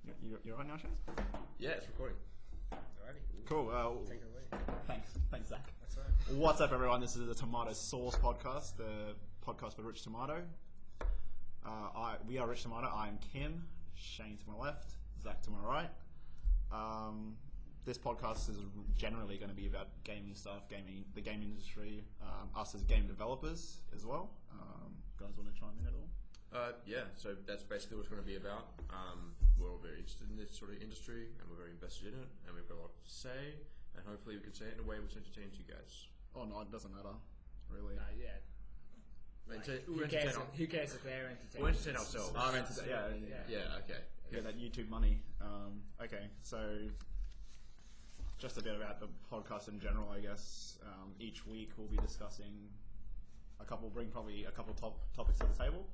You're on now, Shane? Yeah, it's recording. Alrighty. Cool. Take it away. Thanks, Zach. That's right. What's up, everyone? This is the Tomato Sauce Podcast, the podcast for Rich Tomato. We are Rich Tomato. I'm Kim. Shane to my left. Zach to my right. This podcast is generally going to be about gaming stuff, the game industry, us as game developers as well. Guys want to chime in at all? Yeah, so that's basically what it's going to be about. We're all very interested in this sort of industry, and we're very invested in it, and we've got a lot to say, and hopefully we can say it in a way which entertains you guys. Oh no, it doesn't matter, really. Yeah. Who cares if they're entertained? We'll entertain ourselves. Yeah, okay. Yeah, that YouTube money. Okay, so just a bit about the podcast in general, I guess. Each week we'll be discussing bring probably a couple topics to the table.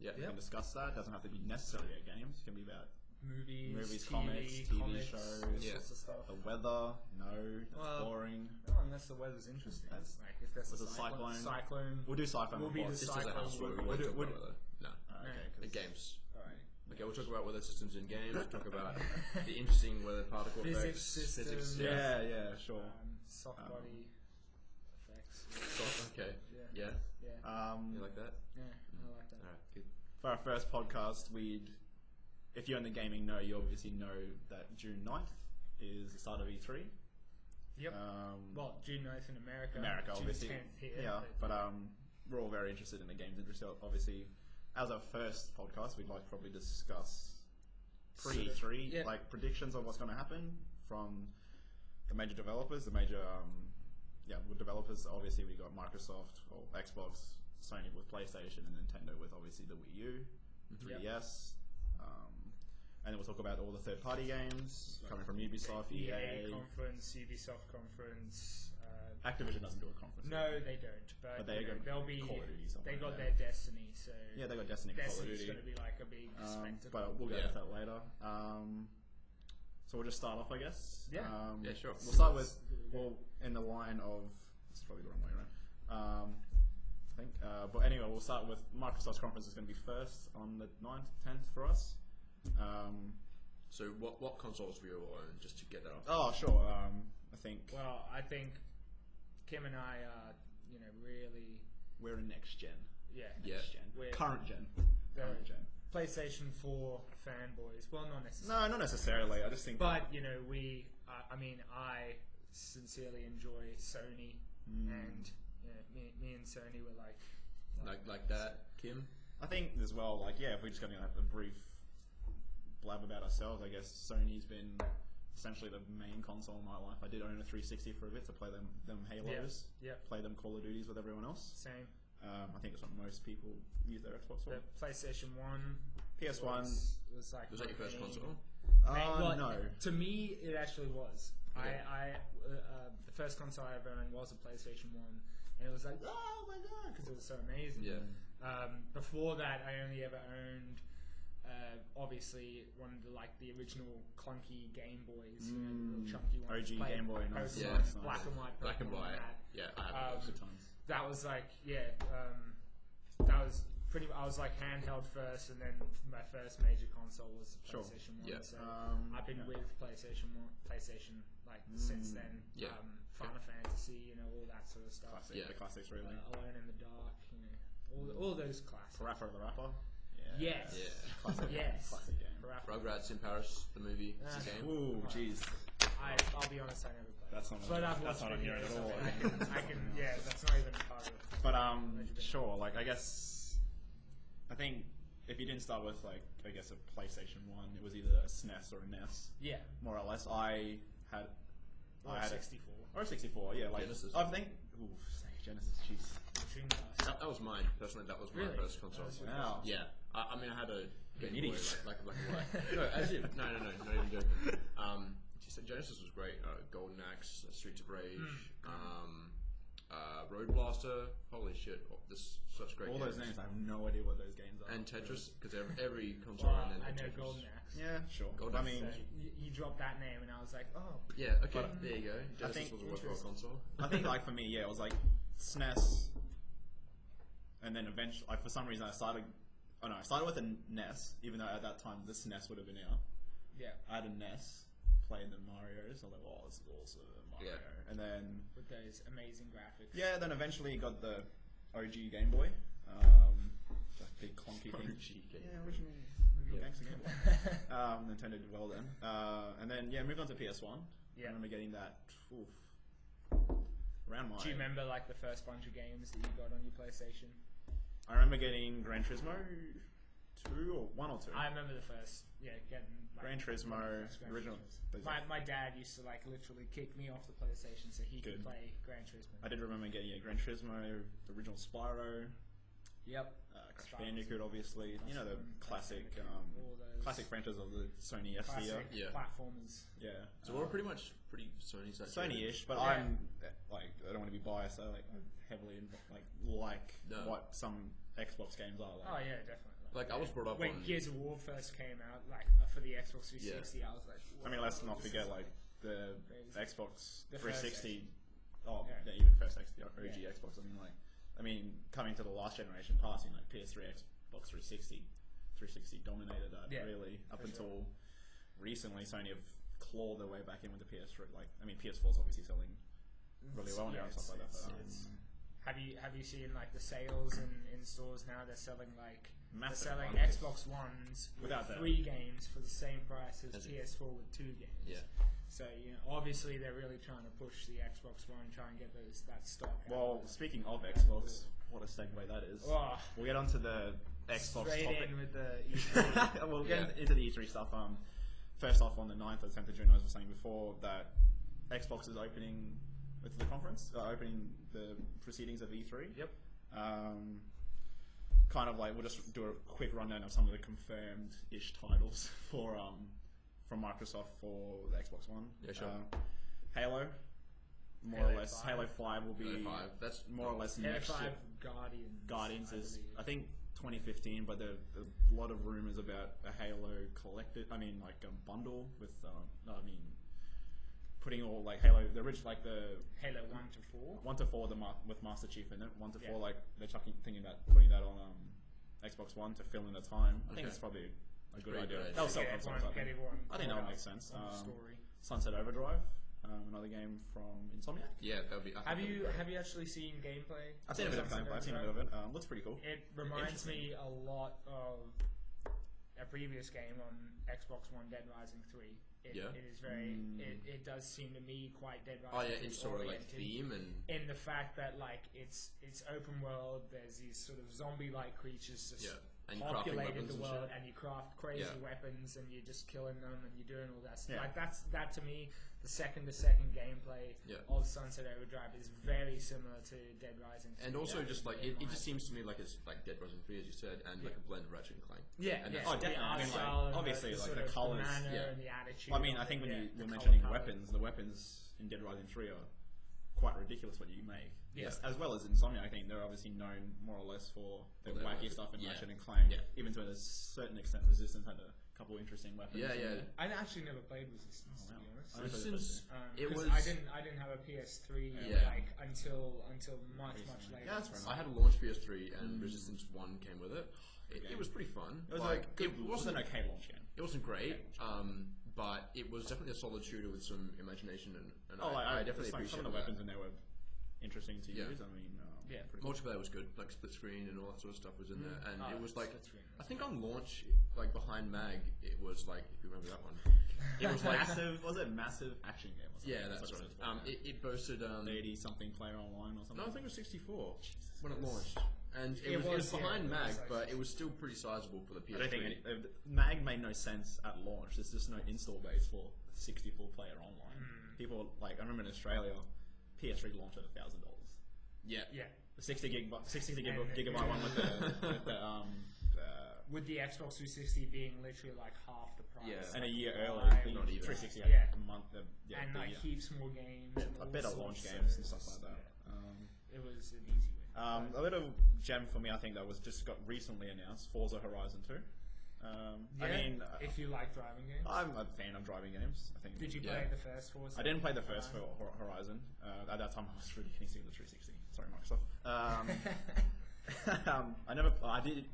Yeah. We can discuss that. It doesn't have to be necessarily about games. It can be about movies, TV shows, sorts of stuff. the weather. No, that's boring. No, unless the weather's interesting. That's- Like if there's a cyclone. cyclone. We'll do cyclone. We'll be before. the This is a house where we We'll won't do- talk we'll about do- weather. No. Okay, The 'cause- games. Alright. Okay, we'll talk about weather systems in games. We'll talk about the interesting weather particle Physics effects. systems. Yeah, sure. Soft body effects. Okay. Yeah. Yeah. You like that? Yeah, I like that. Alright, good. For our first podcast, if you're in the gaming know, you obviously know that June 9th is the start of E3. Yep. Well, June 9th in America. June Obviously. 10th here. Yeah, but we're all very interested in the games industry. Obviously, as our first podcast, we'd like to probably discuss pre-E3, like predictions of what's going to happen from the major developers. With developers, obviously we got Microsoft or Xbox, Sony with PlayStation, and Nintendo with obviously the Wii U, 3DS. And then we'll talk about all the third-party games coming from Ubisoft, EA. conference, Ubisoft conference. Activision doesn't do a conference. No, they don't. But they'll be. Call of Duty They got like their Destiny, so yeah, they got Destiny. Call of Destiny's Duty. going to be like a big spectacle. But we'll get into that later. So we'll just start off, I guess. Yeah. Yeah, sure. We'll start with in the line of. This is probably the wrong way around. I think. But anyway, we'll start with Microsoft's conference is going to be first on the 9th, 10th for us. So what consoles do we all own, just to get that off? Oh, sure. I think. Well, I think Kim and I are, really. We're in next gen. Yeah. Next gen. Current gen. Current gen. PlayStation 4 fanboys. Well, not necessarily. No, not necessarily. I just think. But I sincerely enjoy Sony, and me and Sony were Like that, Kim? I think as well, if we're just going to have a brief blab about ourselves, I guess Sony's been essentially the main console in my life. I did own a 360 for a bit to play them Halos, play them Call of Duties with everyone else. Same. I think it's what most people use their Xbox for. The PlayStation 1. PS1. Was like. Was that your first console? No. To me, it actually was. Okay. The first console I ever owned was a PlayStation 1, and it was like, oh my god, because it was so amazing. Yeah. Before that, I only ever owned, obviously, one of the original clunky Game Boys, little chunky ones. OG Game Boy, nice. Yeah. Nice. Black and white. Black and white. That. Yeah, I have Good times. That was that was pretty. I was handheld first, and then my first major console was the PlayStation 1. Yeah. So I've been with PlayStation since then. Yeah. Final Fantasy, all that sort of stuff. Classic. Yeah. The classics, really. Alone in the Dark, all those classics. Parappa the Rapper. Yes. Yeah. Classic. Yes. Classic game. Parappa. Rugrats in Paris, the movie. It's a game. Ooh, jeez. I'll be honest, I never played. That's not. But I've that's watched not on here at videos all. of it. I can. Yeah, that's not even part of it. But sure. I guess. I think if you didn't start with I guess a PlayStation 1, it was either a SNES or a NES. Yeah. More or less. I had a 64. Or a 64. Yeah. Genesis. I think. Ooh, Genesis. Jeez. That was mine, personally. That was my Really? first console. Wow. Yeah. I mean, I had a Game An Boy, idiot. like a black and white. No, as if. No, not even joking. Genesis was great. Golden Axe, Streets of Rage, Road Blaster. Holy shit! This such great. All games. those names, I have no idea what those games are. And Tetris, because every console Well, and then I know Tetris. Golden Axe. Yeah, sure. Golden I Axe. mean, So you dropped that name, and I was like, oh. Yeah. Okay. But, there you go. Genesis think- was a worthwhile console. I think for me, it was SNES, and then eventually, for some reason, I started with a NES, even though at that time the SNES would have been out. Yeah. I had a NES, played the Marios, although it was also Mario. Yeah. And then with those amazing graphics. yeah, then eventually got the OG Game Boy. That big clunky thing. OG Game Yeah, Boy. original gangster Game Boy. Nintendo did well then. And then yeah, moved on to PS1. Yeah. I remember getting that. Around my. Do you remember like the first bunch of games that you got on your PlayStation? I remember getting Gran Turismo 2 or 1 or 2. I remember the first, getting like, Gran Turismo, Gran original. Turismo. My dad used to like literally kick me off the PlayStation so he could play Gran Turismo. I did remember getting Gran Turismo, the original Spyro. Yep. Crash Bandicoot, obviously. You know the classic franchise of the Sony sphere. Platformers. Yeah. So we're pretty Sony's Sony-ish, but I'm like I don't want to be biased. I like heavily what some Xbox games are. Like. Oh yeah, definitely. Like I was brought up when on Gears of War first came out, like for the Xbox 360, I was like. I mean, let's not forget like the Xbox 360. Even first OG Xbox. I mean, coming to the last generation, passing like PS3, Xbox 360 dominated that really up until recently. Sony have clawed their way back in with the PS3. PS4 is obviously selling really well now and stuff like that. Have you seen like the sales in stores now? They're selling like massive Xbox Ones without 3 games for the same price as PS4 with 2 games. Yeah. So obviously they're really trying to push the Xbox One, try and get that stock. Well, speaking of Xbox, what a segue that is. Oh, we'll get onto the Xbox straight topic. in with the E3. We'll get into the E3 stuff. First off, on the 9th or 10th of June, as I was saying before, that Xbox is opening with the conference, opening the proceedings of E3. Yep. Kind of like we'll just do a quick rundown of some of the confirmed-ish titles for from Microsoft for the Xbox One. Yeah, sure. Halo, more Halo or less. 5. Halo 5 will be Halo 5. That's more or less Halo next 5 year. Guardians is I think 2015, but there are a lot of rumors about a Halo collected. I mean, like a bundle with. Putting all like Halo, the original like the Halo 1 to 4. 1 to 4 with Master Chief in it. 1 to 4 Yeah. like they're thinking about putting that on Xbox One to fill in the time. I think it's probably a good pretty idea. good. That'll sell Get consoles, everyone I think that would caught make up sense. on the story. Sunset Overdrive, another game from Insomniac. Yeah, that would be. Have you actually seen gameplay? I've seen a bit of gameplay. I've seen a bit of it. Looks pretty cool. It reminds me a lot of a previous game on Xbox One, Dead Rising 3. It is very. It does seem to me quite Dead Rising. Oh yeah, it's sort of like oriented theme and in the fact that like it's open world. There's these sort of zombie-like creatures just and you populated the and world, shit. and you craft crazy weapons, and you're just killing them, and you're doing all that stuff. Yeah. Like that to me. The second-to-second gameplay of Sunset Overdrive is very similar to Dead Rising 3. And also just like it just seems to me like it's like Dead Rising 3 as you said, and like a blend of Ratchet and Clank. Yeah, And yeah. Oh, definitely. I mean, like, obviously, like the colors, colours. and the attitude. I mean, I of think it, when you were the mentioning colour weapons, the weapons in Dead Rising 3 are quite ridiculous what you make. Yes. As well as Insomniac, I think they're obviously known more or less for their their wacky weapons. stuff in Yeah. Ratchet and Clank. Yeah. Even to a certain extent, Resistance had a couple interesting weapons. Yeah, in yeah. there. I actually never played Resistance, Oh, wow. to be honest. I never played Resistance. It 'Cause was. I didn't have a PS3 Yeah. like until much later. Yeah, that's fair enough. I had a launch PS3 and Resistance 1 came with it. It was pretty fun. It was like good. it It wasn't wasn't an okay launch game. it wasn't great, but it was definitely a solid shooter with some imagination and I definitely some appreciate of the weapons in there were interesting to Yeah. use. I mean, pretty Multiplayer was good, like split screen and all that sort of stuff was in there, and it was like split screen. I think on launch, like behind Mag, it was like if you remember that one, it was like massive. Was it massive action game? Or something? yeah, that's what right. it was. It boasted 80 something player online or something. no, I think it was 64 Jesus when it launched, and It it was was, behind yeah, it Mag, was like but it was still pretty sizable for the PS3. I don't think Mag made no sense at launch. There's just no install base for 64 player online. People like I remember in Australia, PS3 launched at $1,000. yeah, Yeah. The 60 gigabyte one with the With the Xbox 360 being literally like half the price. Yeah. and a year Why? earlier, the Not even. 360 Yeah. had a month. And the like year. heaps more games. Yeah, and a all better sorts launch of games and stuff services. like that. Yeah. It was an easy win. A little gem for me, I think that was just got recently announced. Forza Horizon 2. I mean, if you like driving games. I'm a fan of driving games. I think. Did you Yeah. play the first Forza? I didn't play the first for Horizon. At that time, I was really considering the 360. Sorry, Microsoft.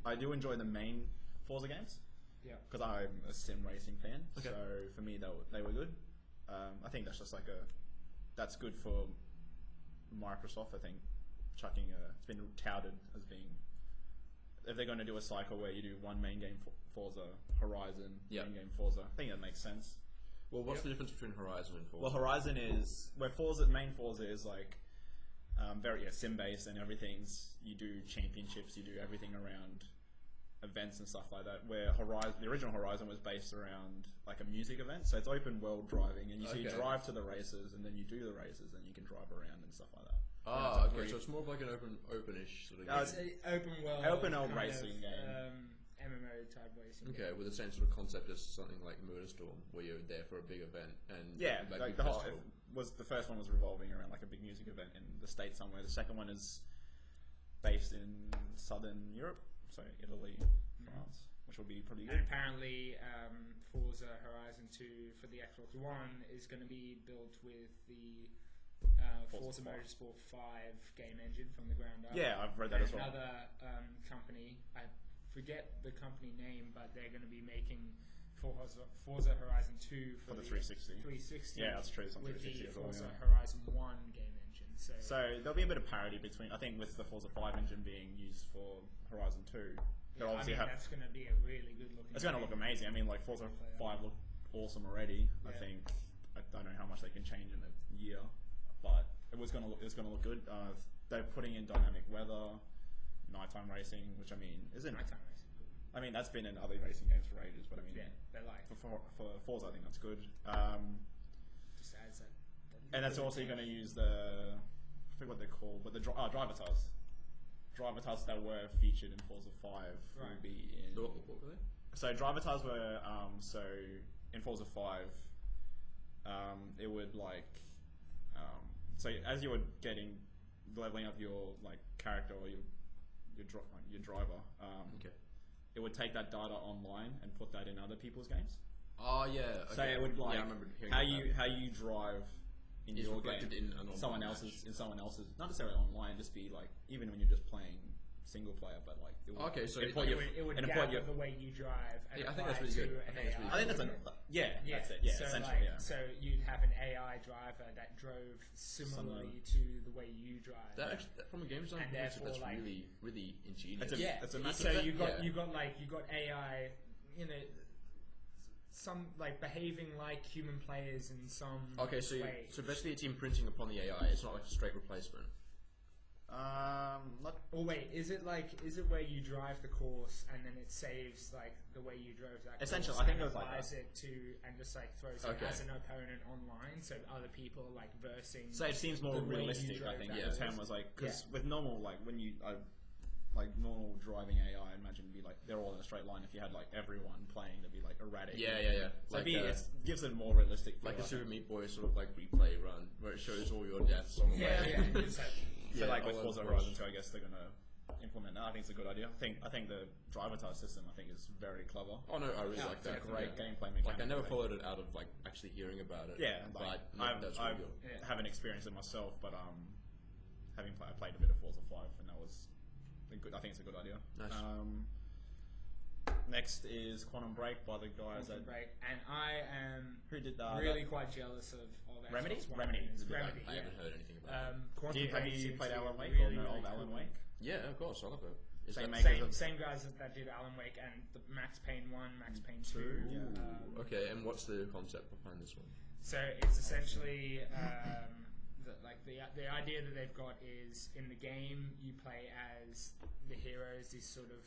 I do enjoy the main Forza games. Yeah. Because I'm a sim racing fan. Okay. So for me, they were good. I think that's just like that's good for Microsoft. I think it's been touted as being, if they're going to do a cycle where you do one main game Forza Horizon, main game Forza, I think that makes sense. Well, what's the difference between Horizon and Forza? Well, Horizon is where main Forza is like very sim based, and everything's, you do championships, you do everything around events and stuff like that. Where the original Horizon was based around like a music event, so it's open world driving, and you drive to the races, and then you do the races, and you can drive around and stuff like that. So it's more of like an openish sort of game. It's an open world racing game. MMO type racing. Okay, with the same sort of concept as something like Motorstorm, where you're there for a big event and like the first one was revolving around like a big music event in the States somewhere. The second one is based in Southern Europe, so Italy, France, which will be pretty good. And apparently, Forza Horizon 2 for the Xbox One is going to be built with the Forza Motorsport 5 game engine from the ground up. Yeah, I've read that as well. Another company, I forget the company name, but they're going to be making Forza Horizon 2 for the 360. 360. Yeah, that's true. It's on with 360 the as well, Forza Horizon 1 game engine. So there'll be a bit of parity between, I think, with the Forza 5 engine being used for Horizon 2. That's going to be a really good looking. It's going to look amazing. I mean, like Forza 5 looked awesome already. I think I don't know how much they can change in a year, but it's going to look good. They're putting in dynamic weather, nighttime racing, which I mean isn't nighttime racing. I mean, that's been in other racing games for ages, but I mean, they're like for Forza, I think that's good. Just adds that and that's also going to use I forget what they're called, but the driver tires. Driver tires that were featured in Forza 5 will be in. What were they? So driver tires were so in Forza 5, it would like so as you were leveling up your like character or your driver, it would take that data online and put that in other people's games. Oh yeah. Okay. So it would like I remember how you drive in your game in someone else's, not necessarily online, just be like even when you're just playing single player, but like it would gather the way you drive. And I think that's really good. I think that's that's it. Yeah, so essentially. So you'd have an AI driver that drove similarly to the way you drive. That actually, from a game design perspective, that's really, really ingenious. It's a massive. So you got AI, some like behaving like human players in some way. So basically it's imprinting upon the AI. It's not like a straight replacement. Not. Oh wait, is it where you drive the course and then it saves like the way you drove that? Essentially, course I think it and was like applies it to and just like throws it as an opponent online, so other people are like versing. So it seems more realistic. I think the term was like because with normal like when you like normal driving AI, I imagine it'd be like they're all in a straight line. If you had like everyone playing, it'd be like erratic. Yeah. So like, it gives it more realistic. Like a Super Meat Boy sort of like replay run where it shows all your deaths on the way. So like with Forza Horizon 2, I guess they're gonna implement that. I think it's a good idea. I think the driver tire system is very clever. Oh no, I really like that. It's a great gameplay mechanic. Like I never followed it out of like actually hearing about it. Yeah, but I haven't experienced it myself, but I played a bit of Forza 5, and that was good. I think it's a good idea. Nice. Next is Quantum Break by the guys and I am who did that? Really quite jealous of Remedy. Remedy. I haven't heard anything about it. Have you played Alan Wake really, or really Alan Wake? Yeah, of course, I love it. Same guys that did Alan Wake and the Max Payne 1, Max Payne 2. Ooh, okay, and what's the concept behind this one? So it's essentially the idea that they've got is in the game you play as the heroes, these sort of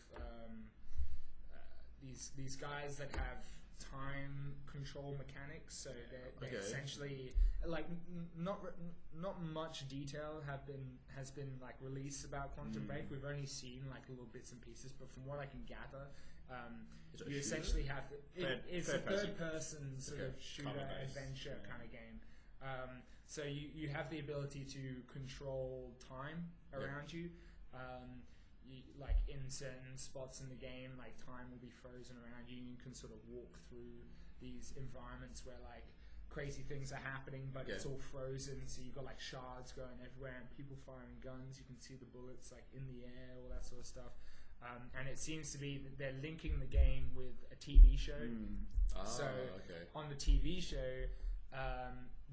these guys that have time control mechanics. So they're essentially like not much detail has been like released about Quantum Break. We've only seen like little bits and pieces, but from what I can gather, you essentially have it's a third person sort of shooter adventure kind of game. So you have the ability to control time around you. Like in certain spots in the game, like time will be frozen around you. You can sort of walk through these environments where like crazy things are happening, but it's all frozen. So you've got like shards going everywhere and people firing guns. You can see the bullets like in the air, all that sort of stuff. and it seems to be that they're linking the game with a TV show. So on the TV show,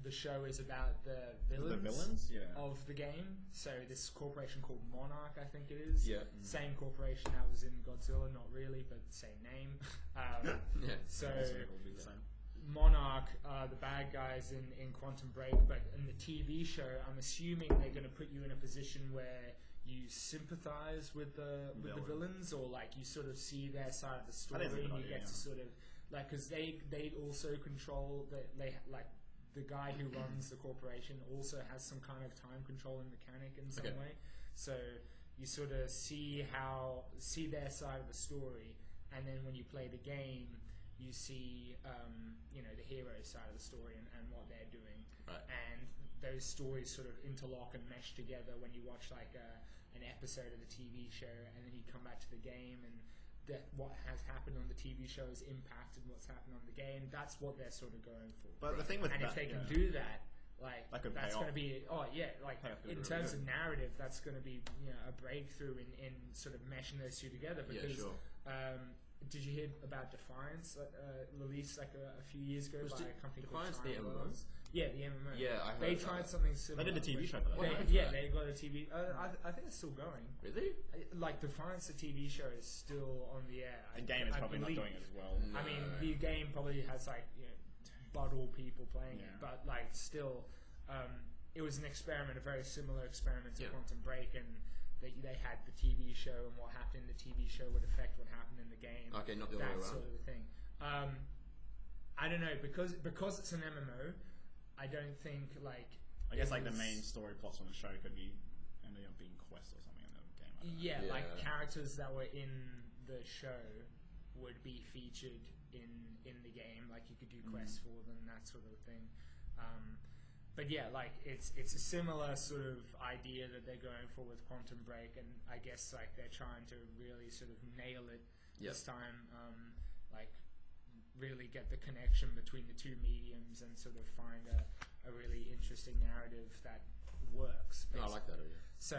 the show is about the villains of the game. So this corporation called Monarch, I think it is. Yeah. Same corporation that was in Godzilla, not really, but same name. So Monarch are the bad guys in Quantum Break, but in the TV show, I'm assuming they're going to put you in a position where you sympathize with the villains, or like you sort of see their side of the story, and you get to sort of like, because they also control the guy who runs the corporation also has some kind of time controlling mechanic in some way. So you sort of see their side of the story, and then when you play the game, you see the hero's side of the story and what they're doing. Right. And those stories sort of interlock and mesh together when you watch like an episode of the TV show, and then you come back to the game, and what has happened on the TV show has impacted what's happened on the game. That's what they're sort of going for. But the thing with if they can do that, that's going to be in terms of narrative, that's going to be a breakthrough in sort of meshing those two together. Because did you hear about Defiance released like a few years ago by a company called MMO? Yeah, the MMO. Yeah, I heard they tried something similar. They did a TV show for that. They got a TV. I think it's still going. Really? Like Defiance, the TV show is still on the air. The game is probably not doing it as well. No. I mean, the game probably has like bottle people playing it, but like still, it was an experiment, a very similar experiment to Quantum Break, and they had the TV show, and what happened in the TV show would affect what happened in the game. Okay, not the other way around. That sort of thing. I don't know, because it's an MMO. I don't think like. I guess like the main story plots on the show could be ending up being quests or something in the game. Yeah, like characters that were in the show would be featured in the game. Like you could do quests for them, that sort of thing. But yeah, like it's a similar sort of idea that they're going for with Quantum Break, and I guess like they're trying to really sort of nail it this time. Like really get the connection between the two mediums and sort of find a really interesting narrative that works. No, I like that idea. So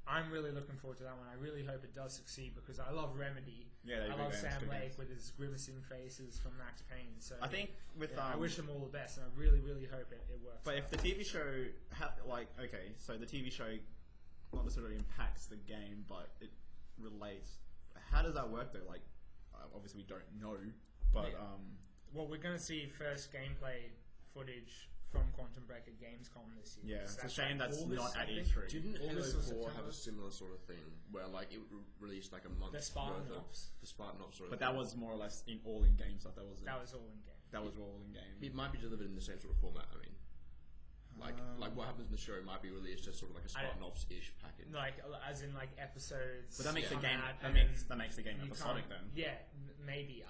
I'm really looking forward to that one. I really hope it does succeed, because I love Remedy. Yeah, I love Sam Lake with his grimacing faces from Max Payne. So I think I wish them all the best, and I really, really hope it works. But if the TV show, so the TV show not necessarily impacts the game, but it relates. How does that work though? Like, obviously we don't know, but well, we're going to see first gameplay footage from Quantum Break at Gamescom this year. Yeah, it's a shame that's not at E3. Didn't Halo 4 have a similar sort of thing where like it released like a month? The Spartan Ops. The Spartan Ops sort of thing. But that was more or less all in game stuff. That was all in game. That was all in game. It might be delivered in the same sort of format. I mean, like what happens in the show might be released as sort of like a Spartan Ops-ish package. Like as in like episodes. But that makes the game. That makes the game episodic then. Yeah, maybe.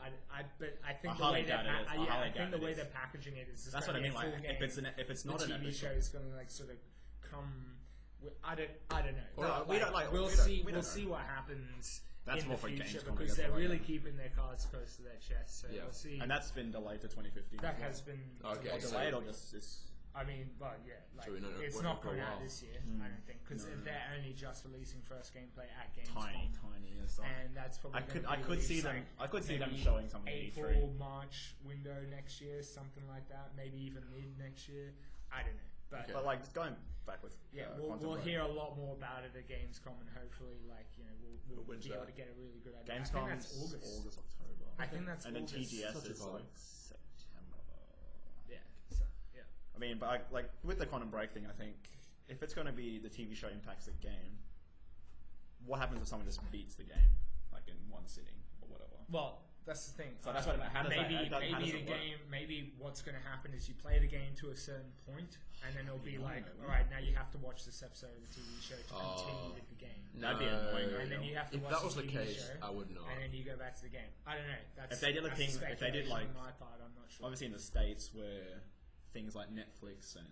But I think the way they're packaging it is. That's what I mean. Like if it's not an TV show is going to like sort of come. I don't know. Well, we don't like. We'll see. We'll see what happens. That's in more the for future, Gamescom, because they're really keeping their cards close to their chest. So we'll see. And that's been delayed to 2015. That has been delayed or just. I mean, well, yeah, like, it's not coming out this year, I don't think, because they're only just releasing first gameplay at Gamescom. Tiny and stuff. And that's probably I could see them showing something April, March window next year, something like that. Maybe even mid next year. I don't know. But like going back with we'll hear a lot more about it at Gamescom, and hopefully, like we'll be able to get a really good idea. Gamescom is August, October. I think that's and August. Then TGS is like September. Yeah. So yeah. I mean, but like with the Quantum Break thing, I think if it's going to be the TV show impacts the game, what happens if someone just beats the game like in one sitting or whatever? Well, that's the thing. So that's what I mean. How does maybe what's going to happen is you play the game to a certain point, and then it'll be like, all right, now you have to watch this episode of the TV show to continue with the game. That'd be annoying. And then you have to watch that was the TV case, show, I would not. And then you go back to the game. I don't know. That's, if they did like on my part, I'm not sure. Obviously in the States where things like Netflix and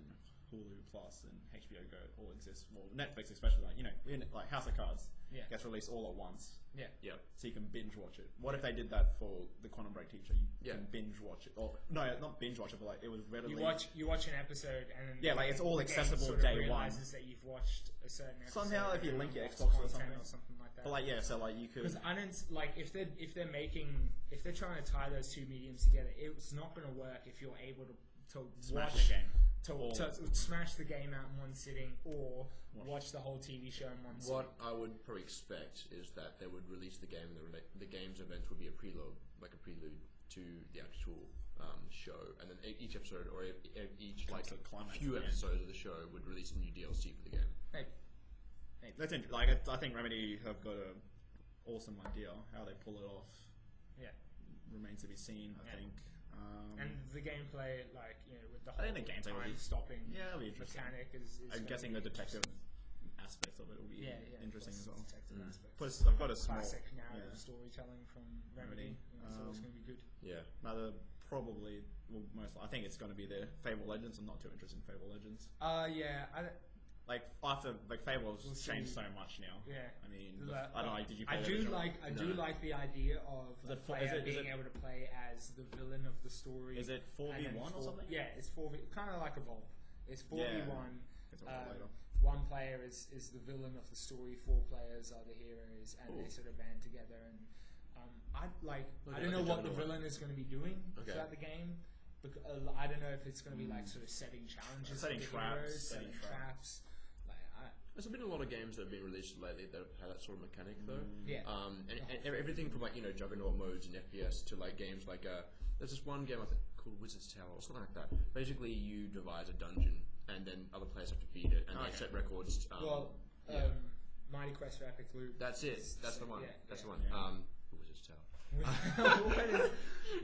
Hulu Plus and HBO Go all exist. Well, Netflix especially, like House of Cards gets released all at once. Yeah. So you can binge watch it. What if they did that for the Quantum Break TV show? You can binge watch it. Or no, not binge watch it, but like it was readily. You watch an episode and like it's all accessible sort of day one. Realizes that you've watched a certain episode. Somehow, if you link your Xbox or something like that. But like so like you could. Because I don't like if they're trying to tie those two mediums together, it's not going to work if you're able to smash watch the game. To smash the game out in one sitting, or watch the whole TV show in one sitting. What I would probably expect is that they would release the game, and the game's events would be a prelude to the actual show, and then each episode or each few episodes of the show would release a new DLC for the game. Maybe. That's interesting. I think Remedy have got an awesome idea. How they pull it off, remains to be seen. I think. And the gameplay, with the whole time stopping it'll be interesting. Mechanic is I'm guessing the detective aspects of it will be interesting as well. Plus, I've got a small classic narrative storytelling from Remedy. So it's going to be good. Yeah. Another probably, I think it's going to be their Fable Legends. I'm not too interested in Fable Legends. After Fable's changed so much now. Yeah. I mean, I don't know. Did you? Play I do like the idea of the player being able to play as the villain of the story. Is it 4v1 or something? Yeah, it's 4v, kind of like Evolve. It's 4v1. Later. One player is the villain of the story. 4 players are the heroes, and they sort of band together. And I don't know what the villain is going to be doing throughout the game. I don't know if it's going to be sort of setting challenges, setting traps. There's been a lot of games that have been released lately that have had that sort of mechanic though. And everything from juggernaut modes and FPS to games there's this one game called Wizard's Tower or something like that. Basically, you devise a dungeon and then other players have to beat it and they set records. Mighty Quest for Epic Loot. That's it. That's the one. That's the one. Wizard's Tower. What is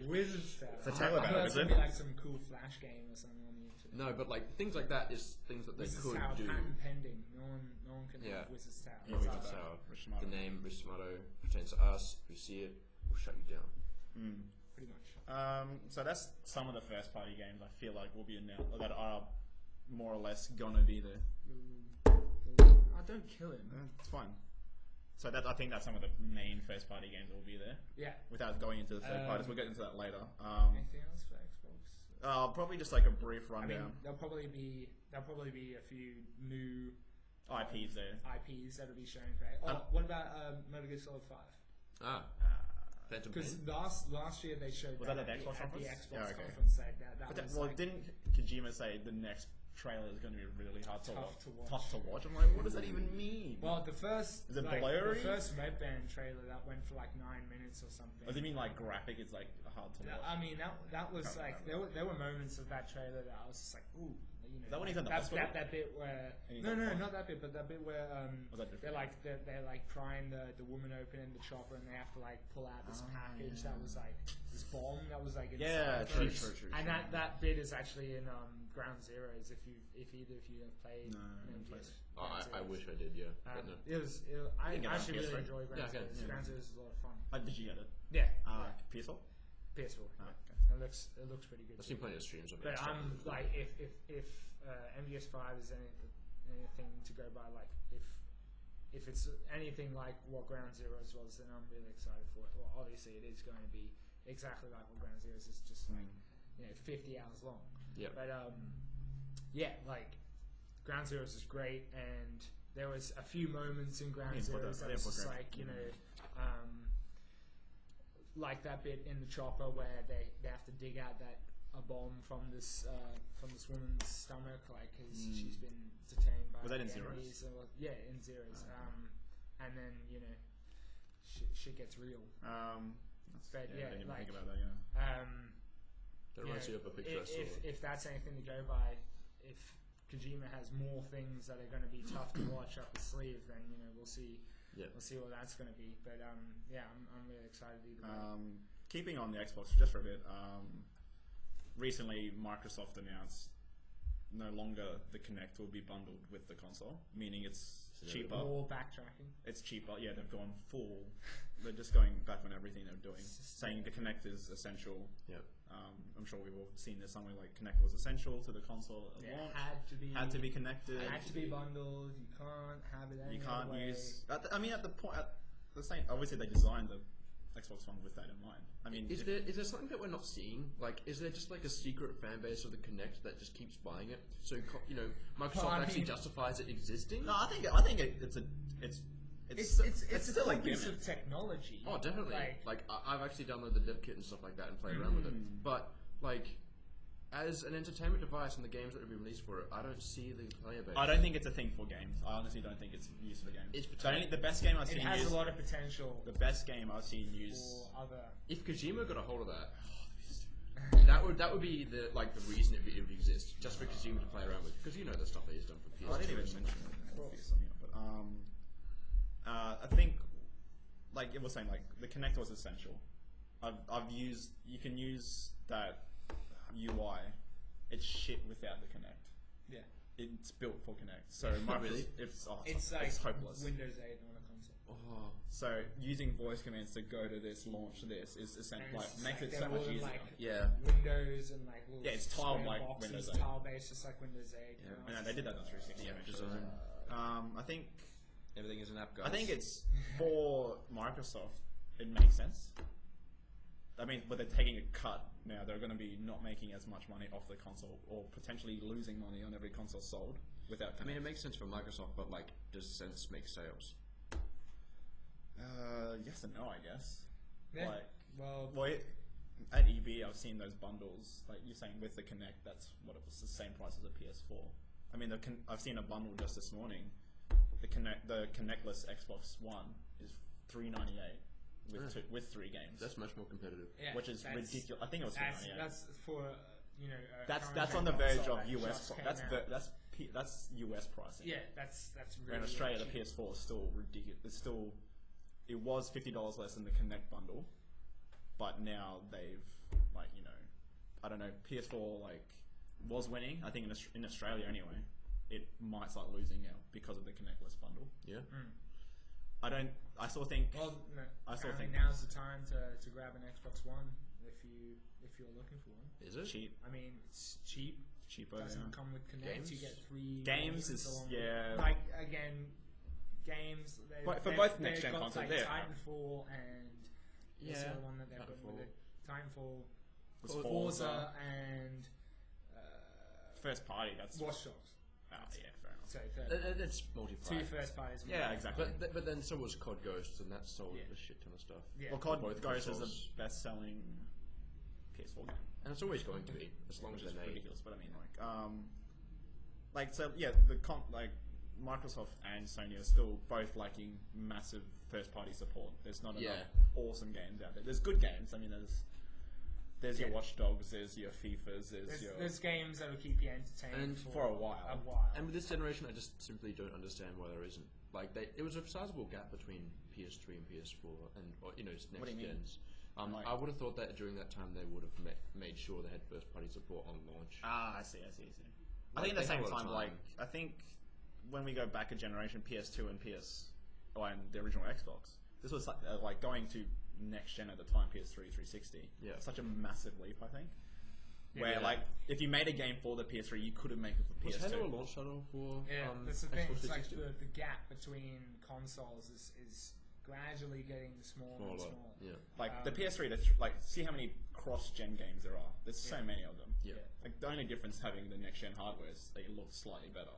Wizard's Tower? It's a tale about it. It's going to be like some cool Flash game or something on the internet. No, but things like that is things that they could do. Patent pending. No one can have Wizard's Tower. Wizard's Tower. The name Rishimato pertains to us. If you see it, we'll shut you down. Pretty much. So that's some of the first party games I feel like will be announced that are more or less gonna be there. Don't kill him. It's fine. So I think that's some of the main first party games that will be there. Yeah. Without going into the third parties, we'll get into that later. Anything else for Xbox? Probably just like a brief rundown. There'll probably be a few new IPs there. IPs that'll be shown for. What about Metal Gear Solid 5? Because last year they showed that at the Xbox conference. Didn't Kojima say the next trailer is going to be really hard to watch? I'm like, what does that even mean? Well, the first is it blurry? The first Red Band trailer that went for 9 minutes or something. Does it mean graphic is hard to watch? I mean that was there were moments of that trailer that I was just like, ooh. Is that when he's in the hospital? That bit where not that bit, but that bit where they're prying the woman open in the chopper, and they have to pull out this package that was this bomb that was inside. True. And that bit is actually in Ground Zeroes. If either of you have played, I wish I did. Yeah, but no. I actually really enjoy Ground Zeroes. Ground Zeroes is a lot of fun. Did you get it? Yeah. PS4. PS4. Okay. It looks pretty good. I've seen plenty of streams of it. But I'm if MGS5 is anything to go by, if it's anything like what Ground Zeroes was, then I'm really excited for it. Well, obviously it is going to be exactly like what Ground Zeroes is, just 50 hours long. Yeah. But Ground Zeroes is great, and there was a few moments in Ground Zeroes that was just like that bit in the chopper where they have to dig out a bomb from this woman's stomach, because she's been detained by. Was that in enemies. Zeroes? Yeah, in Zeroes. And then shit gets real. Think about that. That reminds you of a big festival. If that's anything to go by, if Kojima has more things that are going to be tough to watch up his sleeve, then we'll see. Yeah. We'll see what that's going to be. But I'm really excited either way. Keeping on the Xbox just for a bit, recently Microsoft announced no longer the Kinect will be bundled with the console, meaning it's cheaper. More backtracking. It's cheaper. Yeah, they've gone full. They're just going back on everything they're doing, saying the Kinect is essential. Yeah. I'm sure we've all seen this somewhere like Kinect was essential to the console at launch. Had to be connected. Had to be bundled. You can't have it any You can't other way. use. At the same. Obviously, they designed the Xbox One with that in mind. I mean, is there something that we're not seeing? Like, is there just like a secret fan base of the Kinect that just keeps buying it? So Microsoft actually justifies it existing. No, I think it's still a piece gimmick. of technology. Oh, definitely. Like I've actually downloaded the dev kit and stuff like that and played around with it. But like, as an entertainment device and the games that have been released for it, I don't see the player base. I don't think it's a thing for games. I honestly don't think it's used for games. The best game I've seen It has used, a lot of potential. The best game I've seen used. For other. If Kojima got a hold of that, that would be the reason it would exist, just for Kojima to play around with, because you know the stuff that he's done for PS2. I didn't even mention it, but I think like it was saying, like the Kinect was essential. You can use that UI. It's shit without the Kinect. Yeah. It's built for Kinect. So really? it's Windows 8 hopeless. on a console. Oh. So using voice commands to go to this, launch this is essential. Like makes it so much easier. Windows and like little it's tiled like boxes, Windows 8. Tile based, just like Windows 8. Yeah, they did that on 360. I think Everything is an app, guys. I think it's for Microsoft. It makes sense. I mean, but they're taking a cut now. They're going to be not making as much money off the console, or potentially losing money on every console sold without Kinect. I mean, it makes sense for Microsoft, but like, does sense make sales? Yes and no, I guess. Yeah. At EB, I've seen those bundles. Like you're saying, with the Kinect, that's what it was, the same price as a PS4. I mean, I've seen a bundle just this morning. The Kinectless Xbox One is $398 with 3 games. That's much more competitive. Yeah, which is ridiculous. I think it was $398. That's for that's on the verge of US. That's US pricing. Yeah, that's really. In Australia, cheap. the PS4 is still ridiculous. It was $50 less than the Kinect bundle, but now they've I don't know. PS4 was winning. I think in Australia anyway. It might start losing now because of the Kinectless bundle. Yeah. I still think. Well, no. I still think now's the time to grab an Xbox One if you're looking for one. Is it cheap? I mean, it's cheap. Cheaper. Doesn't come with Kinect. Games? You get 3 games. Is like again, games. But for both next gen consoles, like Titanfall and what's the other one that they've got with it? Titanfall, Forza, and first party. That's Watch Dogs. Oh, yeah, fair enough. So that's multiplayer. 2 first parties. Yeah, exactly. But then so was COD Ghosts, and that sold a shit ton of stuff. Yeah. Well, COD Ghosts is the best-selling PS4 game, and it's always going to be, as long as they're ridiculous. But I mean, Microsoft and Sony are still both lacking massive first-party support. There's not enough awesome games out there. There's good games. I mean, there's your Watch Dogs, there's your FIFAs, there's games that will keep you entertained for a while. And with this generation, I just simply don't understand why there isn't. It was a sizable gap between PS3 and PS4, and next gens. I would have thought that during that time they would have made sure they had first-party support on launch. I see. I think at the same time, I think when we go back a generation, PS2 and and the original Xbox, this was like going to next gen at the time, PS3, 360. Yeah, such a massive leap, I think. Where if you made a game for the PS3, you couldn't make it for PS2. Was Halo a launch title for? That's the thing. It's like the gap between consoles is gradually getting smaller and smaller. Yeah. The PS3, see how many cross-gen games there are. There's so many of them. Yeah. The only difference having the next-gen hardware is they look slightly better.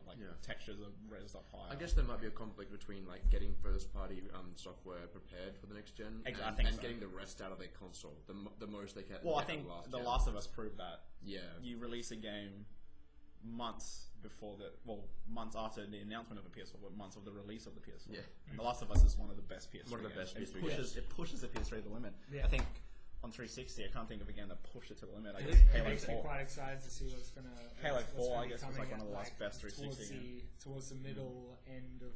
Textures are raised up higher. I guess there might be a conflict between getting first-party software prepared for the next gen and getting the rest out of their console. The most they can. Well, I think The Last of Us proved that. Yeah. You release a game months after the announcement of a PS4, but months of the release of the PS4. Yeah. And The Last of Us is one of the best PS3 One of the best PS3 games. It pushes the PS3 to the limit. Yeah. I think on 360, I can't think of a game that pushed it to the limit. I It guess Halo makes 4. me quite excited to see what's going to. Halo 4, I guess, was one of the last best 360 towards the middle end of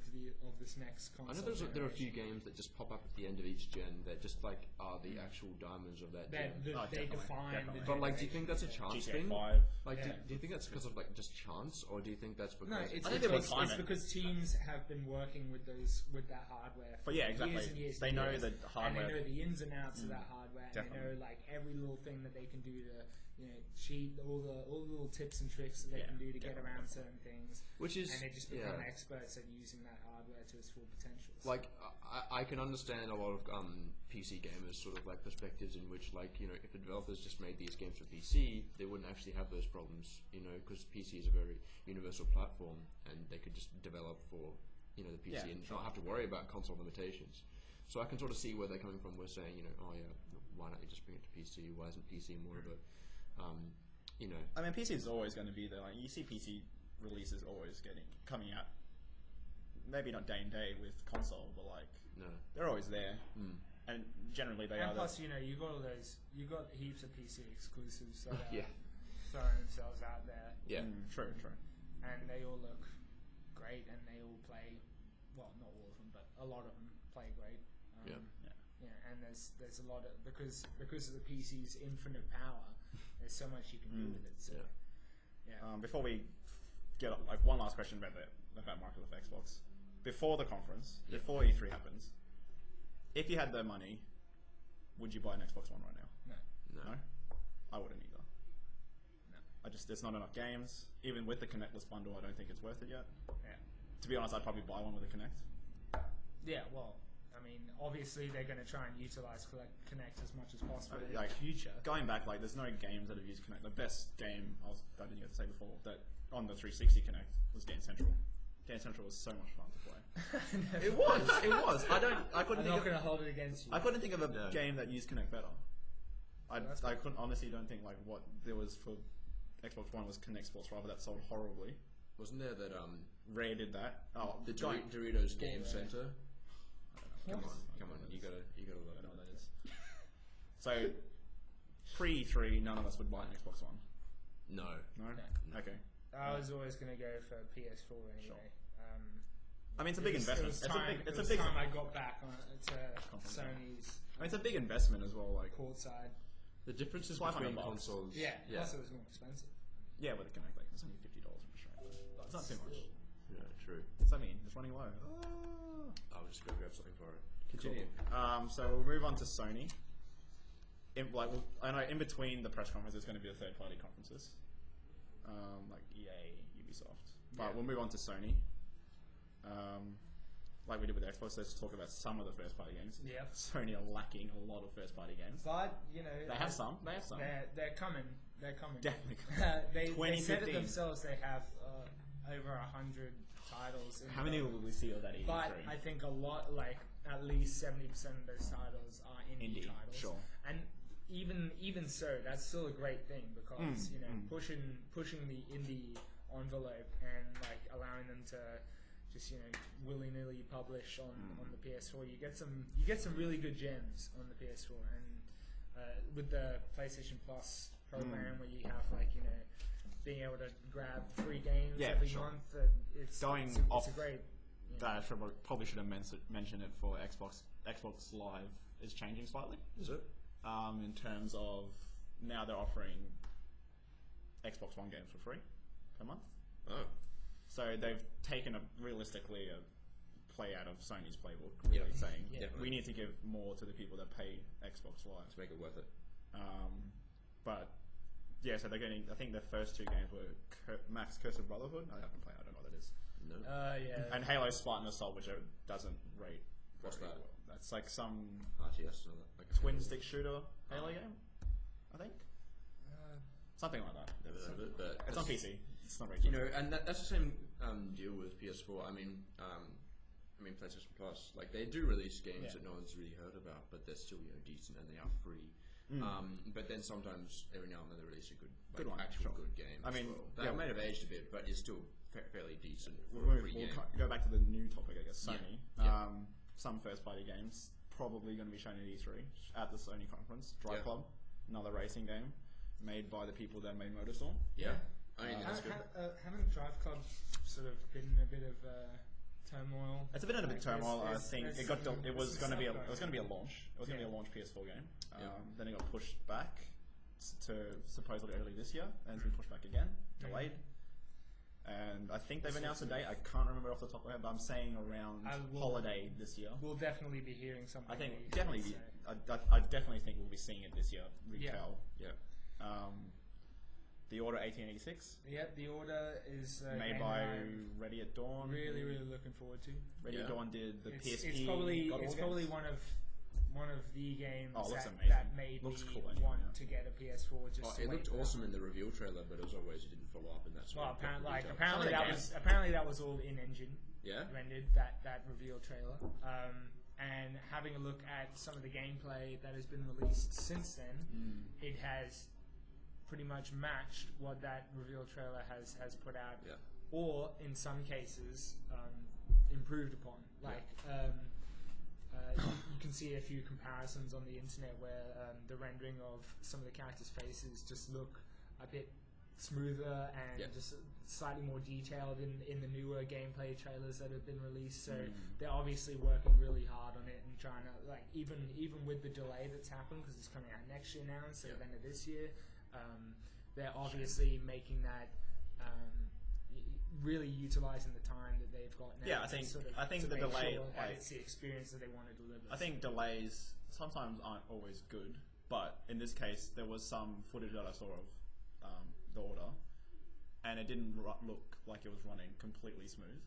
this next console. I know there are a few games that just pop up at the end of each gen that just are the actual diamonds of that gen. They define. But do you think that's a chance GTA thing? 5. Do you think that's because of just chance, or do you think that's because? No, it's because teams have been working with that hardware for years and years. They know the hardware. And they know the ins and outs of that hardware. And they know like every little thing that they can do to cheat, all the little tips and tricks that they can do to get around certain things, and they just become experts at using that hardware to its full potential. Like I can understand a lot of PC gamers sort of like perspectives in which like if the developers just made these games for PC, they wouldn't actually have those problems, because PC is a very universal platform and they could just develop for the PC and not have to worry about console limitations. So I can sort of see where they're coming from. We're saying why don't you just bring it to PC? Why isn't PC more of a I mean, PC is always going to be there. Like you see PC releases always coming out. Maybe not day and day with console, but like they're always there, and generally they are. And plus, you got all those, you got heaps of PC exclusives that are throwing themselves out there. Yeah, true. And they all look great, and they all play. Well, not all of them, but a lot of them play great. And there's a lot of because of the PC's infinite power. There's so much you can do with it. So, before we get like one last question about Microsoft Xbox. Before the conference, before E3 happens, if you had the money, would you buy an Xbox One right now? No? I wouldn't either. No. There's not enough games. Even with the Connectless bundle, I don't think it's worth it yet. Yeah. To be honest, I'd probably buy one with a Connect. Yeah, well, I mean, obviously they're going to try and utilize Connect as much as possible in the future. Going back, like, there's no games that have used Connect. The best game, I didn't get to say before, that on the 360 Connect was Dance Central. Dance Central was so much fun to play. It was. I couldn't I'm not going to hold it against you. I couldn't think of a game that used Connect better. I honestly don't think like what there was for Xbox One was Connect Sports rather that sold horribly. Wasn't there that Rare did that? Oh, the Doritos Game Center. Come on, you gotta look. I know what that is. So pre-3, none of us would buy an Xbox One. No. Okay. I was always going to go for PS4 anyway. Sure. I mean, it's a big investment. It's a big time I got back to Sony's. I mean, it's a big investment as well. Like courtside. The differences between consoles. Yeah. Plus, it was more expensive. Yeah, with the Connect, like it's only $50 in Australia. It's not too much. Yeah, true. What's that mean? It's running low. I'll just go grab something for it. Continue. Cool. So we'll move on to Sony. I know in between the press conference, there's going to be the third-party conferences, like EA, Ubisoft. But we'll move on to Sony. Like we did with Xbox, let's talk about some of the first-party games. Yeah. Sony are lacking a lot of first-party games. But they have some. They're coming. Definitely. They said it themselves. They have over 100 titles. How many will we see of that E3? But I think a lot, like at least 70% of those titles are indie titles. Sure. And even so, that's still a great thing because pushing the indie envelope and like allowing them to just willy-nilly publish on the PS4. You get some really good gems on the PS4, and with the PlayStation Plus program where you have being able to grab free games every month. It's a great. That I probably should have mentioned it for Xbox. Xbox Live is changing slightly. Is it? In terms of now they're offering Xbox One games for free per month. Oh. So they've taken realistically a play out of Sony's playbook, really saying we need to give more to the people that pay Xbox Live to make it worth it. But yeah, so they're getting. I think the first two games were Max Curse of Brotherhood. I haven't played. I don't know what that is. No. Yeah. And Halo Spartan Assault, which doesn't rate. What's that? Well. That's like some RTS or like twin stick shooter Halo game, I think. Something like that. Never heard of it, but it's on PC. It's not rated. And that's the same deal with PS4. I mean, PlayStation Plus. Like they do release games that no one's really heard about, but they're still decent and they are free. But then sometimes every now and then they release a good one, good game. I mean, they might have aged a bit, but it's still fairly decent. We'll go back to the new topic, I guess. Sony. Some first-party games probably going to be shown at E3 at the Sony conference. Drive Club, another racing game made by the people that made MotorStorm. Yeah, I mean, haven't Drive Club sort of been in a bit of turmoil? It's been in a bit of turmoil. I think it was going to be a launch. It was going to be a launch PS4 game. Then it got pushed back to supposedly early this year, and it's been pushed back again, delayed. And I think they've announced a date. I can't remember off the top of my head, but I'm saying around holiday this year. We'll definitely be hearing something. I think definitely I definitely think we'll be seeing it this year. Retail. Yeah. The Order 1886. Yeah, The Order is made by Ready at Dawn. Really looking forward to. Ready at Dawn did the PSP. It's probably one of the games that made looks me cool anyway, want to get a PS4. It looked awesome in the reveal trailer, but as always, it didn't follow up, and that's apparently that was all in engine. Yeah, rendered that reveal trailer. And having a look at some of the gameplay that has been released since then, it has pretty much matched what that reveal trailer has put out, or in some cases improved upon. You can see a few comparisons on the internet where the rendering of some of the characters' faces just look a bit smoother and just slightly more detailed in the newer gameplay trailers that have been released. So they're obviously working really hard on it and trying to, like, even with the delay that's happened, because it's coming out next year now instead of end of this year, they're obviously making that really utilizing the time that they've got now. Yeah, I think the delay, it's the experience that they want to deliver. I think delays sometimes aren't always good, but in this case, there was some footage that I saw of the Order, and it didn't look like it was running completely smooth.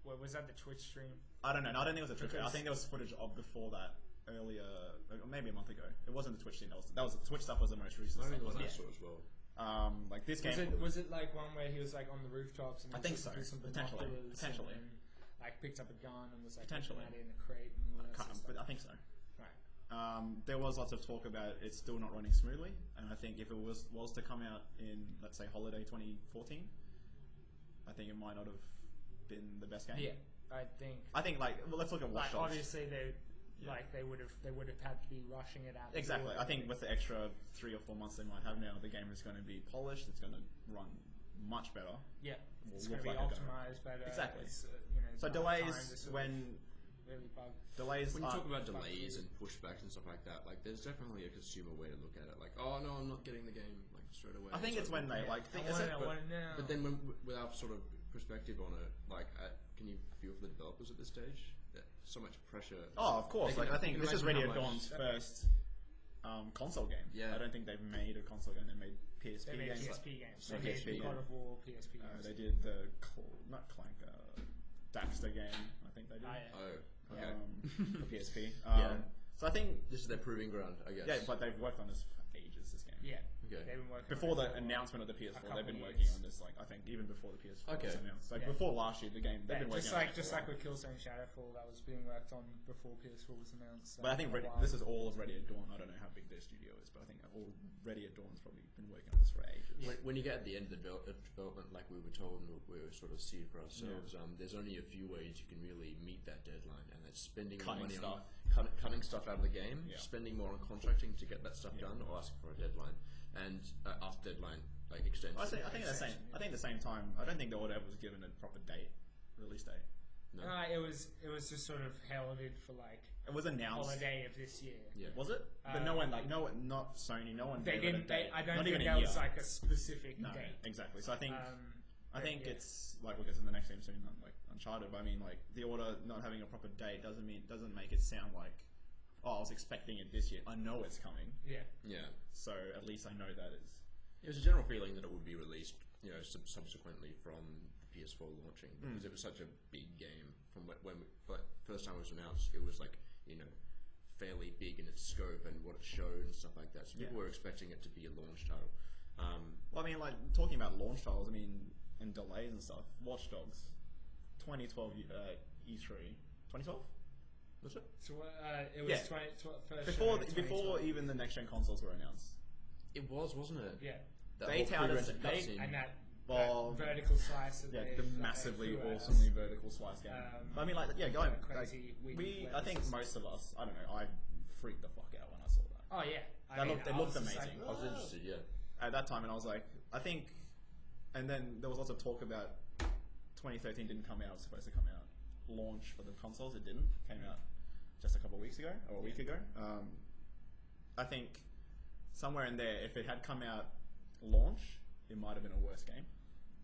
Well, was that the Twitch stream? I don't know. No, I don't think it was a Twitch stream. I think there was footage of before that earlier, maybe a month ago. It wasn't the Twitch stream. That was the Twitch stuff was the most recent. I think it was that sort as well. Like this game. Was it like one where he was like on the rooftops and I think so. Potentially. And, like picked up a gun and was like potentially at it in a crate and all that but I think so. Right. There was lots of talk about it still not running smoothly, and I think if it was to come out in, let's say, holiday 2014, I think it might not have been the best game. Yeah, I think like, well, let's look at Watch Dogs. Obviously they would have had to be rushing it out. Exactly. I think with the extra 3 or 4 months they might have now, the game is going to be polished. It's going to run much better. Yeah, it's going to be optimized better. Exactly. So delays delays. When you talk about delays and pushbacks and stuff like that, like there's definitely a consumer way to look at it. Like, oh no, I'm not getting the game like straight away. I think it's when they like. I want it now. But then, with our sort of perspective on it, like, can you feel for the developers at this stage? So much pressure. Oh, of course. Like, I think this is Ready at Dawn's first console game. Yeah. I don't think they've made a console game. They made PSP games. PSP games. They made God of War PSP games. They did the not Clank, Daxter game. I think they did. Okay. For PSP. So I think this is their proving ground, I guess. Yeah, but they've worked on this for ages. This game. Yeah. Okay. They've been working before the announcement of the PS4. They've been working on this. Like, I think even before the PS4 was announced. Like before last year, the game they've been working on it. Just like with Killzone Shadowfall, that was being worked on before PS4 was announced. But I think this is all of Ready at Dawn. I don't know how big their studio is, but I think all Ready at Dawn's probably been working on this for ages. When you get at the end of the development, like we were told, and we were sort of see for ourselves, there's only a few ways you can really meet that deadline, and that's spending more money on cutting stuff out of the game, spending more on contracting to get that stuff done, or asking for a deadline. And after deadline, like extension. I think at the same time, I don't think the Order was given a proper release date. No, it was just sort of heralded for like. It was announced holiday of this year. Yeah. Was it? But not Sony. No one. They didn't. I don't think there was like a specific date. Exactly. So I think it's like we'll get to the next game soon, like Uncharted. But I mean, like the Order not having a proper date doesn't make it sound like, oh, I was expecting it this year. I know it's coming. Yeah. Yeah. So at least I know that it's. It was a general feeling that it would be released, subsequently from the PS4 launching, because it was such a big game. From when first time it was announced, it was like fairly big in its scope and what it showed and stuff like that. So people were expecting it to be a launch title. Well, I mean, like talking about launch titles, I mean, and delays and stuff. Watch Dogs, 2012 E3, 2012. Was it? So, it was before even the next gen consoles were announced. It was, wasn't it? Yeah. They touted and that vertical slice. The massively awesomely vertical slice game. I mean, like, going crazy. I think most of us, I don't know, I freaked the fuck out when I saw that. Oh yeah, they looked amazing. I was interested, at that time, and I was like, I think, and then there was lots of talk about 2013 didn't come out. It was supposed to come out launch for the consoles. It didn't. Came out just a couple of weeks ago or a week ago. I think somewhere in there, if it had come out launch, it might have been a worse game.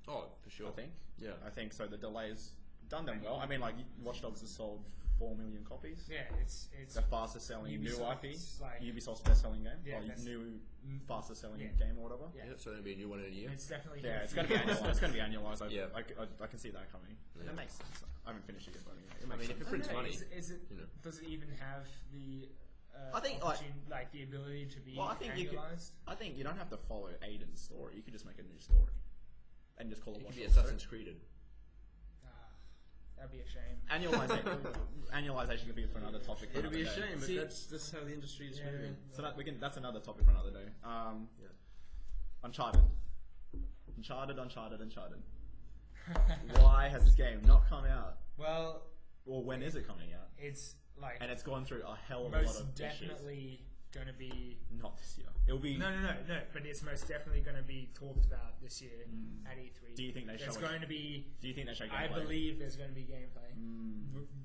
Oh, for sure. I think. Yeah. I think so. The delays done them well. I mean, like Watch Dogs has sold 4 million copies. Yeah, it's the fastest selling new IP. Like, Ubisoft's best selling game. Yeah, or new fastest selling yeah. game or whatever. Yeah, so it'll be a new one in a year. It's definitely it's going to be annualized. It's going to be annualized. I can see that coming. Yeah. That makes sense. I haven't finished it yet, but I mean, if it prints money, is it? Does it even have the? I think like the ability to be I think annualized. I think you don't have to follow Aiden's story. You could just make a new story, and just call it. It could be Assassin's Creed. That'd be a shame. Annualization could be for another topic. It'd be a shame, but that's how the industry is moving. So that's another topic for another day. Uncharted. Why has this game not come out? Well, or when is it coming out? It's like, and it's gone through a hell of a lot of most definitely going to be not this year. It'll be no. But it's most definitely going to be talked about this year at E3. Do you think they show? There's going to be. Do you think they show gameplay? I believe there's going to be gameplay,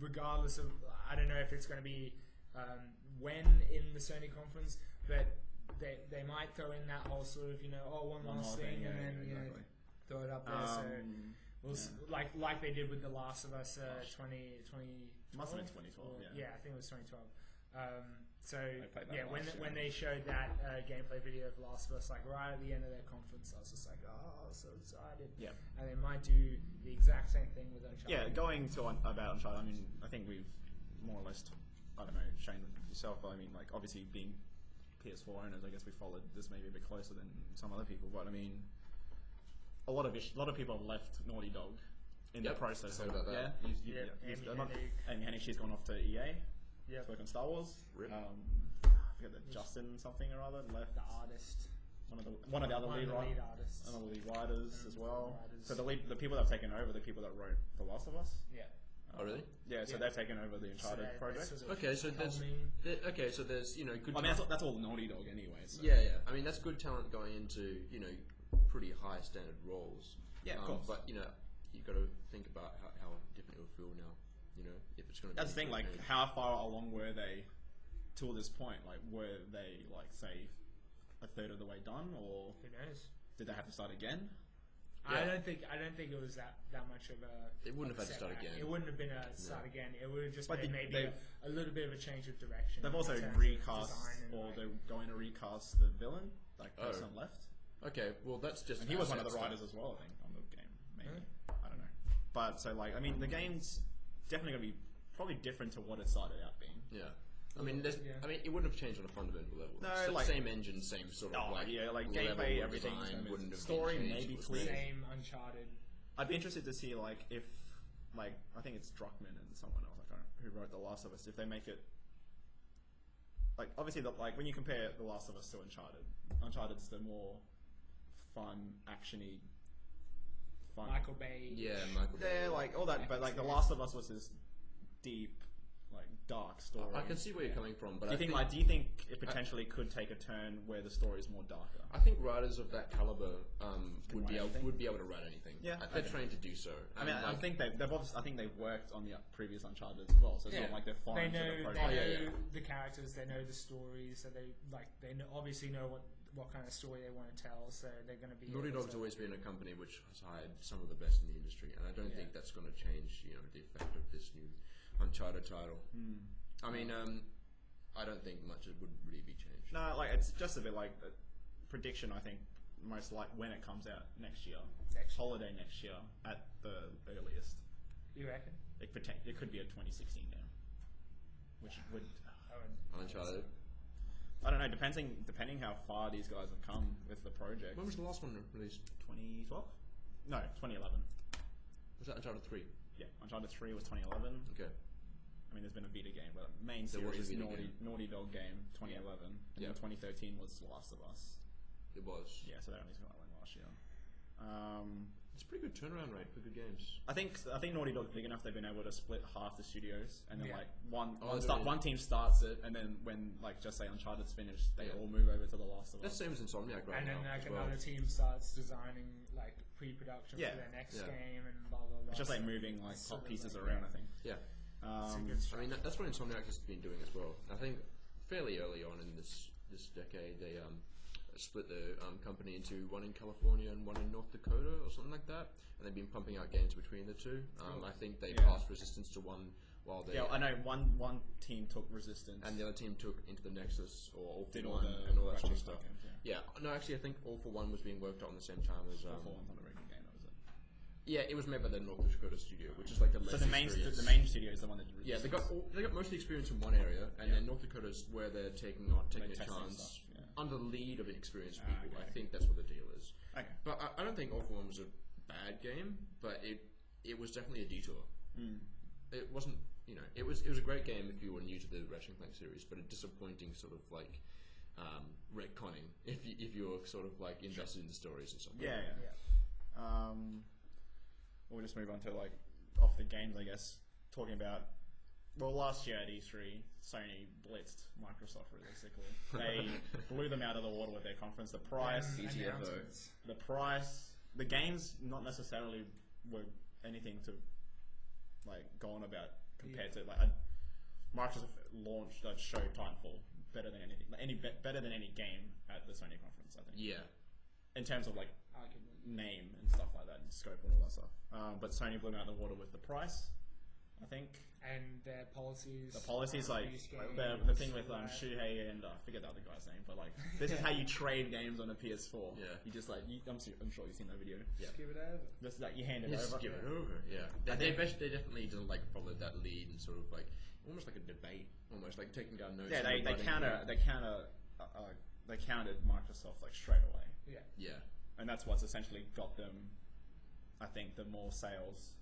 regardless of. I don't know if it's going to be when in the Sony conference, but they might throw in that whole sort of one last thing, and then throw it up there. So we'll like they did with The Last of Us 2020. Must have been 2012. Yeah, I think it was 2012. When they showed that gameplay video of The Last of Us, like right at the end of their conference, I was just like, oh, so excited. Yeah. And they might do the exact same thing with Uncharted. Yeah, going to about Uncharted, I mean, I think we've more or less, I don't know, Shane yourself, but I mean, like, obviously being PS4 owners, I guess we followed this maybe a bit closer than some other people, but I mean, a lot of people have left Naughty Dog in the process. About that. And Hennig, she's gone off to EA. Yeah, to work on Star Wars. Rip. I forget that Justin something or other left. The artist. One of the other lead artists. One of the lead writers as well. So the people that have taken over, the people that wrote The Last of Us. Yeah. Oh really? Yeah. So they've taken over the Uncharted project. Okay, so there's good. I mean, that's all Naughty Dog anyway. So. Yeah. I mean, that's good talent going into pretty high standard roles. Yeah, of course. But you've got to think about how different it will feel now. If it's going to. That's the thing. Like, how far along were they till this point? Like, were they say a third of the way done, or who knows? Did they have to start again? Yeah. I don't think it was that much of a. It wouldn't have had to start again. It wouldn't have been a start again. It would have just been maybe a little bit of a change of direction. They've also recast, or they're going to recast the villain. Like, person left. Okay, well that's just. And he was one of the writers as well, I think, on the game. Maybe I don't know. But so I mean, the game's definitely going to be probably different to what it started out being. Yeah. I mean, it wouldn't have changed on a fundamental level. No, same engine, same sort of gameplay, everything. Wouldn't have story been maybe tweaked. Same Uncharted. I'd be interested to see if I think it's Druckmann and someone else who wrote The Last of Us. If they make it obviously when you compare The Last of Us to Uncharted's the more fun, actiony. Michael Bay. Yeah, Michael Bay. Yeah, all that, but The Last of Us was this deep, dark story. I can see where you're coming from, but do you think it potentially could take a turn where the story is more darker? I think writers of that caliber would be able to write anything. Yeah, they're trained to do so. I mean, I think they've worked on the previous Uncharted as well, so it's not like they're fine. They know the characters, they know the stories, so they obviously know what kind of story they want to tell, so they're going to be. Naughty Dog's always been a company which has hired some of the best in the industry, and I don't think that's going to change. The effect of this new Uncharted title. I mean, I don't think much would really be changed. No, it's just a bit a prediction. I think most when it comes out next year, holiday next year at the earliest. You reckon? It could be a 2016 game, which would Uncharted. I don't know. Depending how far these guys have come with the project. When was the last one released? 2012? No, 2011. Was that Uncharted 3? Yeah, Uncharted 3 was 2011. Okay. I mean, there's been a Vita game, but main series Naughty Dog game 2011, and then 2013 was The Last of Us. It was. Yeah, so they only got one last year. It's a pretty good turnaround rate for good games. I think Naughty Dog's big enough. They've been able to split half the studios, and then one team starts it, and then when just say Uncharted's finished, they all move over to The Last of Us. That's same as Insomniac right now. And then another team starts designing pre-production for their next game, and blah blah blah. It's just moving top pieces around. I think. Yeah. I mean, that's what Insomniac has been doing as well. I think fairly early on in this decade, they split the company into one in California and one in North Dakota or something like that, and they've been pumping out games between the two. I think they passed Resistance to one while they I know one team took Resistance and the other team took Into the Nexus or All for did One all the and all that sort of Ratchet stuff. Games, Yeah, no, actually, I think All for One was being worked on the same time as. All for One's not a very good game, though, is it? Yeah, it was made by the North Dakota studio, which is like the So less the main studio is the one that did Yeah, Resistance. they got most of the experience in one area, and then North Dakota's where they're taking a chance under the lead of experienced people. Okay. I think that's what the deal is. Okay. But I don't think All for One was a bad game, but it was definitely a detour. It wasn't, it was a great game if you were new to the Ratchet and Clank series, but a disappointing sort of like retconning if you're sort of like invested in the stories and something. Yeah. We'll just move on to like off the games, I guess. Talking about last year at E3, Sony blitzed Microsoft basically. They blew them out of the water with their conference. The price, the games not necessarily were anything to like go on about compared to like Microsoft launched a show Titanfall better than anything, better than any game at the Sony conference, I think. Yeah. In terms of like name and stuff like that, and scope and all that stuff. But Sony blew them out of the water with the price, I think. And their policies. The policies, like the thing with Shuhei and I forget the other guy's name, but like this is how you trade games on a PS4. Yeah. You just like I'm sure you've seen that video. Just give it over. Just like you hand it over. Just give it over. Yeah. They definitely didn't like follow that lead and sort of like almost like a debate, almost like taking down notes. Yeah, they countered Microsoft like straight away. Yeah. Yeah. And that's what's essentially got them, I think, the more sales,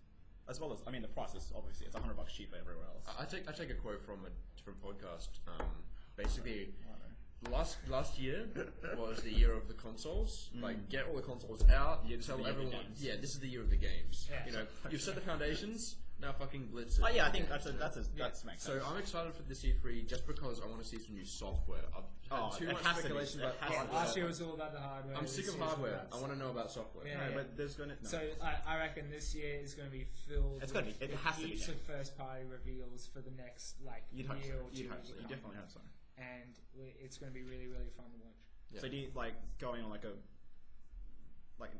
as well as the price is obviously it's $100 cheaper everywhere else. I take a quote from a different podcast. Basically, last year was the year of the consoles. Like, get all the consoles out. You tell everyone, this is the year of the games. Yeah. You've set the foundations. Now fucking blitz it. Oh yeah, I think that's makes sense. So I'm excited for this E3 just because I want to see some new software. I've had too much speculation about hardware. Last year was all about the hardware. I'm sick of hardware. I want to know about software. But there's gonna. No. So I reckon this year is going to be filled. It's going to be. It has to be. Heaps of first-party reveals for the next You'd year hope so. or two. You'd hope so. You definitely hope so. And it's going to be really, really fun to watch. Yeah. So do you going on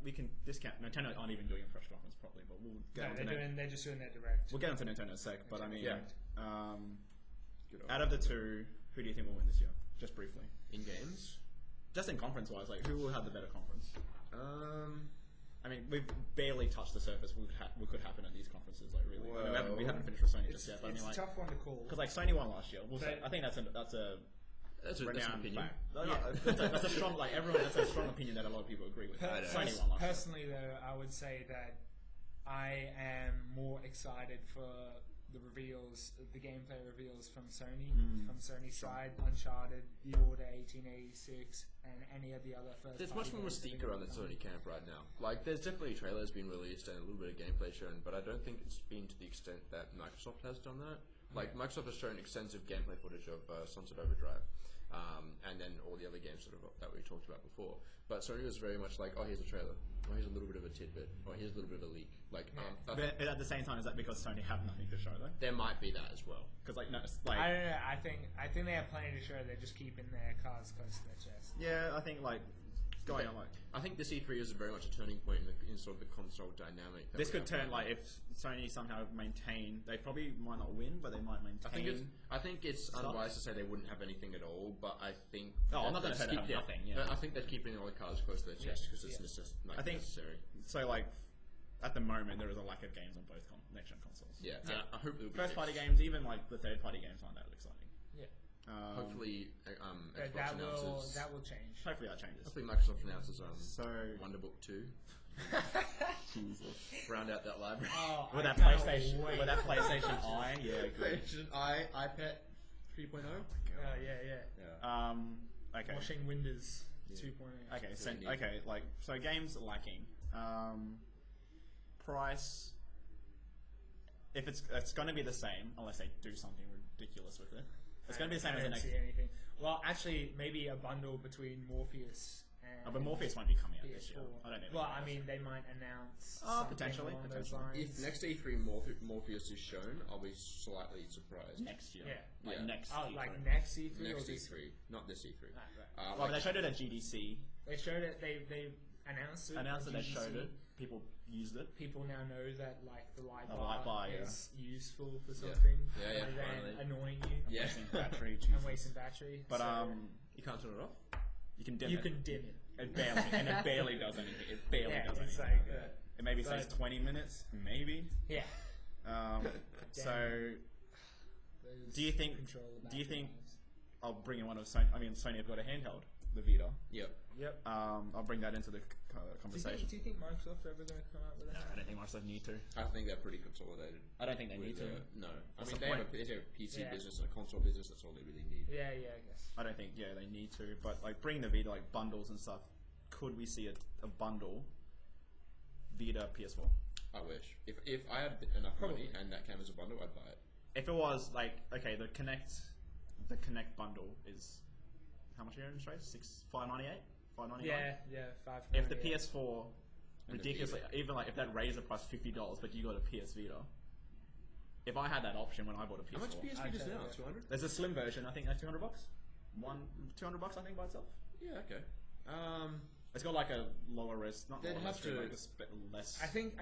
we can discount Nintendo aren't even doing a press conference properly, but we'll get they're just doing their direct. We'll get into Nintendo in a sec, but I mean, out of the two, who do you think will win this year? Just briefly. In games? Just in conference wise, like who will have the better conference? I mean, we've barely touched the surface. What could happen at these conferences? Like really, we haven't finished with Sony just yet. But it's a tough one to call because like Sony won last year. I think that's a renowned opinion. That's a strong that's a strong opinion that a lot of people agree with. Sony won last year. Personally, though, I would say that I am more excited for the reveals, the gameplay reveals from Sony, from Sony's side, Uncharted, The Order 1886, and any of the other first. There's much more mystique around the Sony camp right now. Like, there's definitely trailers being released and a little bit of gameplay shown, but I don't think it's been to the extent that Microsoft has done that. Like, Microsoft has shown extensive gameplay footage of Sunset Overdrive, and then all the other games that we talked about before. But Sony was very much like, oh, here's a trailer, or here's a little bit of a tidbit, or here's a little bit of a leak. Like, but at the same time, is that because Sony have nothing to show though? There might be that as well. Because I don't know. I think they have plenty to show. They're just keeping their cards close to their chest. Yeah, I think going on I think this E3 is very much a turning point in sort of the console dynamic. This could turn if Sony somehow maintain. They probably might not win, but they might maintain. I think it's unwise to say they wouldn't have anything at all, but I think. I'm not going to say they have nothing. Yeah. I think they're keeping all the cards close to their chest because it's necessary. I think so. At the moment, there is a lack of games on both next-gen consoles. Yeah. I hope it'll be first-party games, even the third-party games, aren't that exciting. Yeah. Hopefully, Xbox announces that will change. Hopefully, that changes. Hopefully, Microsoft announces Wonderbook 2. Jesus. Round out that library. Oh, with that PlayStation Eye, PlayStation Eye, iPad 3.0. Yeah. Okay. Washing Windows 2.0. Okay. So games lacking. Price. If it's going to be the same, unless they do something ridiculous with it. It's going to be the same as the next. Anything. Well, actually, maybe a bundle between Morpheus and. But Morpheus won't be coming out this year. I don't know. Well, I mean, they might announce. Potentially. Those lines. If next E3 Morpheus is shown, I'll be slightly surprised. Next year. Yeah. Next E3. Like next E3 Next E3, not this E3. Right. They showed it at GDC. They showed it. They announced it. They showed it. people used it. People now know that like the light light bar bar, is useful for something. Yeah, rather than annoying you. Yeah. Wasting battery. And wasting battery. But you can't turn it off. you can dim you it. can dim it. It barely does anything. It barely does it's anything. like, It maybe says 20 minutes, maybe. yeah. So, do you think? I'll bring in one of Sony. I mean, Sony have got a handheld, the Vita. Yep. I'll bring that into the conversation. Do you think Microsoft are ever going to come out with that? No, I don't think Microsoft need to. I think they're pretty consolidated. I don't think they need to. No. I What's mean, the they have point? a PC business and a console business. That's all they really need. Yeah, I guess. I don't think. Yeah, they need to. But like, bring the Vita, like bundles and stuff. Could we see a bundle? Vita PS4. I wish. If I had enough money and that came as a bundle, I'd buy it. If it was like, okay, the Connect bundle is how much are you in Australia? $5.98, $5.99. Yeah, $5. If the PS4 And ridiculously, even like if that raised the price $50, but you got a PS Vita. If I had that option when I bought a PS4, How much PS Vita's now? 200. there's a slim version. I think that's $200. $200 I think by itself. Yeah. Okay. It's got like a lower res, not They'd lower have res screen, to- like less. I think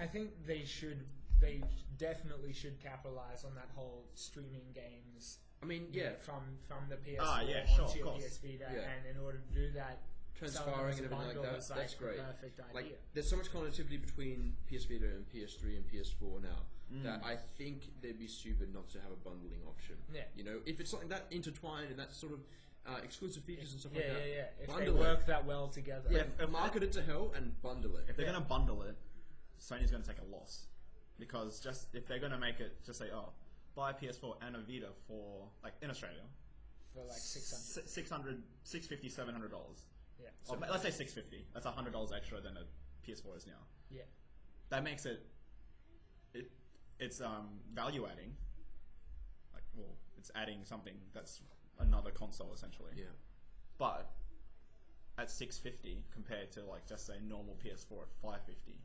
they definitely should capitalize on that whole streaming games. I mean, yeah. From the PS4 yeah, sure, onto of your course. PS Vita, Yeah. and in order to do that, Transferring and everything like that. is That's the great. Perfect idea. Like, there's so much connectivity between PS Vita and PS3 and PS4 now that I think they'd be stupid not to have a bundling option. Yeah. You know, if it's something that intertwined and that's sort of exclusive features and stuff like that. If they Bundle work it. that well together. Yeah, market it to hell and bundle it. If they're going to bundle it, Sony's going to take a loss. Because just if they're going to make it, just say, oh, buy a PS4 and a Vita for, like, in Australia, For like $600. $650, $700. Yeah. Or let's say $650. That's $100 extra than a PS4 is now. Yeah. That makes it's value adding. Like, well, it's adding something that's another console essentially. Yeah. But at $650 compared to like just say normal PS4 at $550.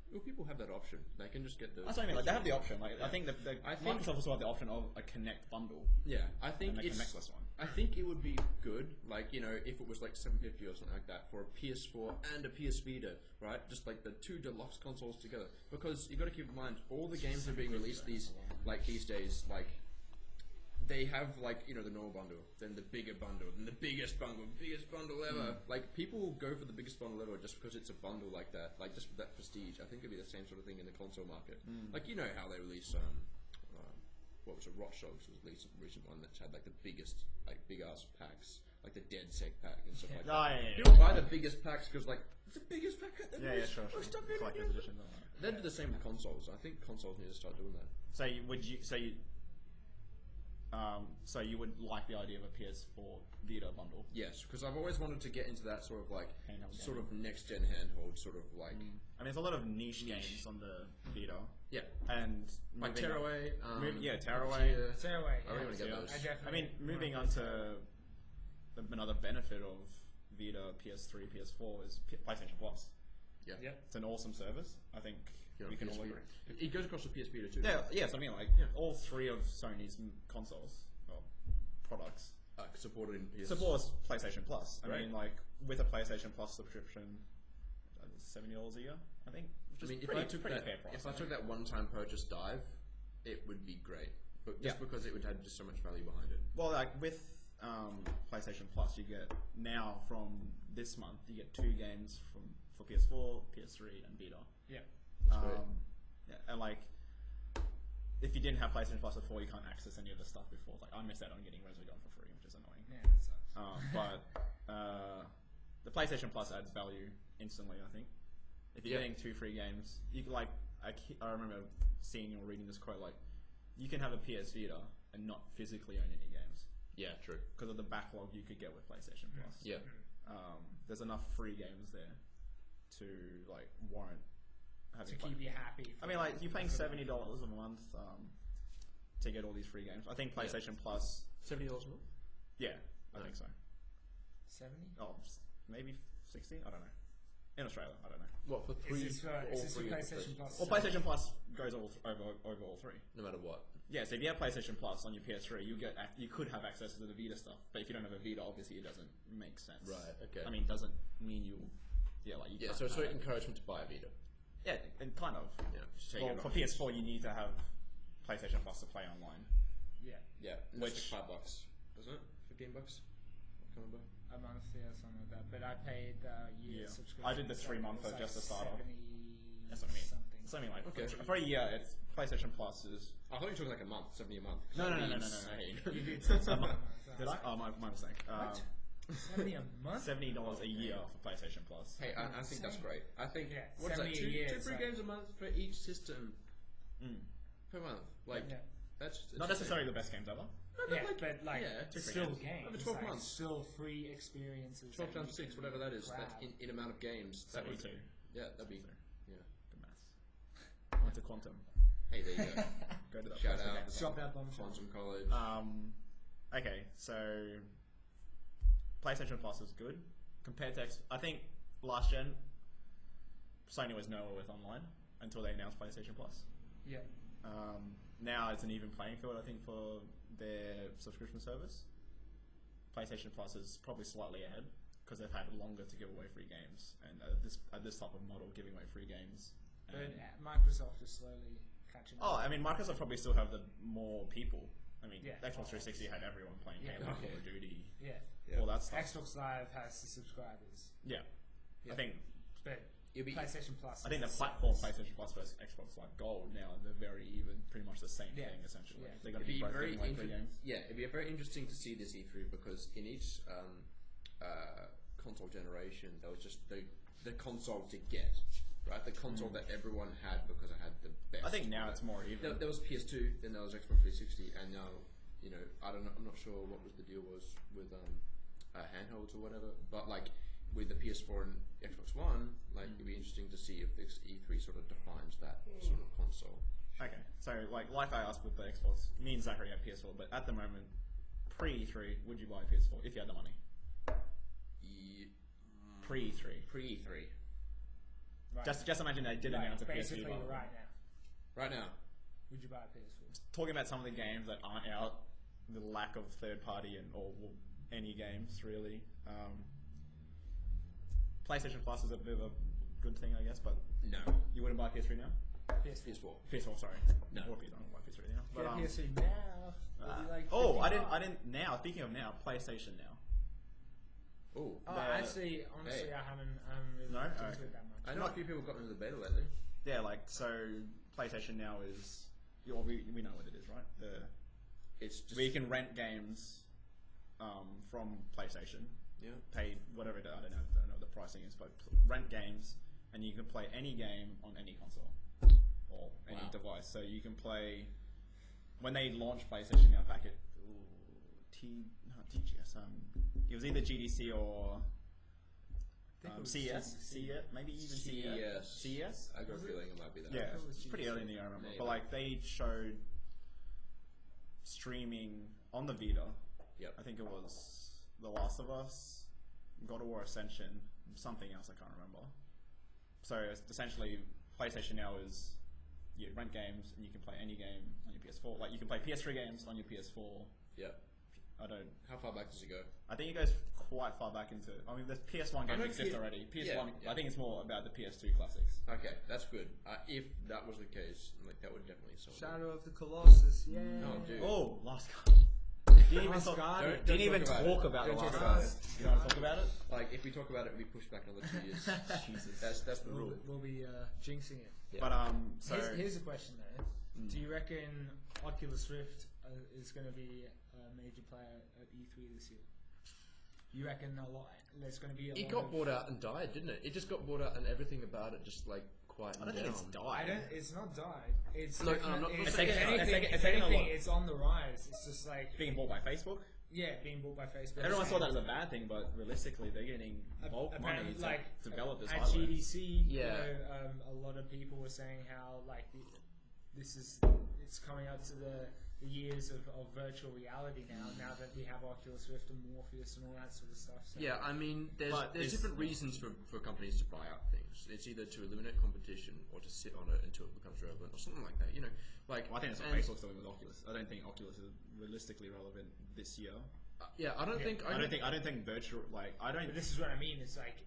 Well, people have that option. They can just get the. That's what I mean. Like they have the option. Like I think I think- Microsoft also have the option of a Connect bundle. Yeah, I think And a it's. Connectless one. I think it would be good, like, you know, if it was like $750 or something like that for a PS4 and a PS Vita, right? Just like the two deluxe consoles together. Because you got to keep in mind, all the games that are being released these days, like, they have like, you know, the normal bundle, then the bigger bundle, then the biggest bundle ever. Like, people will go for the biggest bundle ever just because it's a bundle like that, like just that prestige. I think it'd be the same sort of thing in the console market. Like, you know how they release what was it, Watch Dogs was at least a recent one that had like the biggest, like big ass packs, like the Dead Sec pack and stuff like that. Oh, yeah. People buy the biggest packs because like it's the biggest pack. Yeah, sure. Collector's edition. They'd do the same with consoles. I think consoles need to start doing that. So you would like the idea of a PS4 Vita bundle? Yes, because I've always wanted to get into that sort of like Handheld sort of next gen handhold sort of like I mean, there's a lot of niche games on the Vita. yeah, And like moving on- Tearaway. Tearaway. Tearaway. I really want to get those. I mean, moving on to another benefit of Vita, PS3, PS4 is PlayStation Plus. Yeah. It's an awesome service. I think we can all agree. It goes across the PS Vita too. Yeah, yes, I mean, like, all three of Sony's consoles, or products, Supported in PS. supports PlayStation Plus. I Right. mean, like, with a PlayStation Plus subscription, $70 a year, I think. Which I is mean, pretty, if I took pretty that, fair price. if I took that one-time purchase dive, it would be great. But just because it would have just so much value behind it. Well, like, with PlayStation Plus, you get, now from this month, you get 2 games for PS4, PS3, and Vita. Yeah. That's great. And like, if you didn't have PlayStation Plus before, you can't access any of the stuff before. Like, I missed out on getting Resogun for free, which is annoying. Yeah, that sucks. But the PlayStation Plus adds value instantly, I think. If you're getting 2 free games, you can, like, I remember seeing or reading this quote, like, you can have a PS Vita and not physically own any games Yeah, true. because of the backlog you could get with PlayStation Plus. Yeah. There's enough free games there to like warrant having To keep you happy. I mean, like, you're paying $70 a month to get all these free games. I think PlayStation Plus. $70 a month. Yeah, I think so. 70? Oh, maybe 60. I don't know. In Australia, I don't know. What for three? Is this for PlayStation Plus? Well, PlayStation Plus goes over all 3. No matter what. Yeah, so if you have PlayStation Plus on your PS3, you could have access to the Vita stuff. But if you don't have a Vita, obviously it doesn't make sense. Right. Okay. I mean, doesn't mean you. Yeah, like you. Yeah. can't So it's have sort of it. encouragement to buy a Vita. Yeah, and kind of. Yeah. Well, for PS4, you need to have PlayStation Plus to play online. Yeah. Yeah. Which like $5, wasn't it? $15? I can't remember. A month, yeah, something like that. But I paid year subscription. I did the 3 month for just to start off. That's what I mean. Something like for a year. It's PlayStation Plus is. I thought you were talking like a month, $70 a month. No. You did $70 a month. Did I? Oh, my mistake. What? $70 a month? $70 a year for PlayStation Plus. Hey, I think that's great. I think what is that? Two, free games a month for each system per month. Like that's not necessarily the best games ever. But still games. Over 12 months, still free experiences. 12 times 6, whatever that is. That's in amount of games. 72. Yeah, that'd be good maths. Went to Quantum. Hey, there you go. Go to that. Shout out. Drop that bombshell. Quantum College. Okay, so PlayStation Plus is good compared to I think last gen Sony was nowhere with online until they announced PlayStation Plus. Yeah. Now it's an even playing field, I think, for their subscription service. PlayStation Plus is probably slightly ahead because they've had longer to give away free games, and at this type of model, giving away free games. But Microsoft is slowly catching up. Oh, I mean, Microsoft probably still have the more people. I mean, Xbox 360 had everyone playing Halo, Call of Duty, all that stuff. Xbox Live has the subscribers. Yeah. I think. But PlayStation Plus. I think the platform PlayStation Plus versus Xbox Live Gold now they're very even, pretty much the same thing essentially. Yeah. They're going to be both giving away free games. Yeah, it'd be very interesting to see this E3 because in each console generation there was just the console to get. Right, the console that everyone had because it had the best. I think now it's more even. There was PS2, then there was Xbox 360, and now I don't know. I'm not sure what was the deal was with handhelds or whatever. But like with the PS4 and Xbox One, like it'd be interesting to see if this E3 sort of defines that sort of console. Okay, so like I asked with the Xbox, me and Zachary have PS4, but at the moment, pre-E3, would you buy a PS4 if you had the money? Pre-E3. Pre-E3. Right. Just imagine they did announce a PS4. Basically, right now. Right now. Would you buy a PS4? Talking about some of the games that aren't out, the lack of third party or any games really. PlayStation Plus is a bit of a good thing, I guess, but no, you wouldn't buy PS3 now. PS4, sorry. No, I don't buy PS3 now. But, PS3 now. I didn't now. Speaking of now, PlayStation now. Honestly, I haven't really looked into it that much. I know a few people got into the beta lately. Yeah, so PlayStation now is we know what it is, right? It's just where you can rent games from PlayStation. Yeah. Pay whatever I don't know what the pricing is, but rent games and you can play any game on any console or any device. So you can play when they launched PlayStation Now back at TGS. It was either GDC or CES, maybe even CES. I got a feeling it might be that. Yeah, it's pretty early in the year, I remember. Maybe. But like they showed streaming on the Vita. Yep. I think it was The Last of Us, God of War Ascension, something else I can't remember. So essentially, PlayStation Now is you rent games and you can play any game on your PS4. Like you can play PS3 games on your PS4. Yeah. How far back does it go? I think it goes quite far back into. I mean, the PS1 games exist already. PS1. I think it's more about the PS2 classics. Okay, that's good. If that was the case, like that would definitely solve. Shadow of the Colossus. Yeah. Oh, dude. Oh, Last Didn't even talk about The Last Guardian. You don't want to talk about it? Like, if we talk about it, we push back another 2 years. Jesus. That's the rule. We'll be jinxing it. Yeah. But so here's a question though. Do you reckon Oculus Rift is going to be a major player at E3 this year? You reckon there's going to be a lot It got bought out and died, didn't it? It just got bought out and everything about it just like quieted down. I don't think it's died. It's not died. It's no, if anything, it's on the rise. It's just like being bought by Facebook. Yeah, being bought by Facebook. Everyone saw that as a bad thing, but realistically, they're getting bulk money to develop this hardware. At GDC, a lot of people were saying how it's coming up to the years of virtual reality now that we have Oculus Rift and Morpheus and all that sort of stuff. So. Yeah, I mean, there's different reasons for companies to buy out things. It's either to eliminate competition or to sit on it until it becomes relevant or something like that. You know, I think that's what Facebook's doing with Oculus. I don't think Oculus is realistically relevant this year. I don't think virtual. But this is what I mean. It's like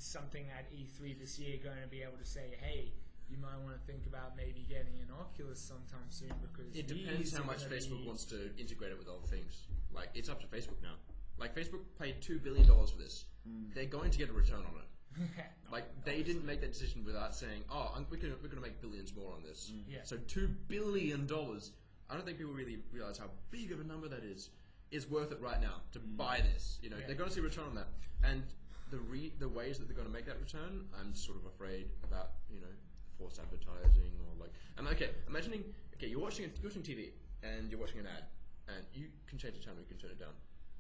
something at E3 this year going to be able to say, hey, you might want to think about maybe getting an Oculus sometime soon, because it depends how much Facebook wants to integrate it with other things. Like, it's up to Facebook now. Like, Facebook paid $2 billion for this. They're going to get a return on it. Like, they didn't make that decision without saying, oh, we're going to make billions more on this. So $2 billion, I don't think people really realize how big of a number that is worth it right now to buy this. You know, they're going to see a return on that. And the ways that they're going to make that return, I'm sort of afraid about, you know, forced advertising or like... imagining, you're watching TV and you're watching an ad and you can change the channel, you can turn it down.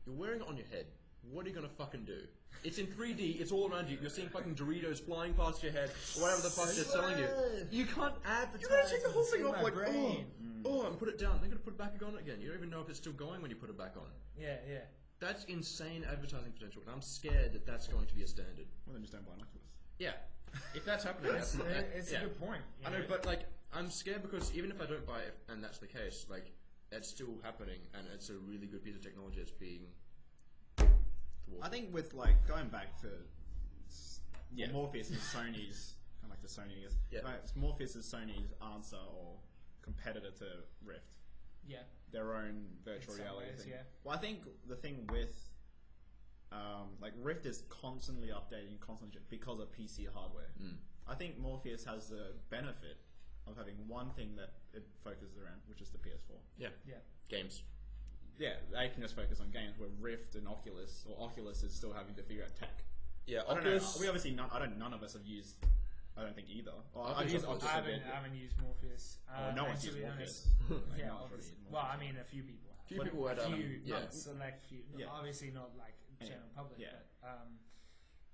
You're wearing it on your head. What are you going to fucking do? It's in 3D, it's all around you. You're seeing fucking Doritos flying past your head, or whatever the fuck they're selling you. You can't advertise. You're going to take the whole thing off like, and put it down. They're going to put it back on again. You don't even know if it's still going when you put it back on. Yeah. That's insane advertising potential, and I'm scared that that's going to be a standard. Well, then just don't buy an Oculus. Yeah. If that's happening, it's a good point. I know, but like, I'm scared because even if I don't buy it, and that's the case, like, it's still happening, and it's a really good piece of technology that's being... I think with like going back to Morpheus is Sony's kind of like the Sony is Morpheus is Sony's answer or competitor to Rift. Yeah, their own virtual reality thing. Yeah. Well, I think the thing with like Rift is constantly updating, because of PC hardware. I think Morpheus has the benefit of having one thing that it focuses around, which is the PS4. Yeah. Games. Yeah, they can just focus on games, where Rift and Oculus is still having to figure out tech. Yeah, Oculus. We obviously none of us have used. I don't think either. I've used Oculus. I haven't used Morpheus. No one's used Morpheus. Yeah, well, I mean, a few people have. Select few. Yeah. Obviously not like general public. Yeah.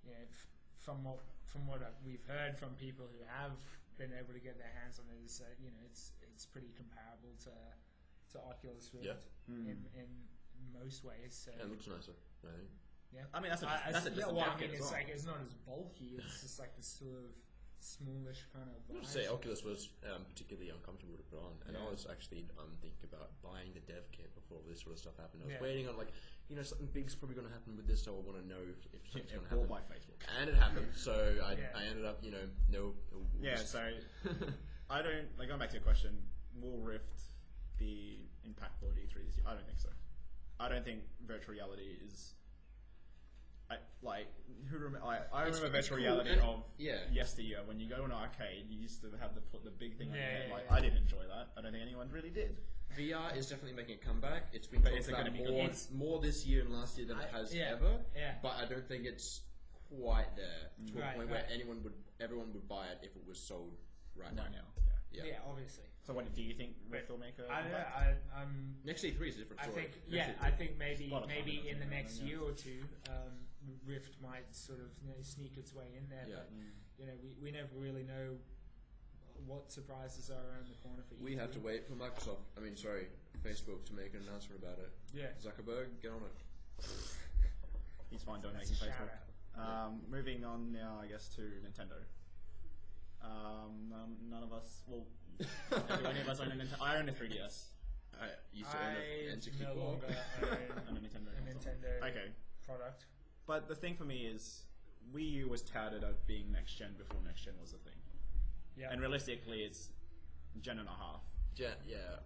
But from what we've heard from people who have been able to get their hands on it, is you know, it's pretty comparable to Oculus Rift in most ways. So. Yeah, it looks nicer, I think. Yeah, I mean that's a jacket as well. Like, it's not as bulky. It's just like this sort of smallish kind of. I would say Oculus was particularly uncomfortable to put on, and I was actually thinking about buying the dev kit before this sort of stuff happened. I was waiting on like, you know, something big's probably going to happen with this, so I want to know if something's going to happen. By Facebook. And it happened, so I ended up, you know, no. So I don't like going back to your question. Will Rift be impactful at E3 this year? I don't think so. I don't think virtual reality is. I remember virtual reality of yesteryear, when you go to an arcade, you used to have put the big thing on your head. I didn't enjoy that. I don't think anyone really did. VR is definitely making a comeback. It's been talked about more this year and last year than it has ever. Yeah. But I don't think it's quite there to a point where everyone would buy it if it was sold right now. Yeah, obviously. So what do you think Rift will make a next E3 is a different story. I think maybe in the next year or two, Rift might sort of sneak its way in there. Yeah. But you know, we never really know what surprises are around the corner for E3. We have to wait for Facebook to make an announcement about it. Yeah. Zuckerberg, get on it. He's fine donating Facebook. Moving on now, I guess, to Nintendo. None of us. Well, do any of us own a Nintendo? I own a 3DS. I used to own an N64. No longer own a Nintendo. Nintendo product. But the thing for me is, Wii U was touted as being next gen before next gen was a thing. Yeah. And realistically, it's gen and a half.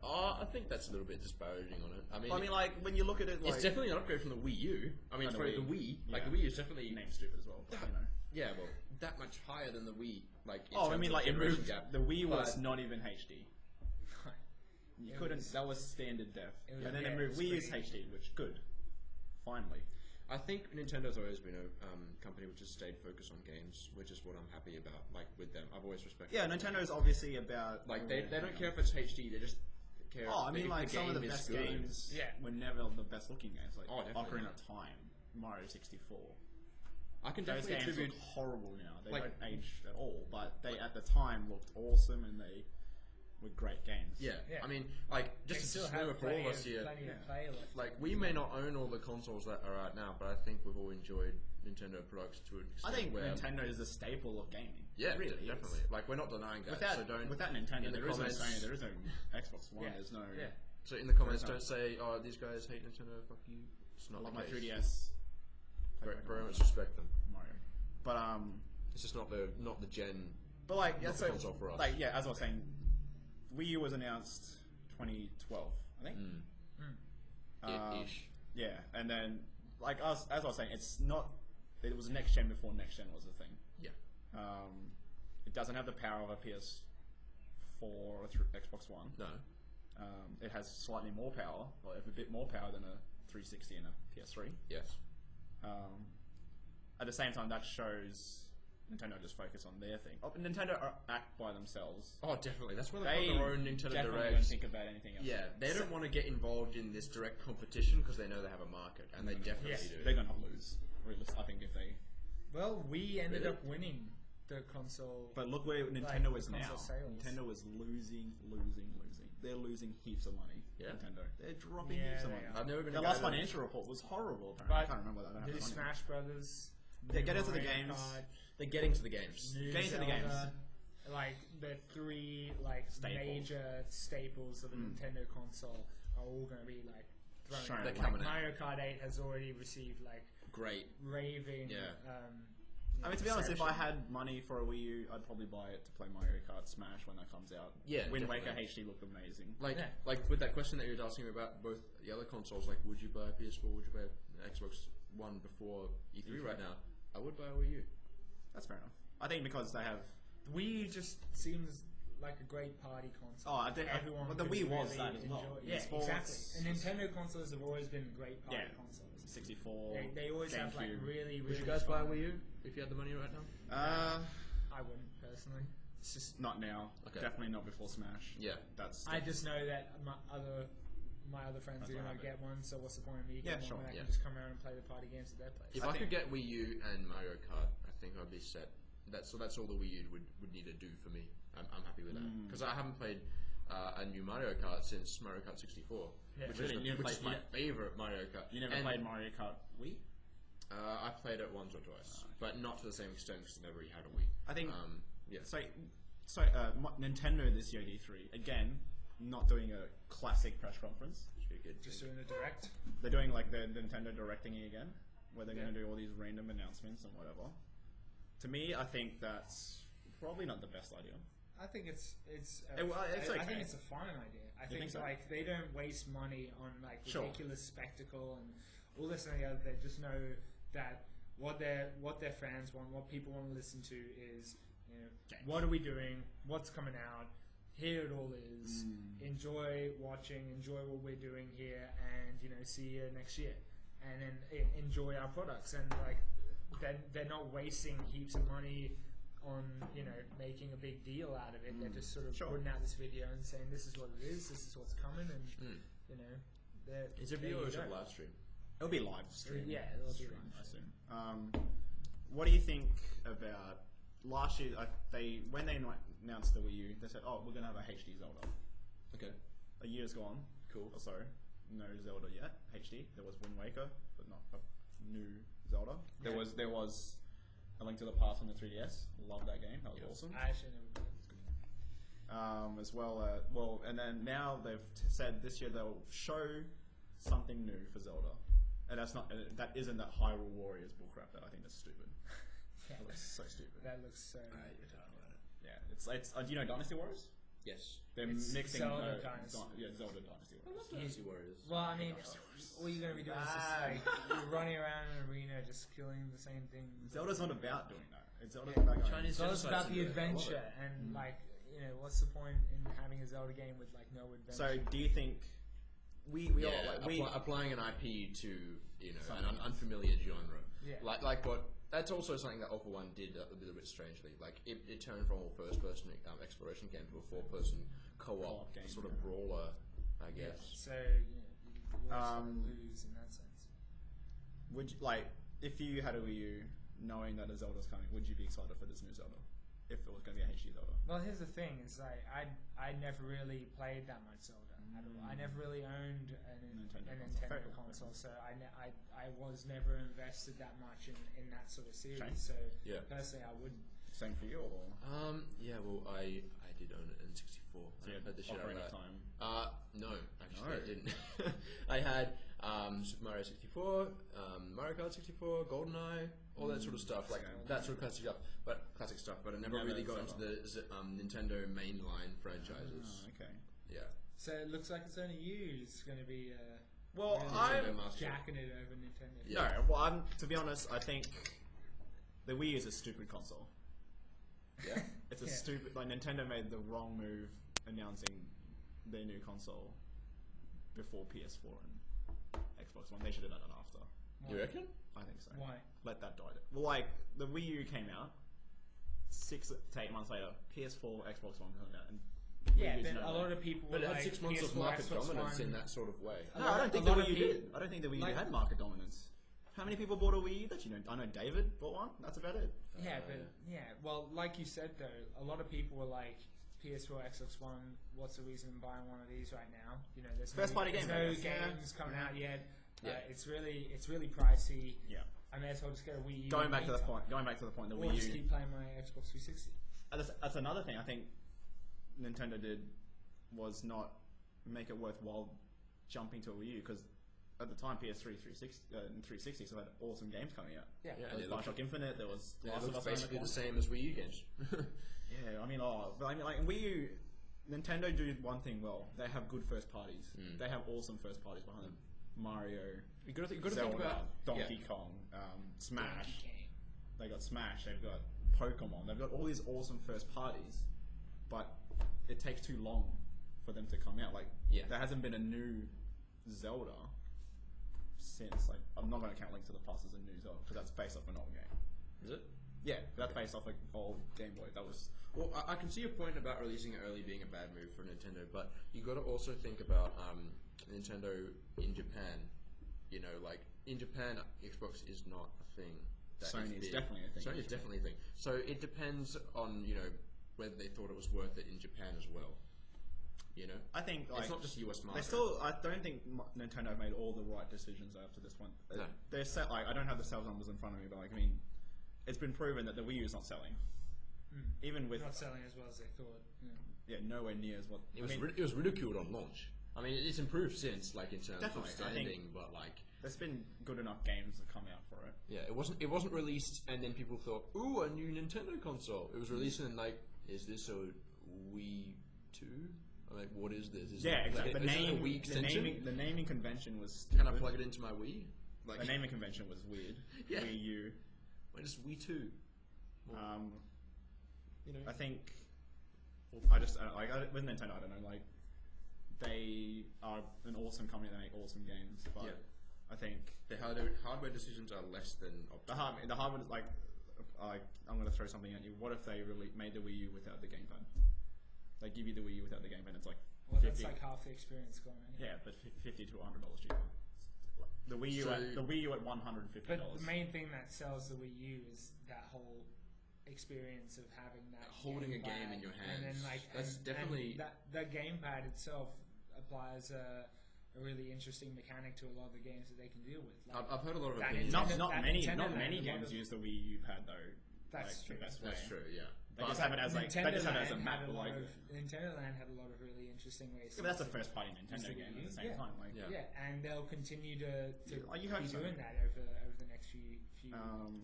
I think that's a little bit disparaging on it. I mean, like when you look at it, like, it's definitely an upgrade from the Wii U. I mean, sorry, the Wii. Like the Wii U is definitely named stupid as well. But, you know. Yeah, well, that much higher than the Wii. Like, it moved. The Wii was not even HD. You couldn't. That was standard def, and then it moved. Wii U's HD, which good. Finally. I think Nintendo's always been a company which has stayed focused on games, which is what I'm happy about. Like with them, I've always respected. Yeah, Nintendo's obviously about. Like they don't care if it's HD. They just care. Oh, I mean, like some of the best games were never the best looking games. Like Ocarina of Time, Mario 64. I can Those definitely games attribute look horrible now. They don't age at all, but they at the time looked awesome and they were great games. Yeah. I mean, like just to remember for all of us here, like we may not own all the consoles that are out now, but I think we've all enjoyed Nintendo products to an extent. I think Nintendo is a staple of gaming. Yeah, really, definitely. Like we're not denying that. Without Nintendo, there is no Sony, there is no Xbox One. There's no. Yeah. So in the comments, don't say, "Oh, these guys hate Nintendo." Fuck you. It's not like my 3DS. Very much respect them. Mario. But it's just not the gen. But like, not the console for us. Like, yeah, as I was saying, Wii U was announced 2012, I think. Ish. Yeah, and then like as I was saying, it's not. It was next gen before next gen was a thing. Yeah. It doesn't have the power of a PS4 or Xbox One. No. It has slightly more power, or a bit more power than a 360 and a PS3. Yes. At the same time, that shows Nintendo just focus on their thing. Nintendo act by themselves. Oh, definitely. That's why they got their own Nintendo Direct. Don't think about anything else. Yeah, they don't want to get involved in this direct competition because they know they have a market, and they definitely do. They're going to lose. I think if they. Well, we ended up winning the console. But look where Nintendo is now. Sales. Nintendo is losing. They're losing heaps of money. Yeah. Nintendo. They're dropping heaps of money. I've never been. Their last financial report was horrible. Apparently. I can't remember that. Do Smash Brothers? They get into the games. They're getting to the games. Getting to the games. Like the three major staples of the Nintendo console are all going to be like thrown. They're Like Mario Kart 8 has already received like great raving. Yeah. I mean, to be honest, if I had money for a Wii U, I'd probably buy it to play Mario Kart Smash when that comes out. Yeah, Wind Waker HD looked amazing. Like with that question that you were asking me about both the other consoles, like would you buy a PS4, would you buy an Xbox One before E3 right now? I would buy a Wii U. That's fair enough. I think because they have... Wii just seems like a great party console. Oh, I think everyone. But the Wii was that as well. Yeah, exactly. And Nintendo consoles have always been great party consoles. 64. They always have like really. Would you guys buy a Wii U if you had the money right now? I wouldn't personally. It's just not now. Okay. Definitely not before Smash. Yeah, I just know that my other friends are gonna get one. So what's the point of me getting one when I can just come around and play the party games at their place? If I could get Wii U and Mario Kart, I think I'd be set. That's all the Wii U would need to do for me. I'm happy with that because I haven't played a new Mario Kart since Mario Kart 64, which is my favorite Mario Kart. You never played Mario Kart Wii? I played it once or twice, but not to the same extent because I never really had a Wii. I think. So Nintendo this year E3 again, not doing a classic press conference. Just doing a direct. They're doing like the Nintendo directing it again, where they're going to do all these random announcements and whatever. To me, I think that's probably not the best idea. I think it's okay. I think it's a fine idea. I think so? Like they don't waste money on like ridiculous spectacle and all this and the other. They just know that what their fans want, what people want to listen to is, you know, what are we doing, what's coming out, here it all is. Enjoy watching, enjoy what we're doing here, and you know, see you next year, and then enjoy our products. And like they're not wasting heaps of money on, you know, making a big deal out of it. They're just sort of putting out this video and saying this is what it is, this is what's coming, and you know, it's a video or is it a live stream? It'll be live stream. Yeah, it'll be live. I assume. What do you think about last year? When they announced the Wii U, they said, "Oh, we're gonna have a HD Zelda." Okay. A year's gone. Cool. Oh, sorry, no Zelda yet. HD. There was Wind Waker, but not a new Zelda. There was A Link to the Past on the 3DS. Love that game. That was awesome. I actually never played it. As well, and then now they've said this year they'll show something new for Zelda, and that isn't that Hyrule Warriors bullcrap. That I think that's stupid. That looks so stupid. That looks so. You're talking about it. Yeah, it's. Do you know Dynasty Warriors? Yes. They're mixing Zelda Dynasty. Zelda Dynasty Warriors. Dynasty Warriors. Well, I mean, all you're going to be doing is just like you're running around in an arena, just killing the same thing. Zelda's not about doing that. Zelda's about going. Zelda's about the adventure, and like, you know, what's the point in having a Zelda game with like no adventure? So, do you think we applying an IP to, you know, an unfamiliar genre? Yeah. Like what. That's also something that Alpha 1 did a little bit strangely. Like, it turned from a first-person exploration game to a four-person co-op game, sort of brawler, I guess. Yeah. So, you lose in that sense. Would you, like, if you had a Wii U, knowing that a Zelda's coming, would you be excited for this new Zelda? If it was going to be a HD Zelda? Well, here's the thing: is like I never really played that much Zelda. I never really owned a Nintendo console, so I was never invested that much in that sort of series. Shane? So personally, I wouldn't. Same for you, or? Yeah, well, I did own it in 64. So you had the shit out of that. time? No, actually I didn't. I had Super Mario 64, Mario Kart 64, GoldenEye, all that sort of stuff, like that sort of classic stuff. But I never really got into the Nintendo mainline franchises. Okay. Yeah. So it looks like it's only you who's going to be I'm jacking it over Nintendo. Yeah. No, well, to be honest, I think the Wii is a stupid console. Yeah. It's a stupid. Like Nintendo made the wrong move announcing their new console before PS4 and Xbox One. They should have done it after. You reckon? I think so. Why? Let that die. Well, like the Wii U came out 6 to 8 months later. PS4, Xbox One came out, and yeah, but a lot of people. But it had like 6 months PS4, of market Xbox dominance One. in that sort of way. No, I don't think the Wii U did. I don't think the Wii U had market dominance. How many people bought a Wii U that you know? I know David bought one. That's about it. Yeah, well, like you said though, a lot of people were like, PS4, Xbox One. What's the reason I'm buying one of these right now? You know, there's first party game. No games coming out yet. It's really pricey. Yeah. I may as well just get a Wii U. Going back to the point, the Wii U. Just keep playing my Xbox 360. That's another thing I think Nintendo did was not make it worthwhile jumping to a Wii U because at the time PS3 360 so had awesome games coming out. Yeah. There was Bioshock Infinite. There was Last of Us basically the same as Wii U games. Yeah, I mean, like in Wii U, Nintendo do one thing well. They have good first parties. They have awesome first parties behind them. Mario, you got to Zelda, think about Donkey Kong, Smash. They got Smash. They've got Pokemon. They've got all these awesome first parties, but it takes too long for them to come out. Like there hasn't been a new Zelda since. Like I'm not going to count Link to the Past as a new Zelda because that's based off an old game. Is it? Yeah, that's based off an old Game Boy. That was. Well, I can see your point about releasing it early being a bad move for Nintendo, but you got to also think about Nintendo in Japan. You know, like in Japan, Xbox is not a thing. Sony is definitely a thing. Sony is definitely a thing. So it depends on whether they thought it was worth it in Japan as well. You know, I think it's not just US market. I don't think Nintendo have made all the right decisions up to this point. No. They're set. Like I don't have the sales numbers in front of me, but like I mean, it's been proven that the Wii U is not selling. Even with not selling as well as they thought. Yeah, nowhere near as what it was ridiculed on launch. I mean, it's improved since, like in terms of standing, but like there's been good enough games that come out for it. Yeah, it wasn't released, and then people thought, "Ooh, a new Nintendo console." It was released, and like, is this a Wii 2? Like, what is this? Exactly. The naming convention was stupid. Can I plug it into my Wii? Like the naming convention was weird. Yeah. Wii U. Why just Wii 2? I think with Nintendo, I don't know. Like they are an awesome company. They make awesome games, but I think the hardware decisions are less than optimal. The hardware is like I'm going to throw something at you. What if they really made the Wii U without the gamepad? They give you the Wii U without the gamepad. It's like that's like half the experience gone. Yeah, but $50 to $100 cheaper. The Wii U at $150. But the main thing that sells the Wii U is that whole experience of having that holding a game in your hands, and then definitely that gamepad itself applies a really interesting mechanic to a lot of the games that they can deal with. Like I've heard a lot of opinions. Not many games use the Wii U pad though. That's true. That's true. Yeah. They just have it as a map. Nintendo Land had a lot of really interesting ways. But that's a first party Nintendo game at the same time. Like, and they'll continue to be doing that over the next few.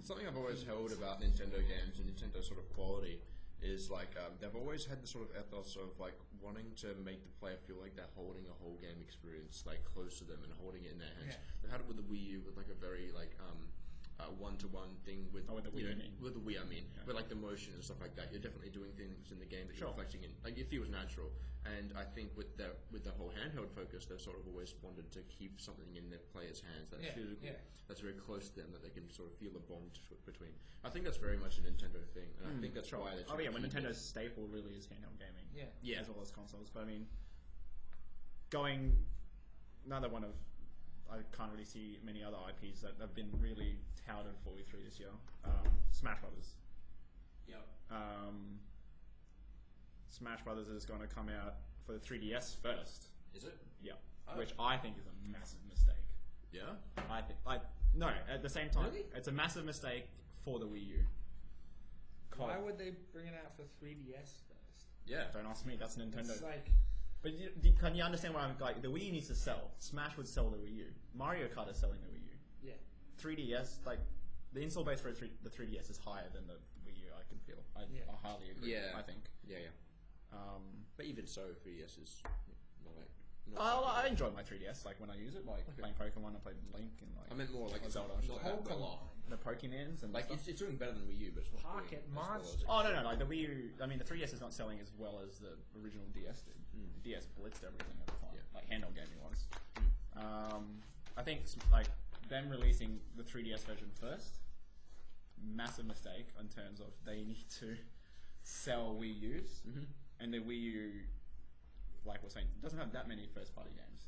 Something I've always held about Nintendo games and Nintendo sort of quality is like they've always had the sort of ethos of like wanting to make the player feel like they're holding a whole game experience like close to them and holding it in their hands. They've had it with the Wii U with like a very like one-to-one thing with the Wii. With the Wii, with like the motion and stuff like that. You're definitely doing things in the game that you're reflecting in. Like it feels natural. And I think with the whole handheld focus, they've sort of always wanted to keep something in their players' hands that's physical, that's very close to them, that they can sort of feel a bond between. I think that's very much a Nintendo thing, and I think that's why they're trying to keep Nintendo's staple really is handheld gaming. Yeah. As well as consoles. But I mean, another one of. I can't really see many other IPs that have been really touted for E3 this year. Smash Brothers. Yep. Smash Brothers is going to come out for the 3DS first. Is it? Yeah. Oh. Which I think is a massive mistake. Yeah? No, at the same time, really? It's a massive mistake for the Wii U. Why would they bring it out for 3DS first? Yeah. Don't ask me, that's Nintendo. It's like... But can you understand why I'm like the Wii U needs to sell? Smash would sell the Wii U. Mario Kart is selling the Wii U. Yeah. 3DS, like the install base for the 3DS is higher than the Wii U. I can feel. I highly agree. Yeah. I think. Yeah. But even so, 3DS is not like. I enjoy my 3DS, like when I use it, like playing Pokemon. I played Link and like. I meant more like Zelda. Not that well off. The Pokemons and like it's doing better than Wii U, but it's not Pocket Monster. Oh no, like the Wii U. I mean, the 3DS is not selling as well as the original DS did. The DS blitzed everything at the time, like handheld gaming was. I think like them releasing the 3DS version first, massive mistake in terms of they need to sell Wii U's, and the Wii U, like we're saying, doesn't have that many first-party games.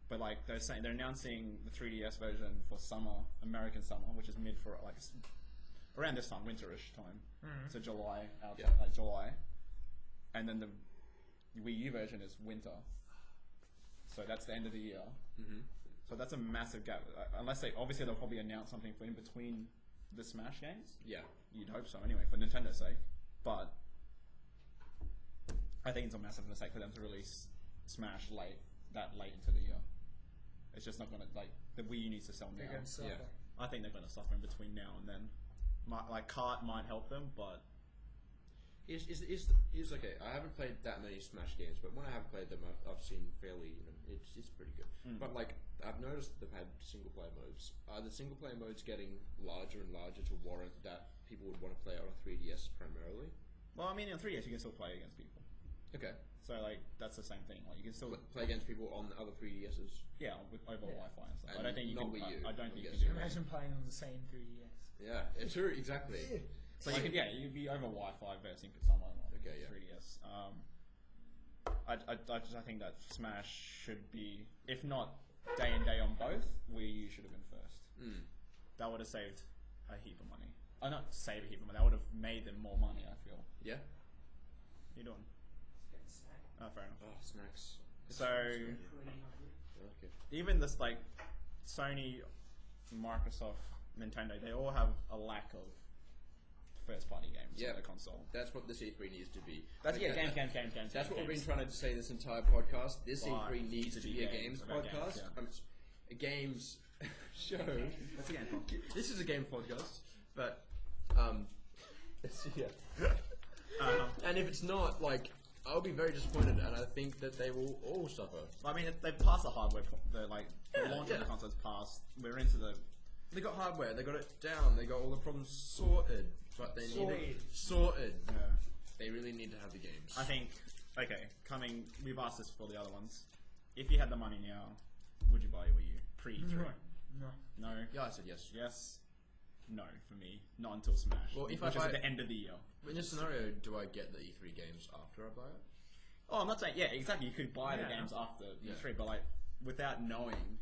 But like they're announcing the 3DS version for summer, American summer, which is mid for like around this time, winterish time. So July, like July, and then the Wii U version is winter. So that's the end of the year. So that's a massive gap. Unless they'll probably announce something for in between the Smash games. Yeah, you'd hope so anyway for Nintendo's sake. But I think it's a massive mistake for them to release Smash late into the year. It's just not gonna the Wii U needs to sell now. I think they're gonna suffer in between now and then. Kart might help them, but is okay. I haven't played that many Smash games, but when I have played them, I've seen fairly. It's pretty good. But like I've noticed they've had single player modes. Are the single player modes getting larger and larger to warrant that people would want to play on a 3DS primarily? Well, I mean, on 3DS you can still play against people. Okay. So like that's the same thing. Like you can still play against people on other 3DSs. Yeah, over Wi-Fi and stuff. And I don't think you can. Wii U, I don't think you can. Imagine playing on the same 3DS. Yeah, it's true. Exactly. So you could you'd be over Wi-Fi versing for someone on 3DS. I think that Smash should be, if not day and day on both, Wii U should have been first. That would have saved a heap of money. Not save a heap of money. That would have made them more money. I feel. Yeah. What are you doing? Oh, fair enough. Oh, snacks. So, even this like Sony, Microsoft, Nintendo, they all have a lack of first-party games on their console. That's what this E3 needs to be. Games. That's what we've been trying to say this entire podcast. This E3 needs to be a games podcast. A games show. That's a game podcast. This is a game podcast, but and if it's not, like, I'll be very disappointed, and I think that they will all suffer. I mean, they've passed the hardware. The launch of the console's passed. We're into the. They got hardware. They got it down. They got all the problems sorted. But they need it sorted. Yeah. They really need to have the games. I think. Okay, we've asked this for the other ones. If you had the money now, would you buy a Wii U pre-3? No. Yeah, I said yes. Yes. No, for me, not until Smash. Well, if which is at the end of the year. In this scenario, do I get the E3 games after I buy it? Oh, I'm not saying exactly. You could buy the games after E3, but like without knowing,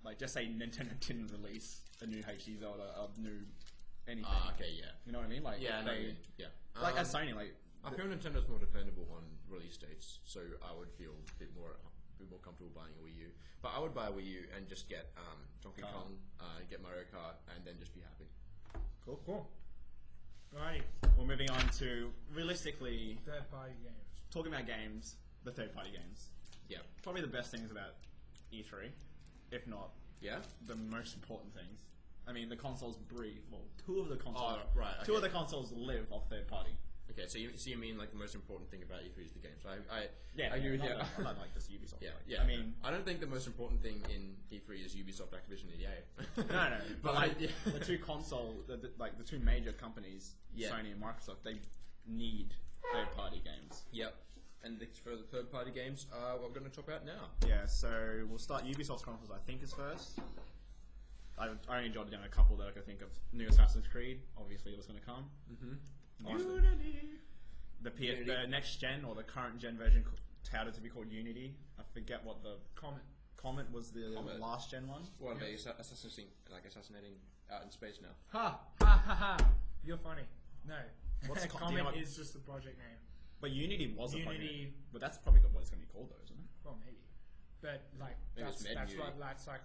like just say Nintendo didn't release a new HD Zelda, a new anything. Okay, yeah. You know what I mean? Like like as Sony, like I feel Nintendo's more dependable on release dates, so I would feel a bit more comfortable buying a Wii U. But I would buy a Wii U and just get Donkey Kong, get Mario Kart, and then just be happy. Cool. Right. We're moving on to realistically third-party games. Talking about games, the third-party games. Yeah. Probably the best things about E3, if not the most important things. I mean, the consoles breathe. Well, two of the consoles. Oh, right. Okay. Two of the consoles live off third-party. Okay, so you mean like the most important thing about E3 is the games? I agree with you. Not like this Ubisoft. Yeah. I mean, I don't think the most important thing in E3 is Ubisoft, Activision, and EA. No. But like the two the two major companies, Sony and Microsoft, they need third-party games. Yep. And for the third-party games, we're going to talk about now. Yeah. So we'll start. Ubisoft's Chronicles, I think, is first. I only jotted down a couple that I could think of. New Assassin's Creed, obviously, was going to come. Unity. The next gen or the current gen version touted to be called Unity. I forget what the Comet was the last gen one. What are they assassinating out in space now? Ha! You're funny. No, what's Comet is just the project name. But Unity was a project. But that's probably what it's going to be called, though, isn't it? Well, maybe. But like that's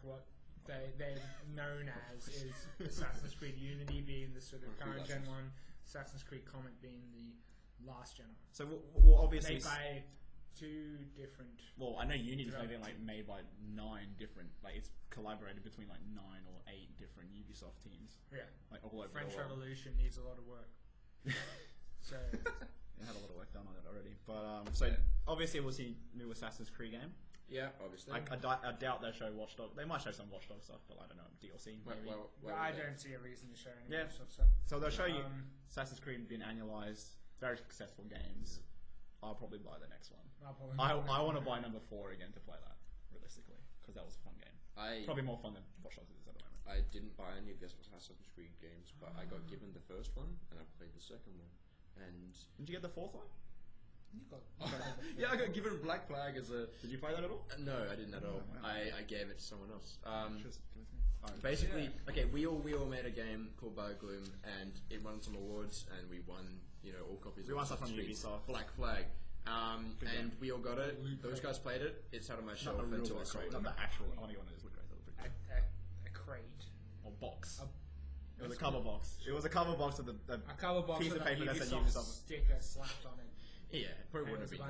what they're known as is Assassin's Creed Unity being the sort of current gen one. Assassin's Creed Comet being the last gen. So we'll obviously made by two different. Well, I know Unity's maybe made by 9 different. Like it's collaborated between like 9 or 8 different Ubisoft teams. Yeah. Like all over French the world. Revolution needs a lot of work. So. It had a lot of work done on it already, but so obviously we'll see new Assassin's Creed game. Yeah, obviously. I doubt they'll show Watch Dogs. They might show some Watch Dogs stuff, but I don't know, DLC maybe. I don't see a reason to show any Yeah. Watch Dogs stuff. So they'll show you Assassin's Creed being annualized, very successful games. I'll probably buy the next one. I want to buy number 4 again to play that, realistically, because that was a fun game. Probably more fun than Watch Dogs is at the moment. I didn't buy any of the Assassin's Creed games, but I got given the first one, and I played the second one. And did you get the 4th one? Yeah, I got given Black Flag as a... Did you play that at all? No, I didn't at all. Wow. I gave it to someone else. Basically, okay, we all made a game called Gloom, and it won some awards, and we won, all copies. We won stuff from Ubisoft. Black Flag. And we all got it. Those guys played it. It's out of my shelf until I sold it. Not the actual. I don't even want to look great. A crate or box. It was a cover box. It was a cover box with a cover box piece of paper that said Ubisoft sticker slapped on it. Yeah, probably wouldn't have been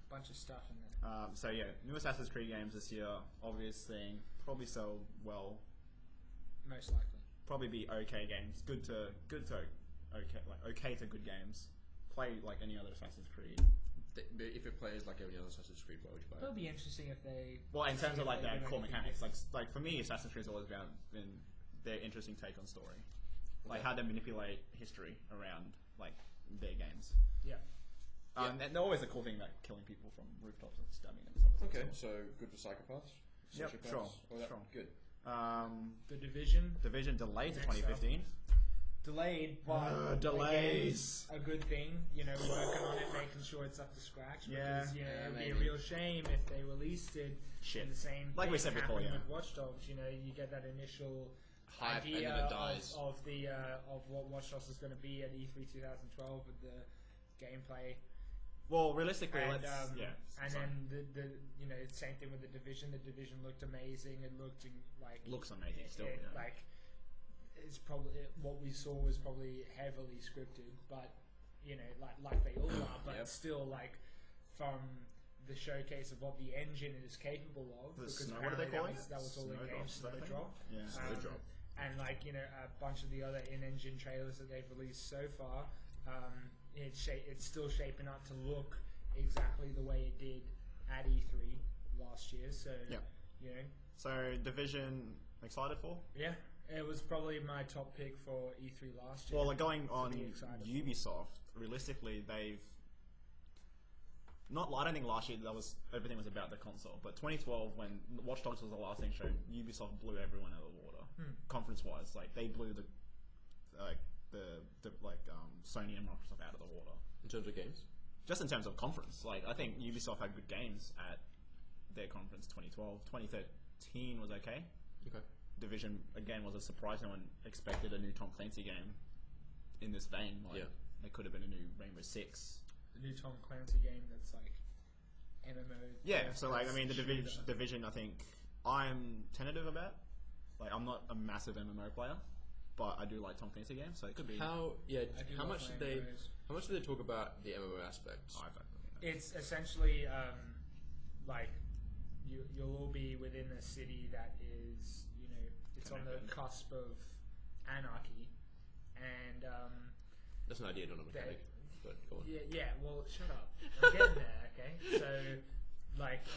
bunch of stuff in there. So yeah, new Assassin's Creed games this year. Obvious thing. Probably sell well. Most likely. Probably be okay games. Good to okay to good games. Play like any other Assassin's Creed. If it plays like any other Assassin's Creed, why would you buy it? It'll be interesting if they. Well, in terms of like their core mechanics, like for me, Assassin's Creed's always been their interesting take on story, like how they manipulate history around like their games. Yeah. And they're always a cool thing about killing people from rooftops and stabbing them. Okay, so good for psychopaths. Yep, sure. Good. The Division. Division delayed to 2015. Delayed, but delays a good thing. Working on it, making sure it's up to scratch. Yeah, because it'd be a real shame if they released it in the same. Like we said before, with Watch Dogs. You get that initial hype idea and then it dies. of what Watch Dogs is going to be at E3 2012 with the gameplay. Well, realistically, and then the same thing with the Division. The Division looked amazing. It looked looks amazing still. It's probably what we saw was probably heavily scripted, but like they all are. But still, from the showcase of what the engine is capable of, because what are they calling that was all in game Snowdrop. Yeah, Snowdrop. And a bunch of the other in-engine trailers that they've released so far. It's still shaping up to look exactly the way it did at E3 last year. So So Division, excited for? Yeah, it was probably my top pick for E3 last year. Well, going on Ubisoft, realistically, they've not. I don't think last year everything was about the console, but 2012 when Watch Dogs was the last thing shown, Ubisoft blew everyone out of the water. Conference-wise, they blew the Sony and Microsoft out of the water. In terms of games? Just in terms of conference. I think Ubisoft had good games at their conference 2012. 2013 was okay. Okay. Division, again, was a surprise. No one expected a new Tom Clancy game in this vein. There could have been a new Rainbow Six. The new Tom Clancy game that's MMO. Yeah, so the Division, I think I'm tentative about. I'm not a massive MMO player, but I do like Tom Clancy games, so it could be. How much did they talk about the MMO aspects? It's essentially you'll all be within a city that is it's connected. On the cusp of anarchy, and that's an idea, not a mechanic. But go on. Yeah. Well, shut up. I'm getting there. Okay, so.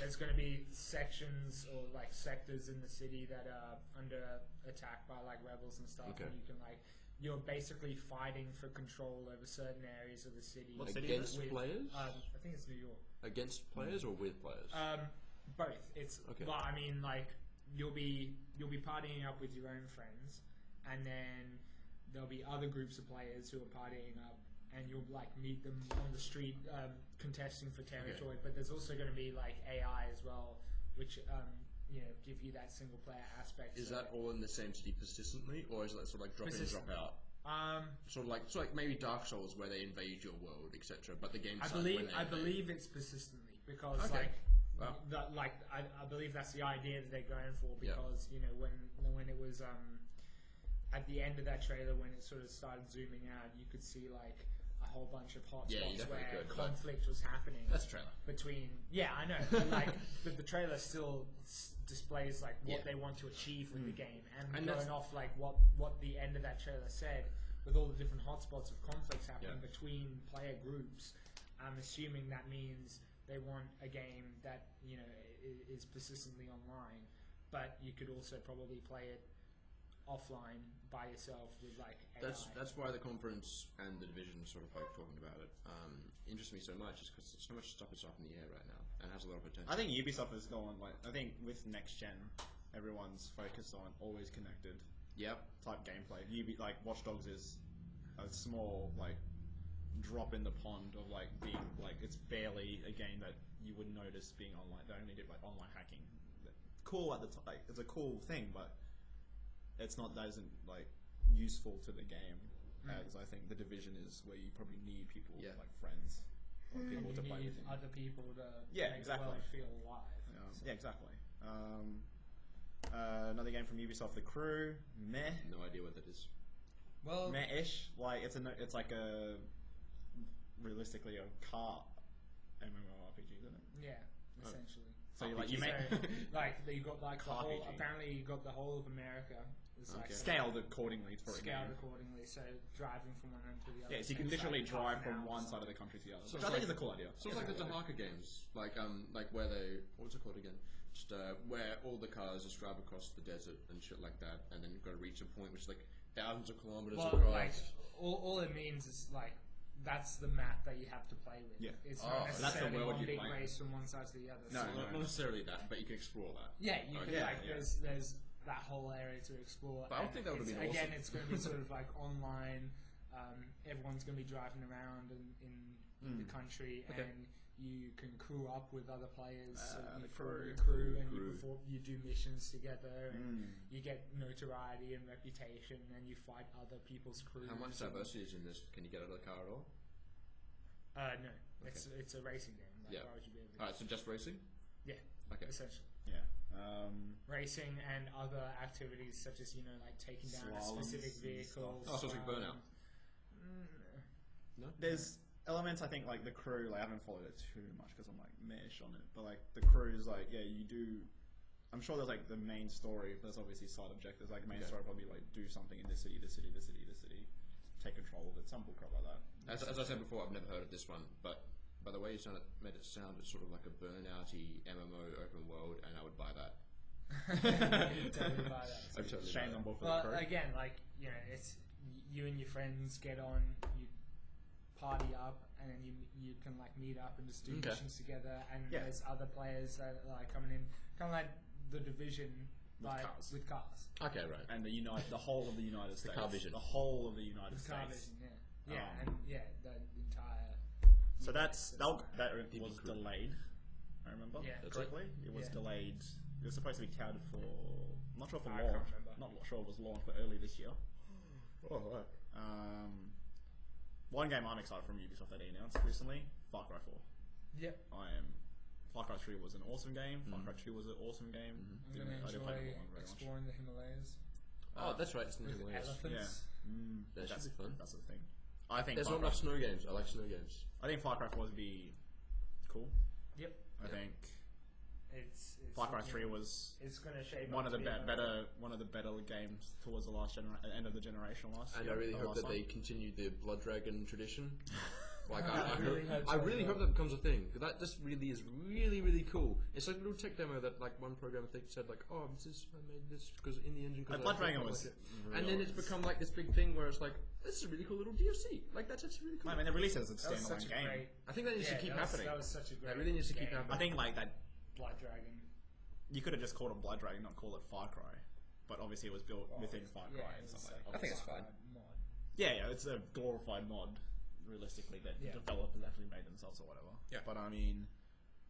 There's going to be sections or sectors in the city that are under attack by rebels and stuff, and you can you're basically fighting for control over certain areas of the city. What city against players? I think it's New York. Against players or with players? Both. It's you'll be partying up with your own friends, and then there'll be other groups of players who are partying up. And you'll meet them on the street, contesting for territory. But there's also going to be AI as well, which give you that single player aspect. Is that all in the same city persistently, or is it sort of drop in and drop out? Sort of maybe Dark Souls where they invade your world, etc. But the game. I believe it's persistently because I believe that's the idea that they're going for because when it was at the end of that trailer when it sort of started zooming out, you could see a whole bunch of hotspots you where could, conflict was happening. That's a trailer. Between I know, but but the trailer still displays like what they want to achieve with the game, and going off like what the end of that trailer said, with all the different hotspots of conflicts happening between player groups. I'm assuming that means they want a game that is persistently online, but you could also probably play it offline by yourself with like AI. That's why the conference and the division sort of like talking about it interests me so much, is because so much stuff is up in the air right now and has a lot of potential. I think Ubisoft is going I think with next gen, everyone's focused on always connected. Type gameplay. Like Watch Dogs is a small like drop in the pond of like being like it's barely a game that you would notice being online. They only do like online hacking. Cool at the time, like it's a cool thing, but it's not that isn't like useful to the game as I think the Division is, where you probably need people like friends or people to play with. Other people to make exactly. the world feel alive. Yeah, exactly. Another game from Ubisoft, The Crew. Meh. No idea what that is. Well, meh-ish. Like it's like a realistically a car MMORPG, isn't it? Yeah, essentially. So you make like you got like the car whole. PG. Apparently, you got the whole of America. Like scaled accordingly for a game. Scaled accordingly, so driving from one end to the other. Yeah, so you can literally drive from one side of the country to the other. So which I think is a cool idea. Sort of like the Dahaka games, like where they what's it called again? Just where all the cars just drive across the desert and shit like that, and then you've got to reach a point which is like thousands of kilometers across. Like all it means is like that's the map that you have to play with. Yeah. It's not necessarily one big playing. race from one side to the other. No, not necessarily that, but you can explore that. Yeah, you can there's that whole area to explore. But I don't think that would be awesome. Again, it's going to be sort of like online. Everyone's going to be driving around in the country, and you can crew up with other players. So you form a crew, and you do missions together, and you get notoriety and reputation, and you fight other people's crews. How much diversity is in this? Can you get out of the car at all? No, it's a racing game. Like, why would you be able to so just racing? Yeah. Okay. Essentially. Yeah. Racing and other activities such as like taking down a specific vehicle. Oh, so it's like Burnout. No. There's elements I think like The Crew. Like I haven't followed it too much because I'm like mesh on it. But like The Crew is like you do. I'm sure there's like the main story. There's obviously side objectives. Like the main story probably like do something in this city, take control of it. Some bullcrap like that. As I said before, I've never heard of this one, but by the way you made it sound sort of like a Burnout-y MMO open world, and I would buy that. Totally buy that. I'm totally shame on both. But again, like it's you and your friends get on, you party up, and then you can like meet up and just do missions together. And there's other players that are like coming in, kind of like the Division, with cars. Okay, right. And the whole of the United States. Car Vision. The whole of the United States. Car Vision, the entire. So that was delayed. I remember correctly. It was delayed. It was supposed to be touted for. I'm not sure for launch. Not sure it was launched, but early this year. Oh, right. One game I'm excited from Ubisoft that they announced recently: Far Cry 4. Yep. Far Cry 3 was an awesome game. Far Cry 2 was an awesome game. I'm going to enjoy exploring the Himalayas. Oh, that's right. It's in the Himalayas. Elephants. That should be fun. That's the thing. I think there's not enough snow games. I like snow games. I think Far Cry 4 would be cool. Yep. I think it's Far Cry 3 was going to shape one of the better games towards the end of the generation last year. And I really hope that they continue the Blood Dragon tradition. Like I really hope that becomes a thing, because that just really is really cool. It's like a little tech demo that like one programmer said like, I made this because in the engine. Blood Dragon was, and then it's become like this big thing where it's like, this is a really cool little DLC. Like that's actually really cool. I mean, they released it as a standalone game. I think that needs to keep happening. That was such a great. That really needs to keep happening. I think like that Blood Dragon. You could have just called it Blood Dragon, not call it Far Cry. But obviously it was built within Far Cry and stuff like that. I think it's fine. Yeah, it's a glorified mod. Realistically, that developers actually made themselves or whatever. Yeah. But I mean,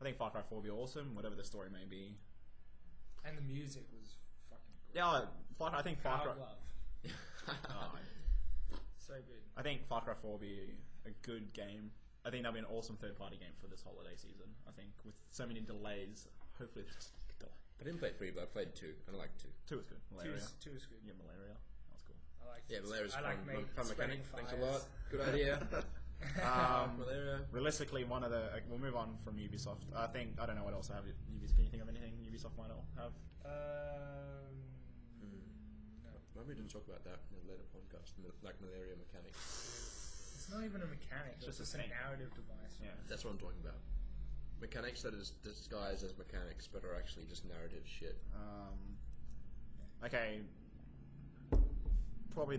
I think Far Cry 4 will be awesome, whatever the story may be. And the music was fucking good. Yeah, I think Far Cry. So good. I think Far Cry 4 will be a good game. I think that'll be an awesome third-party game for this holiday season. I think with so many delays, hopefully there's a delay. I didn't play 3, but I played 2, and I like 2. 2 was good. Malaria. 2 is good. Yeah, Malaria. That was cool. I like. Yeah, Malaria's fun. Fun mechanic. Fires. Thanks a lot. Good idea. Realistically, one of the we'll move on from Ubisoft. I don't know what else I have. Ubisoft. Can you think of anything Ubisoft might all have? No. Maybe we didn't talk about that in a later podcast, like malaria mechanics. It's not even a mechanic. It's just a narrative device. Yeah, that's what I'm talking about. Mechanics that is disguised as mechanics, but are actually just narrative shit. Okay. Probably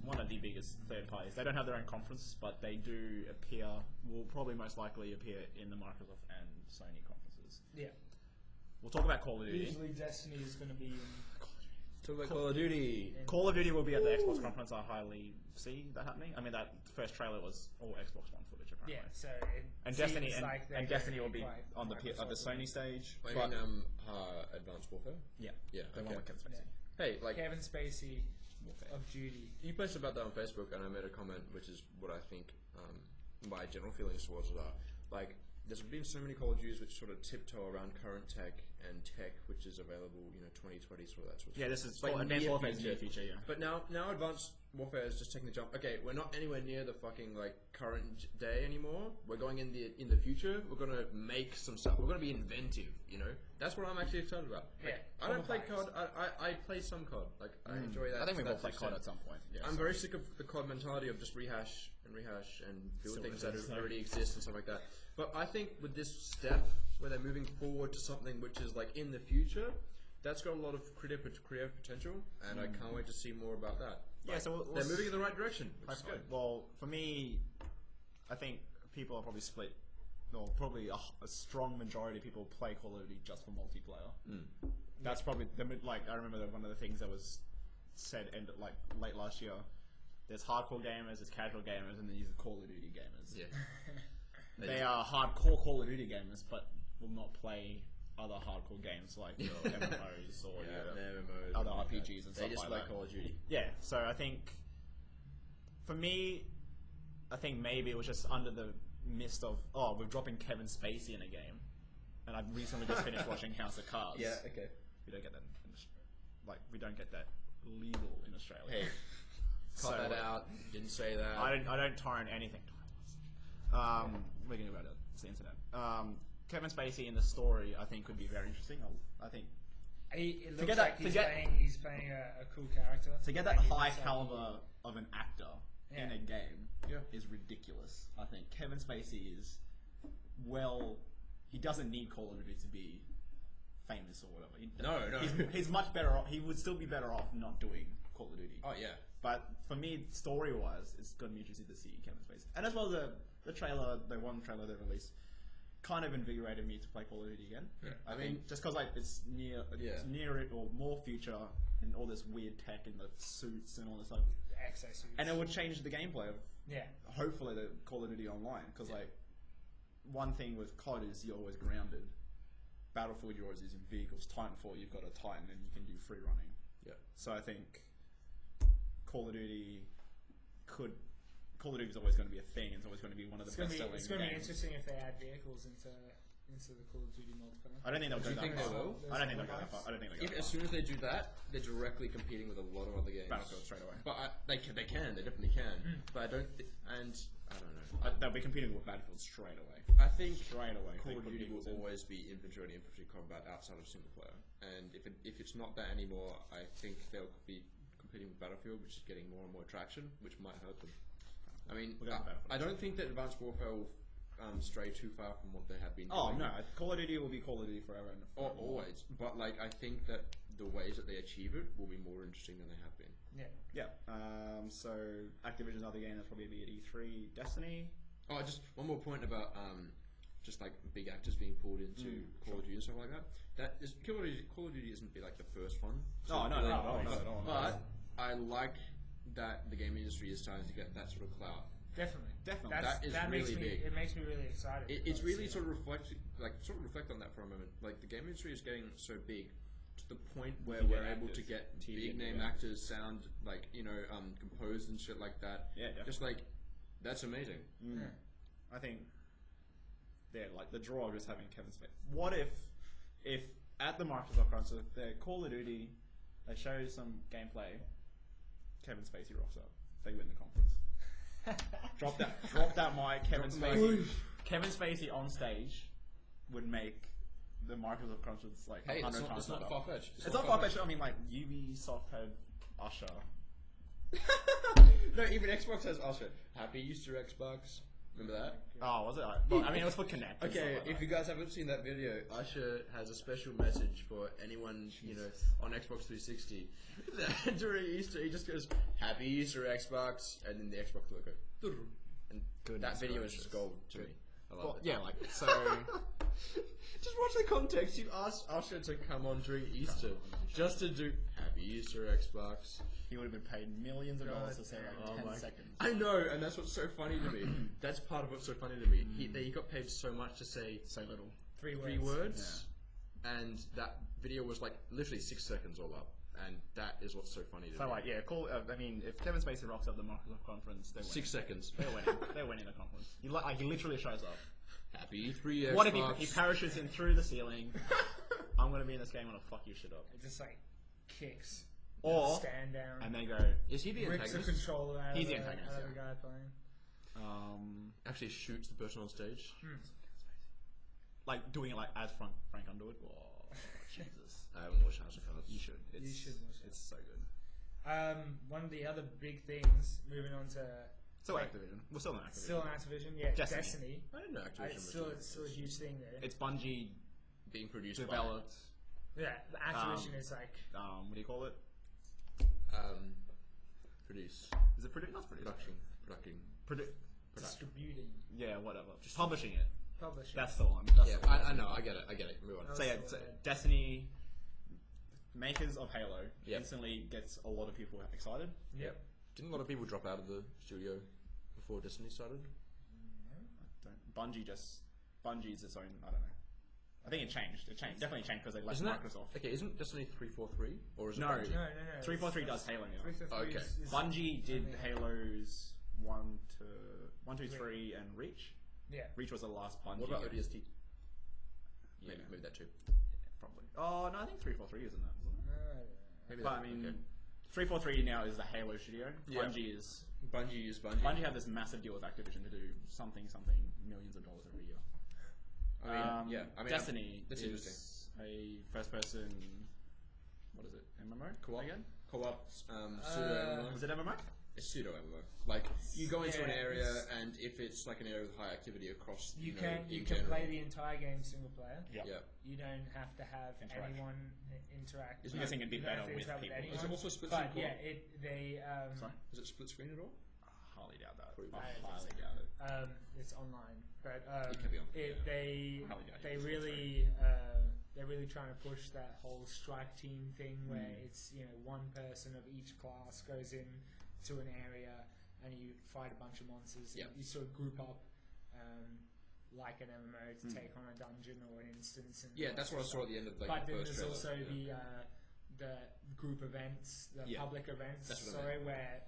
one of the biggest third parties. They don't have their own conference, but they do appear. Will probably most likely appear in the Microsoft and Sony conferences. Yeah. We'll talk about Call of Duty. Usually, Destiny is going to be. Talk about Call of Duty. Call of Duty will be at the Xbox conference. I highly see that happening. I mean, that first trailer was all Xbox One footage, apparently. Yeah. So. Destiny will be on the Sony stage. I mean, Advanced Warfare. Yeah. Yeah. The one with Kevin Spacey. Yeah. Hey, like Kevin Spacey. Of Duty. You posted about that on Facebook, and I made a comment, which is what I think my general feelings towards it are. Like, there's been so many Call of Duties which sort of tiptoe around current tech and tech which is available, 2020, sort of that sort of stuff. Yeah, this is like Advanced Warfare is near future, yeah. But now Advanced Warfare is just taking the jump. Okay, we're not anywhere near the fucking current day anymore. We're going in the future. We're gonna make some stuff. We're gonna be inventive. That's what I'm actually excited about. Yeah. I don't play COD. I play some COD. I enjoy that. I think we both play COD at some point. Yeah, I'm very sick of the COD mentality of just rehash and build things that already exist and stuff like that. But I think with this step where they're moving forward to something which is in the future, that's got a lot of creative potential, and I can't wait to see more about that. Yeah, so they're moving in the right direction, which is good. Well, for me, I think people are probably split. Or probably a strong majority of people play Call of Duty just for multiplayer. That's probably I remember that one of the things that was said late last year. There's hardcore gamers, there's casual gamers, and then there's Call of Duty gamers. Yeah. They are hardcore Call of Duty gamers, but will not play other hardcore games like your MMOs or MMOs, other RPGs and stuff like that. They just like Call of Duty. Yeah, so I think, for me, maybe it was just under the mist of, we're dropping Kevin Spacey in a game. And I've recently just finished watching House of Cards. Yeah, okay. We don't get that we don't get that legal in Australia. Hey, cut that out. Didn't say that. I don't torrent anything. We're going to go to the internet. Kevin Spacey in the story, I think, could be very interesting. I think it looks like he's playing a cool character. To get that high caliber of an actor in a game is ridiculous. I think Kevin Spacey is he doesn't need Call of Duty to be famous or whatever. No. He's much better off. He would still be better off not doing Call of Duty. Oh yeah. But for me, story-wise, it's going to be interesting to see Kevin Spacey, and as well the trailer, the one trailer they released, kind of invigorated me to play Call of Duty again. Yeah. I mean, just because it's near it or more future and all this weird tech and the suits and all this stuff. Exosuits. And it would change the gameplay of hopefully the Call of Duty Online, because one thing with COD is you're always grounded. Battlefield, you're always using vehicles. Titanfall, you've got a Titan and you can do free running. Yeah. So I think Call of Duty is always going to be a thing. It's always going to be one of the best selling games. It's going to be interesting if they add vehicles into the Call of Duty multiplayer. I don't think they'll go that far. I don't think they'll go that far. As soon as they do that, they're directly competing with a lot of other games. Battlefield straight away. But they definitely can. But I don't know. They'll be competing with Battlefield straight away. I think straight away. Call of Duty will always be infantry and infantry combat outside of single player. And if it's not that anymore, I think they'll be competing with Battlefield, which is getting more and more traction, which might hurt them. I mean, I don't think that Advanced Warfare will stray too far from what they have been doing. Oh no, Call of Duty will be Call of Duty forever and forever. Always. But I think that the ways that they achieve it will be more interesting than they have been. Yeah. So Activision's other game that's probably be at E3, Destiny. Oh, just one more point about just big actors being pulled into Call of Duty and stuff like that. That is Call of Duty isn't be the first one. So not at all. But I like that the game industry is starting to get that sort of clout. Definitely. That really big. It makes me really excited. It's really sort of reflect on that for a moment. The game industry is getting so big to the point where we're able to get big name actors sound composed and shit like that. Yeah. Just that's amazing. Yeah. I think the draw of just having Kevin Spacey. What if at the Microsoft conference, the Call of Duty, they show some gameplay, Kevin Spacey rocks up, they win the conference. Drop that mic. Kevin Spacey on stage would make the Microsoft conference like 100 times better. It's not far-fetched. It's not far-fetched. I mean, like Ubisoft had Usher. No, even Xbox has Usher. Happy Easter, Xbox. Remember that? Oh, was it? Well, I mean, it was for Kinect. Okay, if you guys haven't seen that video, Usher has a special message for anyone, on Xbox 360. During Easter, he just goes, Happy Easter, Xbox, and then the Xbox logo. And that video is just gold to me. I love it. Yeah, like, so... Just watch the context. You asked Usher to come on during Easter just to do Happy Easter, Xbox. He would have been paid millions of dollars to say like 10 seconds. I know, and that's what's so funny to me. That's part of what's so funny to me. He got paid so much to say so little. Three words. Yeah. And that video was like literally 6 seconds all up. And that is what's so funny to me. So like, yeah, cool. I mean, if Kevin Spacey rocks up the Microsoft conference, they're winning. 6 seconds. They're winning. They're winning the conference. He literally shows up. Happy 3 Xbox. What if he parachutes in through the ceiling? I'm gonna be in this game. I'm gonna fuck your shit up. It just like kicks. Or stand down. And they go. Is he the rips antagonist? the controller out He's of the antagonist. The guy playing. Actually shoots the person on stage. Like doing it like as Frank Underwood. Oh, Jesus! I haven't watched House of Cards. You should. You should watch it. It's so good. One of the other big things. Moving on to. Still Activision. We're still on Activision. Still on Activision, yeah. Destiny. I didn't know Activision was It's still a huge thing there. It's Bungie being produced, developed. Yeah, the Activision is like. What do you call it? Produce. Is it not production? Distributing. Yeah, whatever. Just publishing it. Publishing. That's the one. I know. I get it. Move on. So yeah, Destiny, makers of Halo, instantly gets a lot of people excited. Yep. Didn't a lot of people drop out of the studio before Destiny started? No. Bungie's its own. I don't know. I think it changed. Definitely changed because they left Microsoft. Okay, isn't Destiny 343 or is it no? Bungie? No. 343 does Halo now. Okay. Bungie did Halos 1, 2, 3, and Reach. Yeah. Reach was the last Bungie. What about ODST? Yeah. Maybe that too. Probably. Oh no, I think 343 is in that. Maybe but I mean, 343 now is the Halo studio. Yeah. Bungie is Bungie. Bungie have this massive deal with Activision to do something millions of dollars every year. I mean, Destiny that's is a first-person. What is it? MMO? Co-op again? Co-op. Pseudo MMO. Is it MMO? It's pseudo MMO. Like you go into an area, and if it's like an area with high activity across, you can play the entire game single player. Yeah. You don't have to have anyone interact. I'm guessing it'd be better with people. Is it also split screen? But yeah, Sorry? Is it split screen at all? Highly doubt that. Highly doubt it. It's online, but it can be on. They really they're really trying to push that whole strike team thing where it's one person of each class goes in to an area and you fight a bunch of monsters. Yep. You sort of group up like an MMO to take on a dungeon or an instance. And that's what I saw at the end of the But then first there's trailer. also the group events, the public events. That's what I meant. Where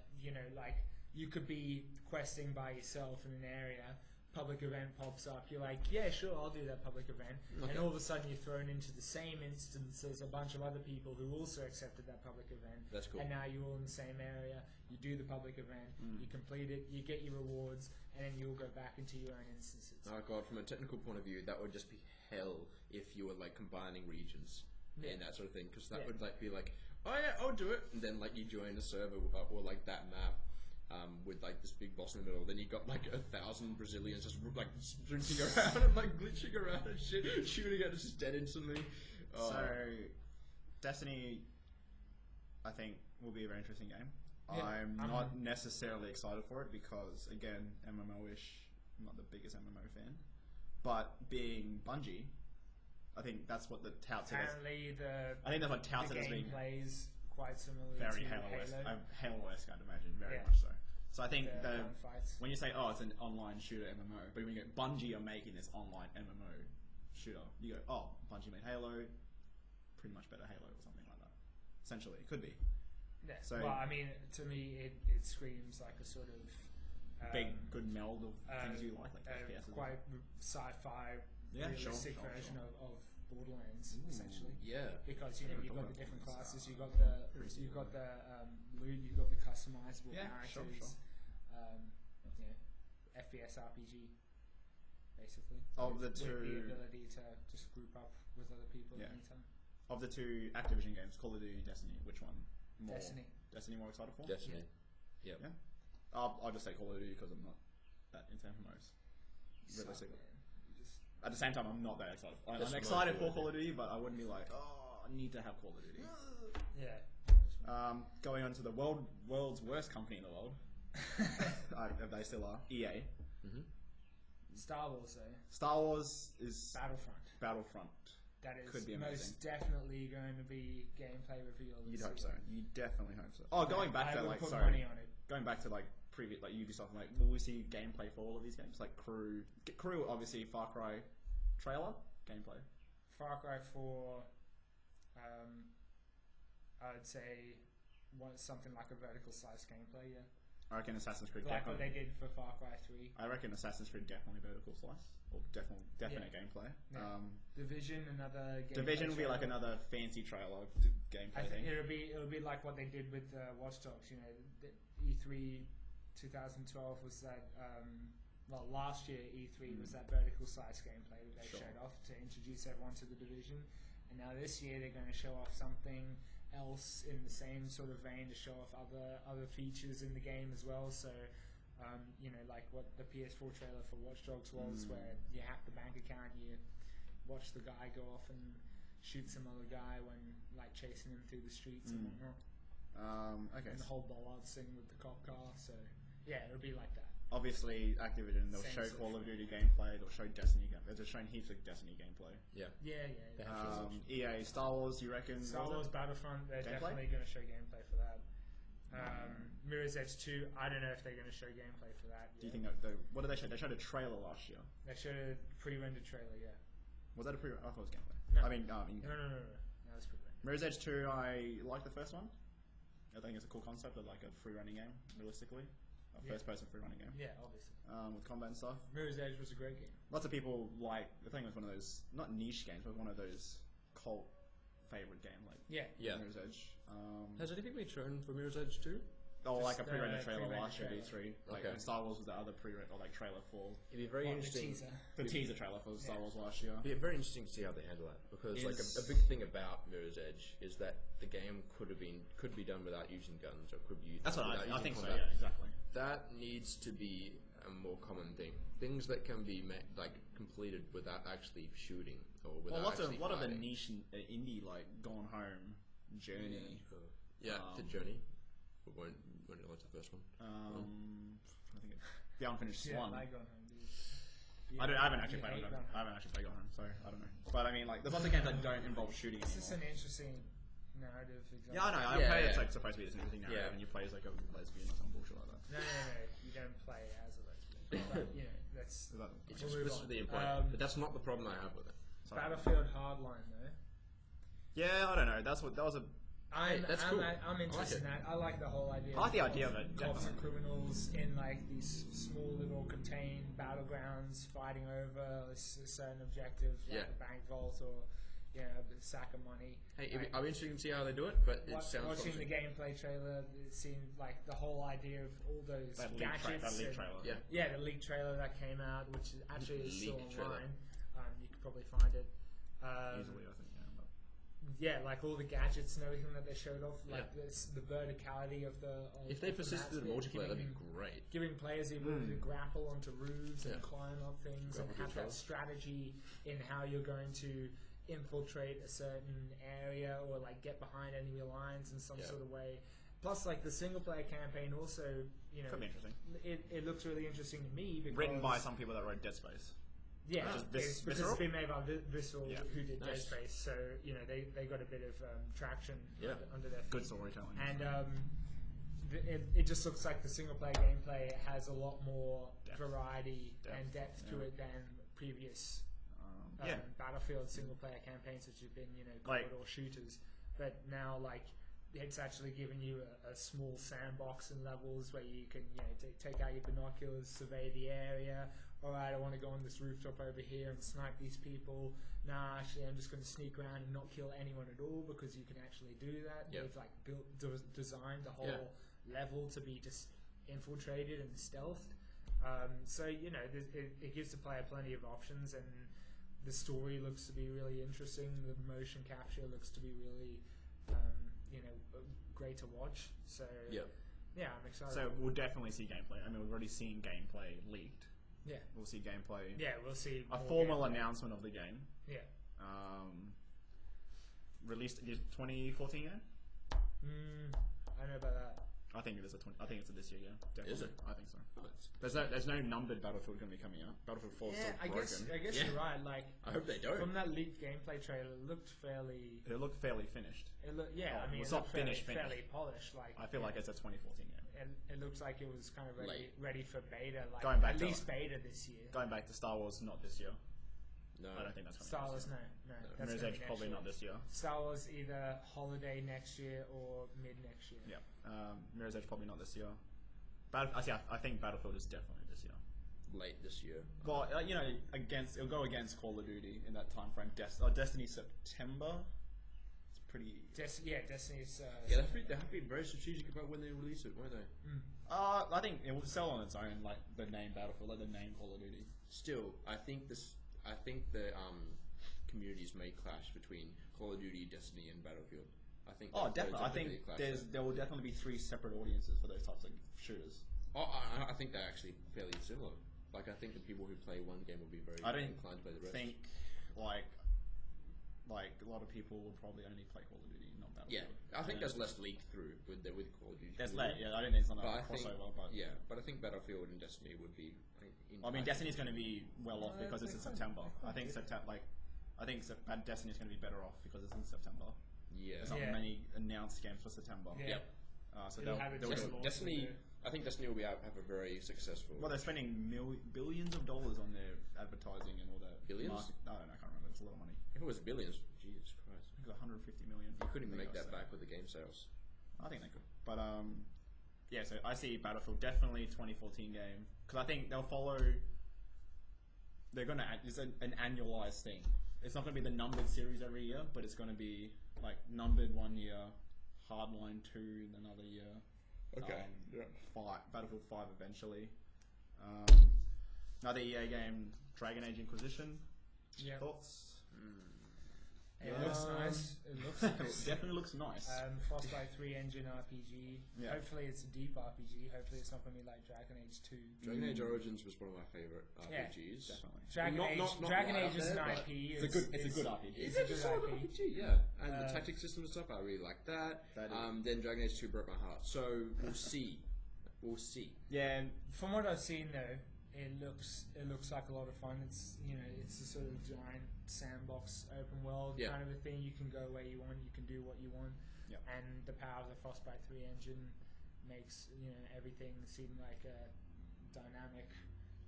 like you could be questing by yourself in an area. Public event pops up, you're like, yeah, sure, I'll do that public event. Okay. And all of a sudden you're thrown into the same instance as a bunch of other people who also accepted that public event. That's cool. And now you're all in the same area, you do the public event, you complete it, you get your rewards, and then you'll go back into your own instances. Oh god, from a technical point of view, that would just be hell if you were like combining regions and that sort of thing, because that would like be like, oh yeah, I'll do it, and then like you join a server or like that map. With like this big boss in the middle, then you got like 1,000 Brazilians just like sprinting around and like glitching around and shit, shooting at us, just dead instantly. So, Destiny, I think, will be a very interesting game. Yeah, I'm not necessarily excited for it because, again, MMO-ish. I'm not the biggest MMO fan, but being Bungie, I think that's what the touts it as. I think that's what touts it as being. Plays quite similar. Very Halo-esque. Halo-esque, I'd imagine, very much so. So I think when you say, oh, it's an online shooter MMO, but when you go, Bungie are making this online MMO shooter, you go, oh, Bungie made Halo, pretty much better Halo or something like that. Essentially, it could be. Yeah. So, well, I mean, to me, it screams like a sort of big, good meld of things you like FPS. Quite sci-fi, realistic version of Borderlands, essentially. Yeah. Because you've got the different classes, you've got the loot, you've got the customizable characters. Sure. FPS RPG, basically. Of the two, with the ability to just group up with other people at any time. Of the two Activision games, Call of Duty, Destiny, which one more? Destiny more excited for? Destiny. Yeah. I'll just say Call of Duty because I'm not that into MMOs. Realistically. At the same time, I'm not that excited. I'm excited for Call of Duty, but I wouldn't be like, oh, I need to have Call of Duty. Going on to the world's worst company in the world. If they still are. EA. Mm-hmm. Star Wars, though. Star Wars is... Battlefront. That is could be amazing. Most definitely going to be gameplay revealed. You'd hope so. You definitely hope so. Oh, going back to like... Sorry. Money on it. Going back to like previous, like Ubisoft, like will we see gameplay for all of these games? Like Crew, obviously Far Cry trailer gameplay. Far Cry 4, I would say, something like a vertical slice gameplay. Yeah. I reckon Assassin's Creed. Like what they did for Far Cry 3. I reckon Assassin's Creed definitely vertical slice or definite gameplay. Yeah. Division, another gameplay Division will be like another fancy trailer gameplay thing. It'll be like what they did with Watch Dogs. You know, the E3 2012 was that. Last year E3 was that vertical slice gameplay that they showed off to introduce everyone to the Division, and now this year they're going to show off something else in the same sort of vein to show off other features in the game as well. So, like what the PS4 trailer for Watch Dogs was, where you hack the bank account, you watch the guy go off and shoot some other guy when like chasing him through the streets and whatnot. Okay. And the whole Bollards thing with the cop car. So yeah, it'll be like that. Obviously, Activision, they'll show Call of Duty gameplay, they'll show Destiny gameplay. They've shown heaps of Destiny gameplay. Yeah. EA, Star Wars, you reckon? Star Wars Battlefront, they're definitely going to show gameplay for that. Mirror's Edge 2, I don't know if they're going to show gameplay for that. Do you think what did they show? They showed a trailer last year. They showed a pre-rendered trailer, yeah. Was that a pre-rendered? I thought it was gameplay. No. I mean, No, that's pre-rendered. Mirror's Edge 2, I like the first one. I think it's a cool concept of like a free running game, realistically. First-person free-running game. Yeah, obviously. With combat and stuff. Mirror's Edge was a great game. Lots of people like... I think it was one of those... Not niche games, but one of those cult favourite game. Like Mirror's Edge. Has anything been shown for Mirror's Edge 2? Oh, like a pre-rendered trailer last year, E3. Like Star Wars was the other pre-rendered, or like trailer for... It'd be very interesting... The teaser trailer for Star Wars last year. It'd be very interesting to see how they handle that. Because like a big thing about Mirror's Edge is that the game could be done without using guns, or could be... That's what I think combat. So, yeah, exactly. That needs to be a more common thing. Things that can be completed without actually shooting or without actually a lot of the niche indie like Gone Home, Journey. The Journey. We won't go into the first one. I think the unfinished Swan. I Gone Home, dude. I haven't actually played Gone Home. I haven't actually played Gone Home, so I don't know. But I mean, like, there's lots of games that don't involve shooting. It's just an interesting narrative example. Yeah, I know. I play it's like supposed to be this interesting narrative, and you play as like a lesbian or some bullshit like that. No. You don't play as a lesbian. But, that's... It's explicitly implied. But that's not the problem I have with it. Sorry. Battlefield Hardline, though. Yeah, I don't know. That was a... that's cool. I'm interested in that. I like the whole idea. I like the idea of it. Cops and criminals in like these small little contained battlegrounds fighting over a certain objective, like a bank vault or a sack of money. Hey, I'm interested to see how they do it, but it sounds watching the gameplay trailer, it seemed like the whole idea of all those gadgets. That leak trailer. Yeah, the leak trailer that came out, which actually is still online. You could probably find it. Easily, I think. Yeah, like all the gadgets and everything that they showed off, like the verticality of the... if they persisted in multiplayer, that'd be great. Giving players the ability to grapple onto roofs and climb up things and have that strategy in how you're going to infiltrate a certain area or like get behind enemy lines in some sort of way. Plus, like the single-player campaign also, could be interesting. It looks really interesting to me because... Written by some people that wrote Dead Space. Yeah, because it's been made by Visceral, who did Dead Space, so they got a bit of traction under their feet. Good storytelling. And it just looks like the single player gameplay has a lot more variety and depth to it than previous Battlefield single player campaigns, which have been corridor shooters. But now it's actually giving you a small sandbox and levels where you can take out your binoculars, survey the area. Alright, I want to go on this rooftop over here and snipe these people. Nah, actually I'm just going to sneak around and not kill anyone at all, because you can actually do that. They've designed the whole level to be just infiltrated and stealthed. So it gives the player plenty of options, and the story looks to be really interesting. The motion capture looks to be really, great to watch. So yeah, I'm excited. So we'll definitely see gameplay. I mean, we've already seen gameplay leaked. Yeah, we'll see gameplay. Yeah, we'll see a formal announcement of the game. Yeah. Released 2014 game. I don't know about that. I think it's a this year game. Definitely. Is it? I think so. There's no numbered Battlefield going to be coming out. Battlefield 4 is still broken. I guess you're right. Like, I hope they don't. From that leaked gameplay trailer, it looked fairly. It looked fairly finished. It's not finished. Fairly polished. Like, I feel like it's a 2014 game. And it looks like it was kind of ready for beta. Like going back at least beta this year. Going back to Star Wars, not this year. No, I don't think that's Star Wars. No. That's Mirror's Edge probably not this year. Star Wars either holiday next year or mid next year. Yeah, Mirror's Edge probably not this year. I think Battlefield is definitely this year. Late this year. Well, it'll go against Call of Duty in that time frame. Destiny September. It's pretty. Destiny's. They have to be very strategic about when they release it, won't they? I think it will sell on its own, like the name Battlefield, like the name Call of Duty. Still, I think the communities may clash between Call of Duty, Destiny, and Battlefield. I think. Definitely. I think there will definitely be 3 separate audiences for those types of shooters. I think they're actually fairly similar. Like, I think the people who play one game will be very inclined to play the rest. I think like a lot of people will probably only play Call of Duty, not Battlefield. Yeah, I think there's less leak through with Call of Duty. There's less. Yeah, I don't think it's not a crossover. But I think Battlefield and Destiny would be. Destiny's going to be well off because it's in September. I think Destiny's going to be better off because it's in September. Yeah, there's not many announced games for September. Yep. So Destiny. I think Destiny will have a very successful. Well, they're spending billions of dollars on their advertising and all that. Billions? I don't know. I can't remember. It's a lot of money. If it was billions, Jesus Christ! I think it's 150 million. You couldn't even make that back with the game sales. I think they could, but so I see Battlefield definitely 2014 game because I think they'll follow. They're gonna. It's an annualized thing. It's not gonna be the numbered series every year, but it's gonna be like numbered 1 year, Hardline 2 in another year. Okay. Battlefield 5 eventually. Another EA game, Dragon Age Inquisition. Thoughts? It looks nice. It definitely looks nice. Frostbite 3 engine RPG. Yeah. Hopefully it's a deep RPG. Hopefully it's not going to be like Dragon Age 2. Dragon Age Origins was one of my favourite RPGs. Definitely. Dragon Age is an IP. It's a good RPG. It's a good RPG, yeah. And the tactics system and stuff, I really like that. Then Dragon Age 2 broke my heart. So we'll see. Yeah, from what I've seen though, it looks like a lot of fun. It's it's a sort of giant sandbox open world kind of a thing. You can go where you want, you can do what you want, and the power of the Frostbite 3 engine makes everything seem like a dynamic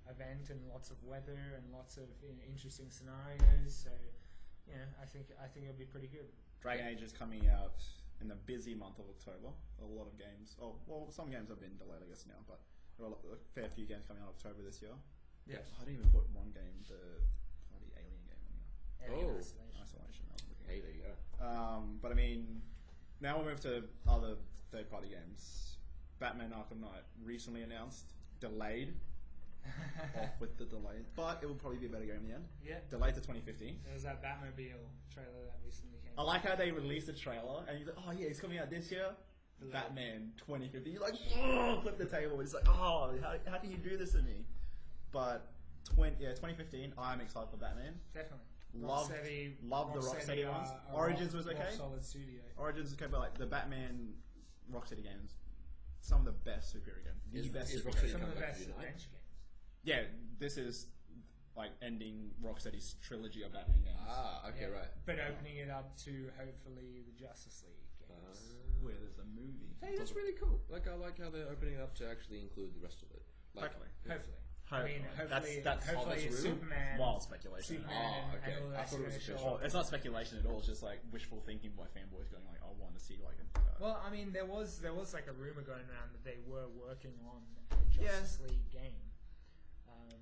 event and lots of weather and lots of interesting scenarios. So I think it'll be pretty good. Dragon Age is coming out in the busy month of October. A lot of games. Some games have been delayed, I guess now, but there are a fair few games coming out in October this year. Yeah. I didn't even put one game, the bloody Alien game on here. Isolation. I was looking at. There you go. But I mean, now we'll move to other third-party games. Batman Arkham Knight recently announced, delayed. Off with the delay, but it will probably be a better game in the end. Yeah. Delayed to 2015. There was that Batmobile trailer that recently came out. I like how they released the trailer and you're like, oh yeah, it's coming out this year. Batman 2015. You're like, flip the table. It's like, how can you do this to me? But 2015. I'm excited for Batman. Definitely. Love the Rocksteady ones. Origins was okay. Solid Studio. Origins was okay, but like the Batman Rocksteady games, some of the best superhero games. Some of the best adventure games. Yeah, this is like ending Rocksteady's trilogy of Batman games. Okay, right. But opening it up to hopefully the Justice League games. Where there's a movie. Hey, that's really cool. Like, I like how they're opening it up to actually include the rest of it. Like, hopefully. I mean, hopefully it's Superman. Wild speculation. Okay. I thought it was official. It's not speculation at all. It's just like wishful thinking by fanboys going like, I want to see like. Well, I mean, there was like a rumor going around that they were working on a Justice League game.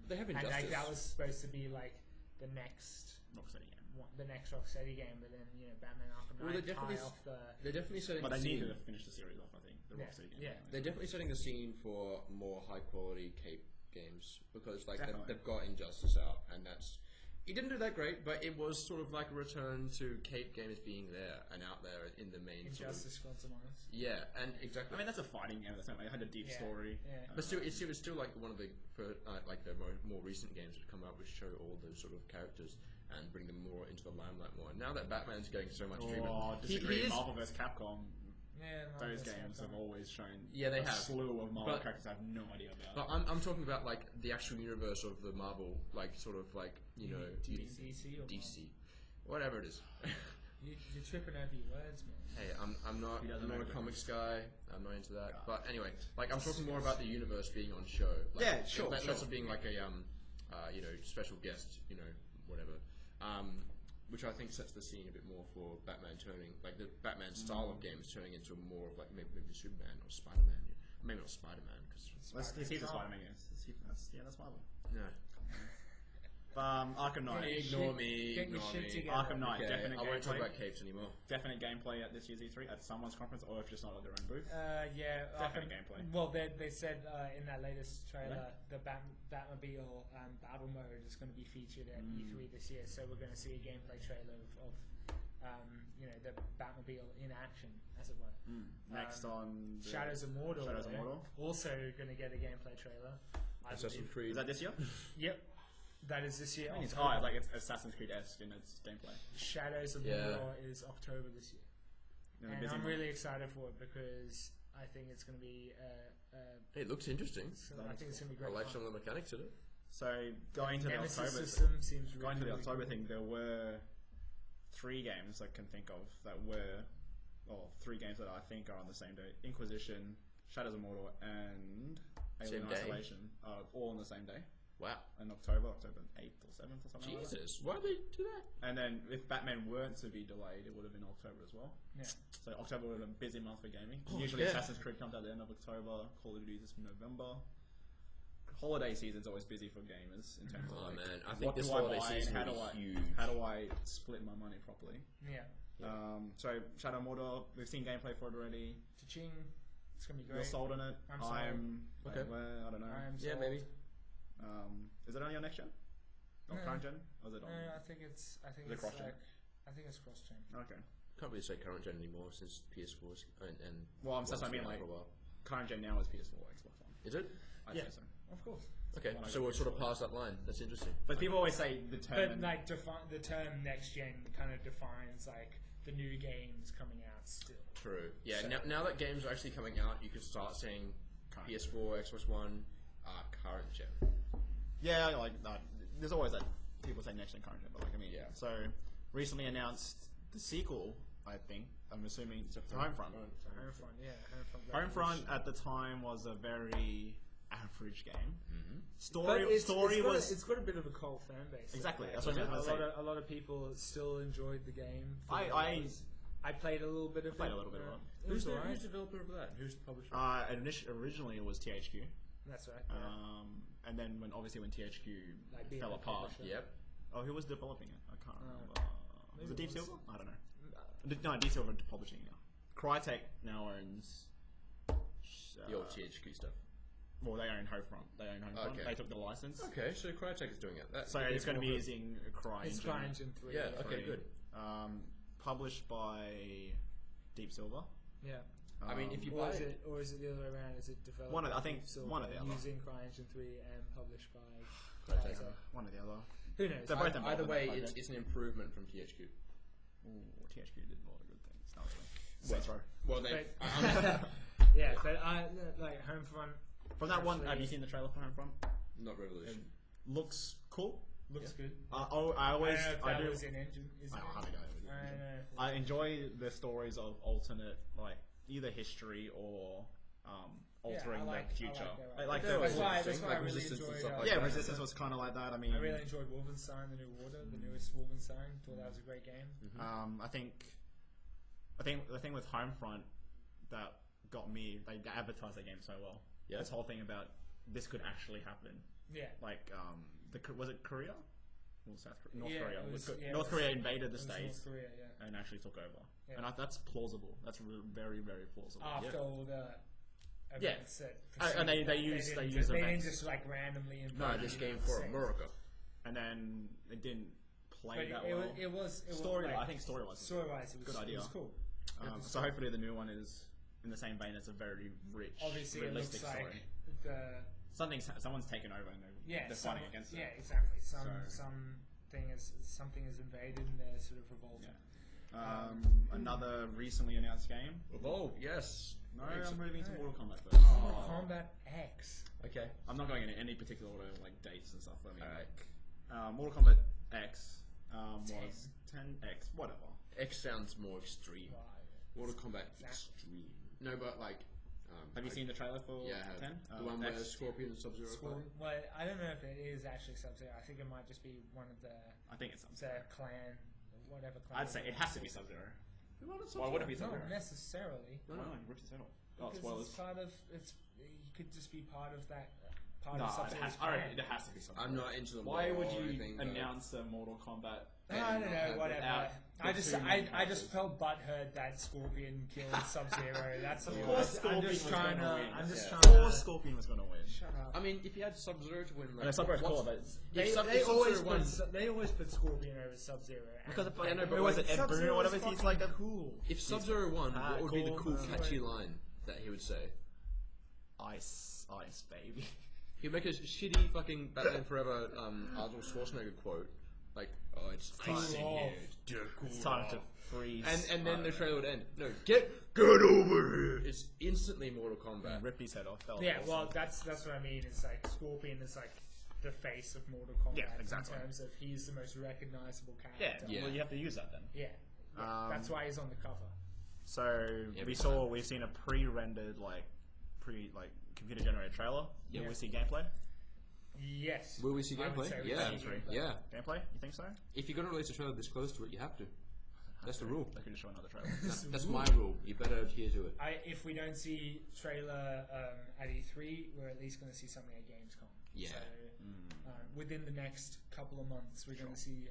They have Injustice. And like, that was supposed to be like the next Rocksteady game. The next Rocksteady game, but then Batman Arkham Knight they're definitely setting. But the they scene. need to finish the series off. I think the Rocksteady game. Yeah, they're definitely setting the scene for more high quality cape games because like Definitely. they've got Injustice out, and that's it didn't do that great, but it was sort of like a return to Cape Games being there and out there in the main Injustice Quantum Honest. Yeah, and exactly. I mean, that's a fighting game. That's not, like, it had a deep story. Yeah. But still, it was still like one of the like the more recent games that come out, which show all those sort of characters and bring them more into the limelight more. And now that Batman's getting so much treatment, disagree. Marvel vs. Capcom. Yeah, those games have always shown they a have slew of Marvel characters I have no idea about. But I'm talking about like the actual universe of the Marvel, like sort of like DC, whatever it is. You're tripping over your words, man. Hey, I'm not a comics guy. I'm not into that. But anyway, like I'm talking more about the universe being on show. Like, yeah, sure. Less of being like a special guest, whatever. Which I think sets the scene a bit more for Batman turning, like the Batman style of games turning into more of like maybe Superman or Spider-Man. Maybe not Spider-Man because let's see the Spider-Man games. That's Marvel. Yeah. Arkham Knight. Ignore me. Arkham Knight. Okay, Definite I won't talk gameplay. about capes anymore. Definite gameplay at this year's E3 at someone's conference, or if just not at their own booth. Definite gameplay. Well, they said in that latest trailer the Batmobile battle mode is going to be featured at E3 this year. So we're going to see a gameplay trailer of the Batmobile in action, as it were. Next on Shadows of Mordor. Also going to get a gameplay trailer. Assassin's Creed. Is that this year? Yep. That is this year. It's Assassin's Creed-esque in its gameplay. Shadows of Mordor is October this year. And I'm really excited for it because I think it's going to be... it looks interesting. I think it's going to be great. I like some of the mechanics in it. So, going to the October thing, there were 3 games I can think of that were... Or 3 games that I think are on the same day. Inquisition, Shadows of Mordor, and Alien Isolation. All on the same day. Wow. In October 8th or 7th or something. Jesus, why did they do that? And then if Batman weren't to be delayed, it would have been October as well. Yeah. So October would have been a busy month for gaming. Usually Assassin's Creed comes out at the end of October, Call of Duty is from November. Holiday season's always busy for gamers in terms of man, I think this holiday season will be huge. How do I split my money properly? Yeah. So Shadow Mordor, we've seen gameplay for it already. Cha-ching. It's going to be great. You're sold on it. I'm sold. Okay. I don't know. I am sold. Yeah, maybe. Is it only on next gen? Not current gen? Or is it on? I think it's cross-gen? I think it's cross-gen. Okay. Can't really say current gen anymore since PS4's and well, that's what I mean. Like current gen now is PS4, Xbox One. Is it? I'd say so. Of course. Okay, so we're sort of past that line. That's interesting. But people always say the term. But like the term next gen kind of defines like the new games coming out still. True. Yeah. So, now that games are actually coming out, you can start saying PS4, Xbox One, current gen. Yeah, like there's always that people say next gen, current gen, but like So recently announced the sequel. I think I'm assuming to Homefront. Homefront at the time was a very average game. Story was. It's got a bit of a cult fan base. Exactly. Like, that's what I was going to say. A lot of people still enjoyed the game. I played a little bit of it. Who's the developer of that? Who's the publisher? Originally it was THQ. That's right. And then when THQ fell apart. Yep. Oh, who was developing it? I can't remember. Was it Deep Silver? I don't know. No, Deep Silver publishing now. Crytek now owns the old THQ stuff. Well, they own Homefront. Okay. They took the license. Okay, so Crytek is doing it. So it's going to be using CryEngine. It's CryEngine 3. Yeah. Okay. Good. Published by Deep Silver. Yeah. I mean, if you buy it, or is it the other way around? Is it developed? One of the other. Using CryEngine 3 and published by Crytek. One or the other. Who knows? Either way, it's an improvement from THQ. Ooh, THQ did a lot of good things. Well, they. Yeah, but like Homefront. From that one, have you seen the trailer for Homefront? Not Revolution. Looks cool. Looks good. I always. I do. Was in engine. I enjoy the stories of alternate, like either history or altering the future. That's why I really enjoyed. Resistance was kind of like that. I mean, I really enjoyed Wolfenstein: The New Order, the newest Wolfenstein. Thought that was a great game. I think the thing with Homefront that got me, they advertised the game so well. Yeah. This whole thing about this could actually happen. Yeah. Like, was it Korea? Well, North Korea. North Korea invaded the States and actually took over. Yeah. And that's plausible. That's very, very plausible. After all the events that and they use events. They didn't just like randomly invite. No, this game for America. And then it didn't play but that well. It was story. Like, I think story-wise, it was good idea. It was cool. So hopefully the new one is in the same vein. It's a very rich, obviously realistic it looks story. Like Someone's taken over and they're fighting against it. Yeah, exactly. Something is invaded and they're sort of revolting. Yeah. Another recently announced game. Evolve, yes. No, I'm moving to Mortal Kombat first. Mortal Kombat X. Okay. I'm not going in any particular order, like dates and stuff. I mean, Mortal Kombat X was 10X, whatever. X sounds more extreme. Mortal Kombat Extreme. No, but like. Have you seen the trailer for 10? The one where Scorpion and Sub-Zero fight? Well, I don't know if it is actually Sub-Zero. I think it might just be one of the... I think it's Sub-Zero. The clan, whatever clan. I'd say it has to be Sub-Zero. Why would it be Sub-Zero? Not necessarily. No, ripped his head off. Oh, because spoilers. it's part of... You could just be part of that... No, it has to be Sub-Zero. I'm not into the Why would you announce a Mortal Kombat? I don't know, whatever. I just felt butthurt that Scorpion killed Sub-Zero. That's of course I'm just trying to. Scorpion was going to win. Shut up. I mean, if you had Sub-Zero to win, like, Sub-Zero's cool, but they always put Scorpion over Sub-Zero. Because it was Ed Boon or whatever. He's like cool. If Sub-Zero won, what would be the cool, catchy line that he would say? Ice, baby. He'd make a shitty fucking Batman Forever Arnold Schwarzenegger quote. Like, oh, it's time to freeze. And then the trailer would end. No, get over here. It's instantly Mortal Kombat. Ripped his head off. Yeah, well, that's what I mean. It's like Scorpion is like the face of Mortal Kombat. Yeah, exactly. In terms of he's the most recognizable character. Yeah. Well, you have to use that then. Yeah. That's why he's on the cover. So we've seen a pre-rendered computer generated trailer. Yeah. Will we see gameplay? Yes. Will we see gameplay? Yeah. Gameplay? You think so? If you're going to release a trailer this close to it, you have to. That's the rule. They could just show another trailer. That's my rule. You better adhere to it. If we don't see trailer at E3, we're at least going to see something at Gamescom. Yeah. So, within the next couple of months, we're going to see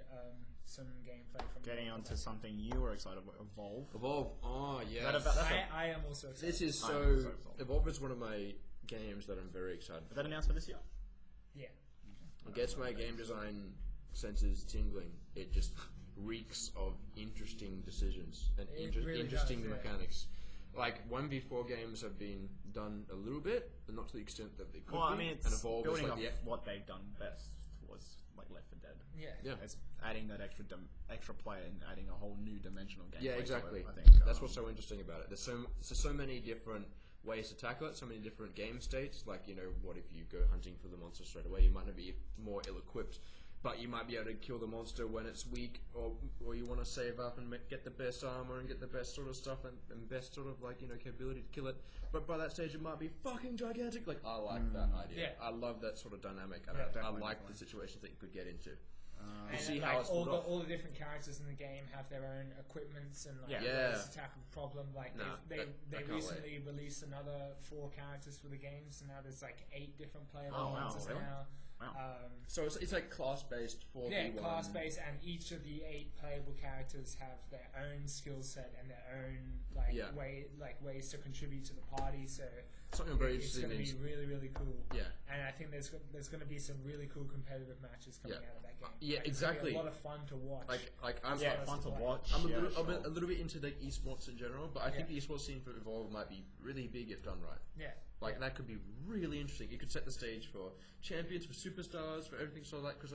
some gameplay from. Getting onto something you were excited about, Evolve. Evolve. Oh yeah. I am also excited. This is so. Evolve is one of my games that I'm very excited for. Is that announced for this year? Yeah. It gets my game design senses tingling. It just reeks of interesting decisions and interesting mechanics. Like 1v4 games have been done a little bit, but not to the extent that they could be. I mean, it's and Evolve building is off what they've done best was like Left 4 Dead. Yeah. It's adding that extra player and adding a whole new dimensional game. Yeah, exactly. I think that's what's so interesting about it. There's so many different ways to tackle it, so many different game states. Like, what if you go hunting for the monster straight away? You might not be more ill-equipped, but you might be able to kill the monster when it's weak, or you want to save up and get the best armor and get the best sort of stuff and best sort of capability to kill it. But by that stage, it might be fucking gigantic. Like, I like that idea. Yeah. I love that sort of dynamic. I like the situations that you could get into. And see how it's all the different characters in the game have their own equipments and ways to tackle the problem. They recently released another 4 characters for the game, so now there's 8 different playable monsters now. Wow. So it's like class-based 4v1. Yeah, class-based, and each of the 8 playable characters have their own skill set and their own ways to contribute to the party. So something very interesting. It's going to be really, really cool. Yeah, and I think there's going to be some really cool competitive matches coming out of that game. Yeah, exactly. It's a lot of fun to watch. I'm fun to watch. I'm a little bit into esports in general, but I think the esports scene for Evolve might be really big if done right. Yeah. That could be really interesting. You could set the stage for champions, for superstars, for everything. So because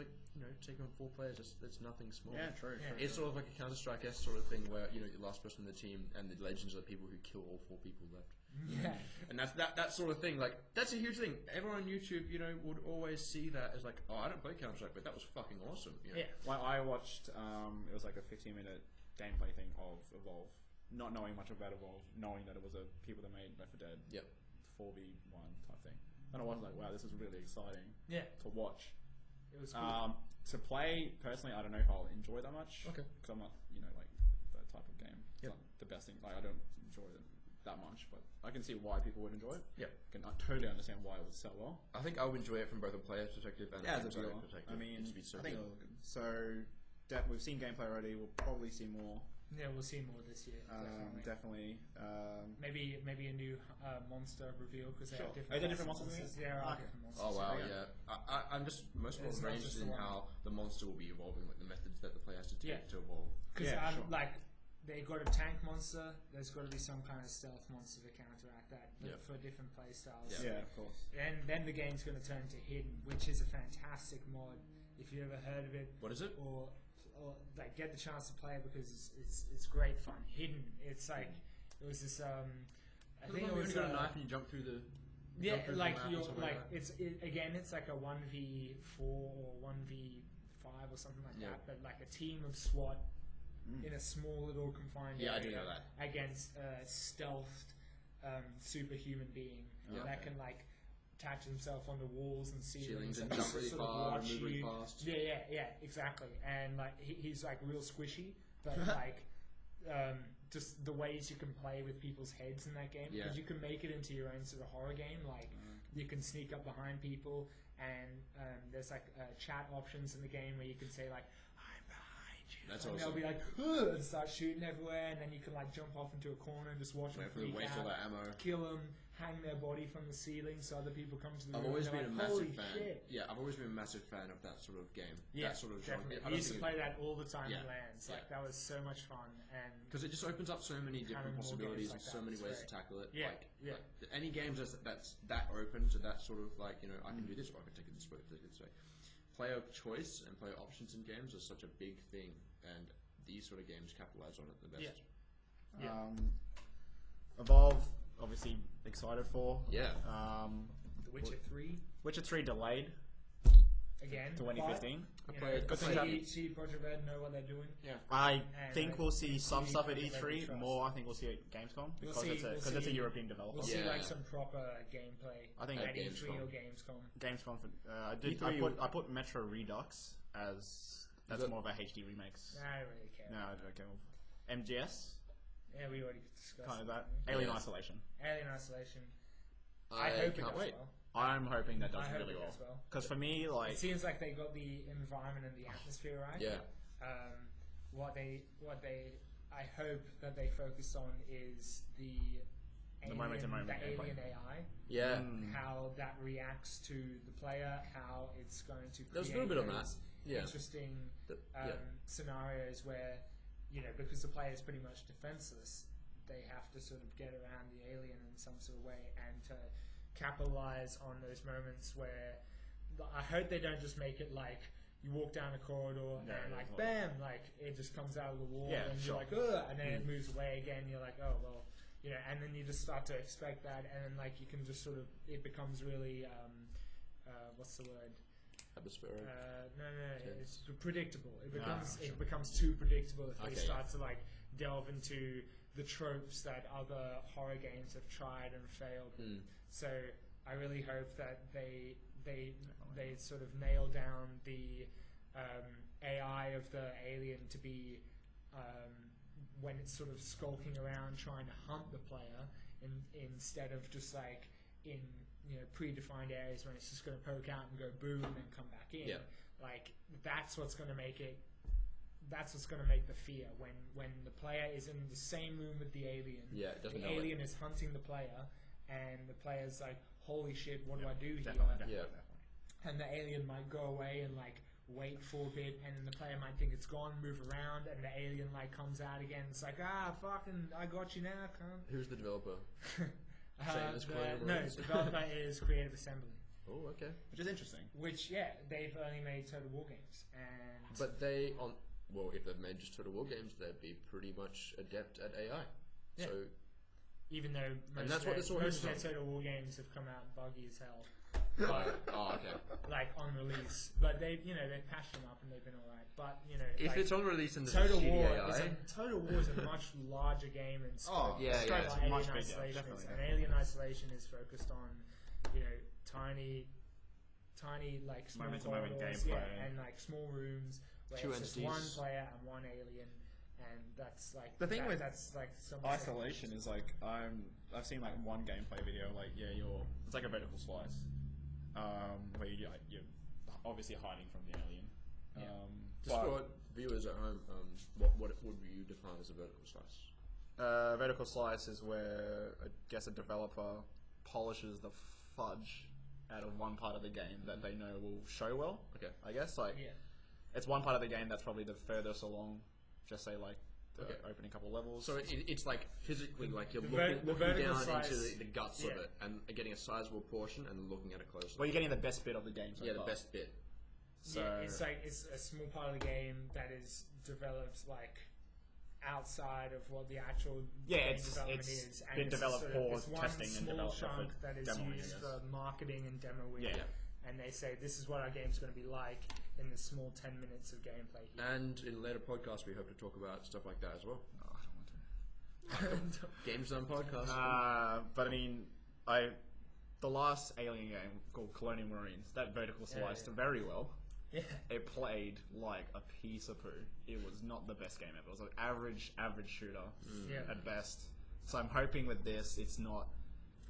taking on 4 players, that's nothing small. Yeah, true. It's sort of like a Counter-Strike-esque sort of thing where the last person in the team and the legends are the people who kill all 4 people left. Yeah, and that's that sort of thing. That's a huge thing. Everyone on YouTube, would always see that as I don't play Counter-Strike, but that was fucking awesome. Yeah. I watched. It was like a 15-minute gameplay thing of Evolve, not knowing much about Evolve, knowing that it was people that made Left 4 Dead. Yep. 4v1 type thing. And I was like, wow, this is really exciting to watch. It was cool. To play, personally, I don't know if I'll enjoy that much. Okay. Because I'm not, that type of game. It's not the best thing. I don't enjoy it that much, but I can see why people would enjoy it. Yeah. I totally understand why it would sell well. I think I would enjoy it from both a player's perspective and a as a viewer perspective. I mean, we've seen gameplay already. We'll probably see more Yeah, we'll see more this year. Definitely. Maybe a new monster reveal because they have different. Are there different monsters? Yeah, different monsters. Oh wow, yeah. I'm just most of all very interested in how the monster will be evolving, like the methods that the player has to take to evolve. Because like they've got a tank monster. There's got to be some kind of stealth monster to counteract that for different play styles. Yeah, of course. And then the game's going to turn to Hidden, which is a fantastic mod. If you ever heard of it, what is it? Or like get the chance to play it because it's great fun. Hidden, it's like it was this. I think it was. You got a knife and you jump through the. Like you're like it's like a 1v4 or 1v5 or something like that. But like a team of SWAT in a small little confined area. I do know that. Against a stealthed superhuman being that can like attach himself onto walls and ceilings and jump really far and move really fast. Yeah, exactly. And like he's like real squishy, but like just the ways you can play with people's heads in that game, because you can make it into your own sort of horror game. Like you can sneak up behind people, and there's like chat options in the game where you can say like, "I'm behind you." That's and awesome. they'll be like, "Ugh," and start shooting everywhere, and then you can like jump off into a corner and just watch them freak waste all out, that ammo, kill them, hang their body from the ceiling so other people come to the room. I've always been a massive fan. Shit. Yeah, I've always been a massive fan of that sort of game. Yeah, that sort of definitely. genre. I used to play that all the time in LANs. Like Yeah. that was so much fun, and because it just opens up so many different possibilities like and so many ways to tackle it. Yeah, like any games that's that open to that sort of like I can do this or I can take it this way, take it this way. Player choice and player options in games is such a big thing, and these sort of games capitalize on it the best. Evolve, obviously excited for. Yeah. The Witcher 3. Witcher 3 delayed again. 2015. See Project Red know what they're doing. Yeah. I think we'll see some stuff at E3. More, I think we'll see at Gamescom because it's a European developer. We'll see like some proper gameplay. I think at E3 or Gamescom. Gamescom. I put Metro Redux as that's more of a HD remakes. I don't really care. No, I don't care. MGS. Yeah, we already discussed kind of that. Alien Isolation. Alien Isolation. I hope it does well. I'm hoping that does really well. Because for me, like it seems like they got the environment and the atmosphere right. Yeah. What I hope that they focus on is the alien AI. Yeah. How that reacts to the player. How it's going to create there's a little bit on that. Yeah. Interesting scenarios where because the player is pretty much defenseless, they have to sort of get around the alien in some sort of way and to capitalize on those moments where I hope they don't just make it like you walk down a corridor and like bam, like it just comes out of the wall and you're like, ugh, and then it moves away again. You're like, oh well, and then you just start to expect that, and then like you can just sort of it becomes really what's the word? Atmospheric. No, it's predictable. It becomes too predictable if they start to like delve into the tropes that other horror games have tried and failed. So I really hope that they sort of nail down the AI of the alien to be when it's sort of skulking around trying to hunt the player instead of just like in predefined areas when it's just going to poke out and go boom and then come back in. Like that's what's going to make it. That's what's going to make the fear when the player is in the same room with the alien. The alien is hunting the player, and the player's like, "Holy shit, what do I do here?" Definitely. And the alien might go away and like wait for a bit, and then the player might think it's gone, move around, and the alien like comes out again. It's like, fucking, I got you now, cunt. Who's the developer? The developer is Creative Assembly. Oh, okay. Which is interesting. They've only made Total War games, but if they've made just Total War games, they'd be pretty much adept at AI. Yeah. So, even though most of their Total War games have come out buggy as hell. Okay. Like on release, but they've patched them up and they've been alright. But if like, it's on release and Total War is a much larger game in scope. It's much bigger. And Alien Isolation is focused on tiny like small moment corridors, gameplay, and like small rooms where it's just one player and one alien. And that's like the thing with that's like Isolation is like I've seen like one gameplay video like it's like a vertical slice where you're obviously hiding from the alien. viewers at home, what would you define as a vertical slice? Vertical slice is where I guess a developer polishes the fudge out of one part of the game that they know will show well. Okay. I guess it's one part of the game that's probably the furthest along. Just say like the opening couple levels. So it's like physically like you're looking down into the guts of it and getting a sizable portion and looking at it closely. Well, you're getting the best bit of the game. So the far. best bit. So it's a small part of the game that is developed like outside of what the actual game development is. And been developed for testing and development chunk that is used for marketing and demoing. Yeah. And they say this is what our game's going to be like in the small 10 minutes of gameplay here. And in later podcasts, we hope to talk about stuff like that as well. Oh, I don't want to. Games Done podcast. But I mean, the last Alien game called Colonial Marines, that vertical sliced very well. Yeah. It played like a piece of poo. It was not the best game ever. It was an average shooter at best. So I'm hoping with this, it's not.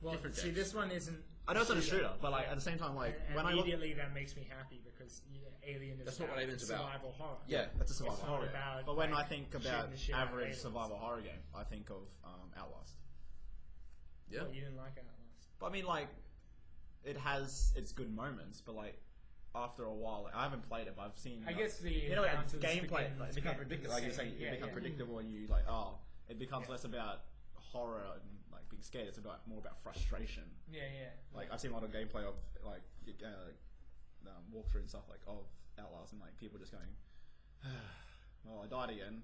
Well, see, this one isn't. I know it's not a shooter, but like at the same time, like when immediately that makes me happy because Alien is not what Alien's about. Survival horror. Yeah, that's a survival horror. But when like, I think about average survival horror game, I think of Outlast. Yeah, well, you didn't like Outlast. But I mean, like, it has its good moments, but like. After a while, like, I haven't played it, but I've seen. I guess the gameplay it becomes predictable. Like you're saying, it becomes predictable, and you like, it becomes less about horror and like being scared. It's more about frustration. Yeah. Like I've seen a lot of gameplay of like walkthrough and stuff like of Outlast, and like people just going, "Well, I died again.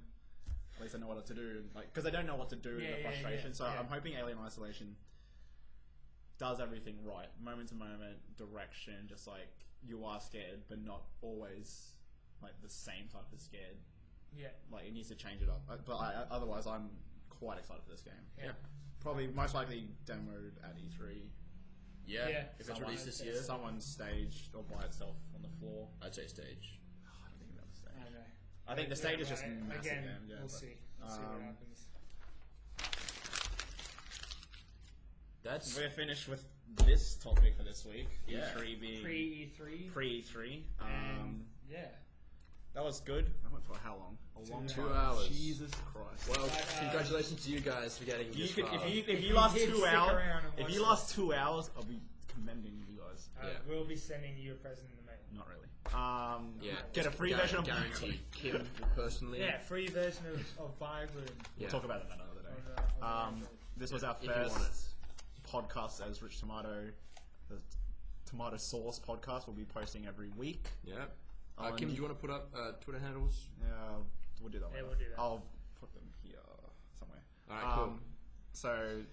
At least I know what to do." And, like because they don't know what to do in the frustration. So I'm hoping Alien Isolation does everything right, moment to moment, direction, just like. You are scared, but not always like the same type of scared. Yeah. Like it needs to change it up. But otherwise, I'm quite excited for this game. Yeah. Probably most likely demoed at E3. Yeah. If it's released this year, someone staged or by itself on the floor. I'd say stage. I don't think that was stage. I know. I think the stage is just massive. Again, we'll see. We'll see what happens. We're finished with this topic for this week. Yeah. E3 being pre-E3. That was good. I went for how long? A long 2 time. hours. Jesus Christ. Well, congratulations to you guys for getting this far. If you last 2 hours, I'll be commending you guys. We'll be sending you a present in the mail. Not really. Get a free version of guaranteed. Kim personally. Yeah, free version of Vibe Room. We'll talk about it another day. This was our first podcast as Rich Tomato, the Tomato Sauce podcast. We'll be posting every week. Yeah. Kim, do you want to put up Twitter handles? Yeah, we'll do that. Yeah, we'll do that. I'll put them here somewhere. Alright, cool. So,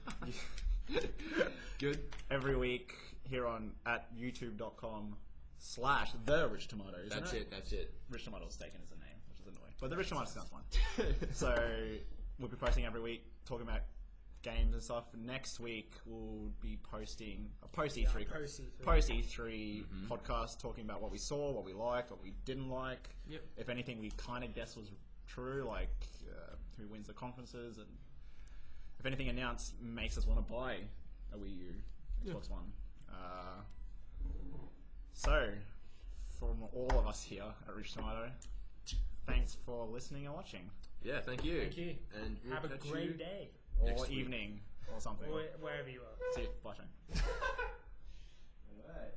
good. Every week here on at youtube.com/the Rich Tomato. That's it. Rich Tomato's taken as a name, which is annoying. But the Rich Tomato sounds fun. So we'll be posting every week, talking about games and stuff. Next week we'll be posting a post E3 podcast, talking about what we saw, what we liked, what we didn't like. Yep. If anything we kind of guessed was true, like who wins the conferences, and if anything announced makes us want to buy a Wii U, Xbox One. So from all of us here at Rich Tomato, thanks for listening and watching. Yeah, thank you. Thank you. And we'll have a great day. Or evening, or something. Or wherever you are. See you. Bye, Shane. Alright.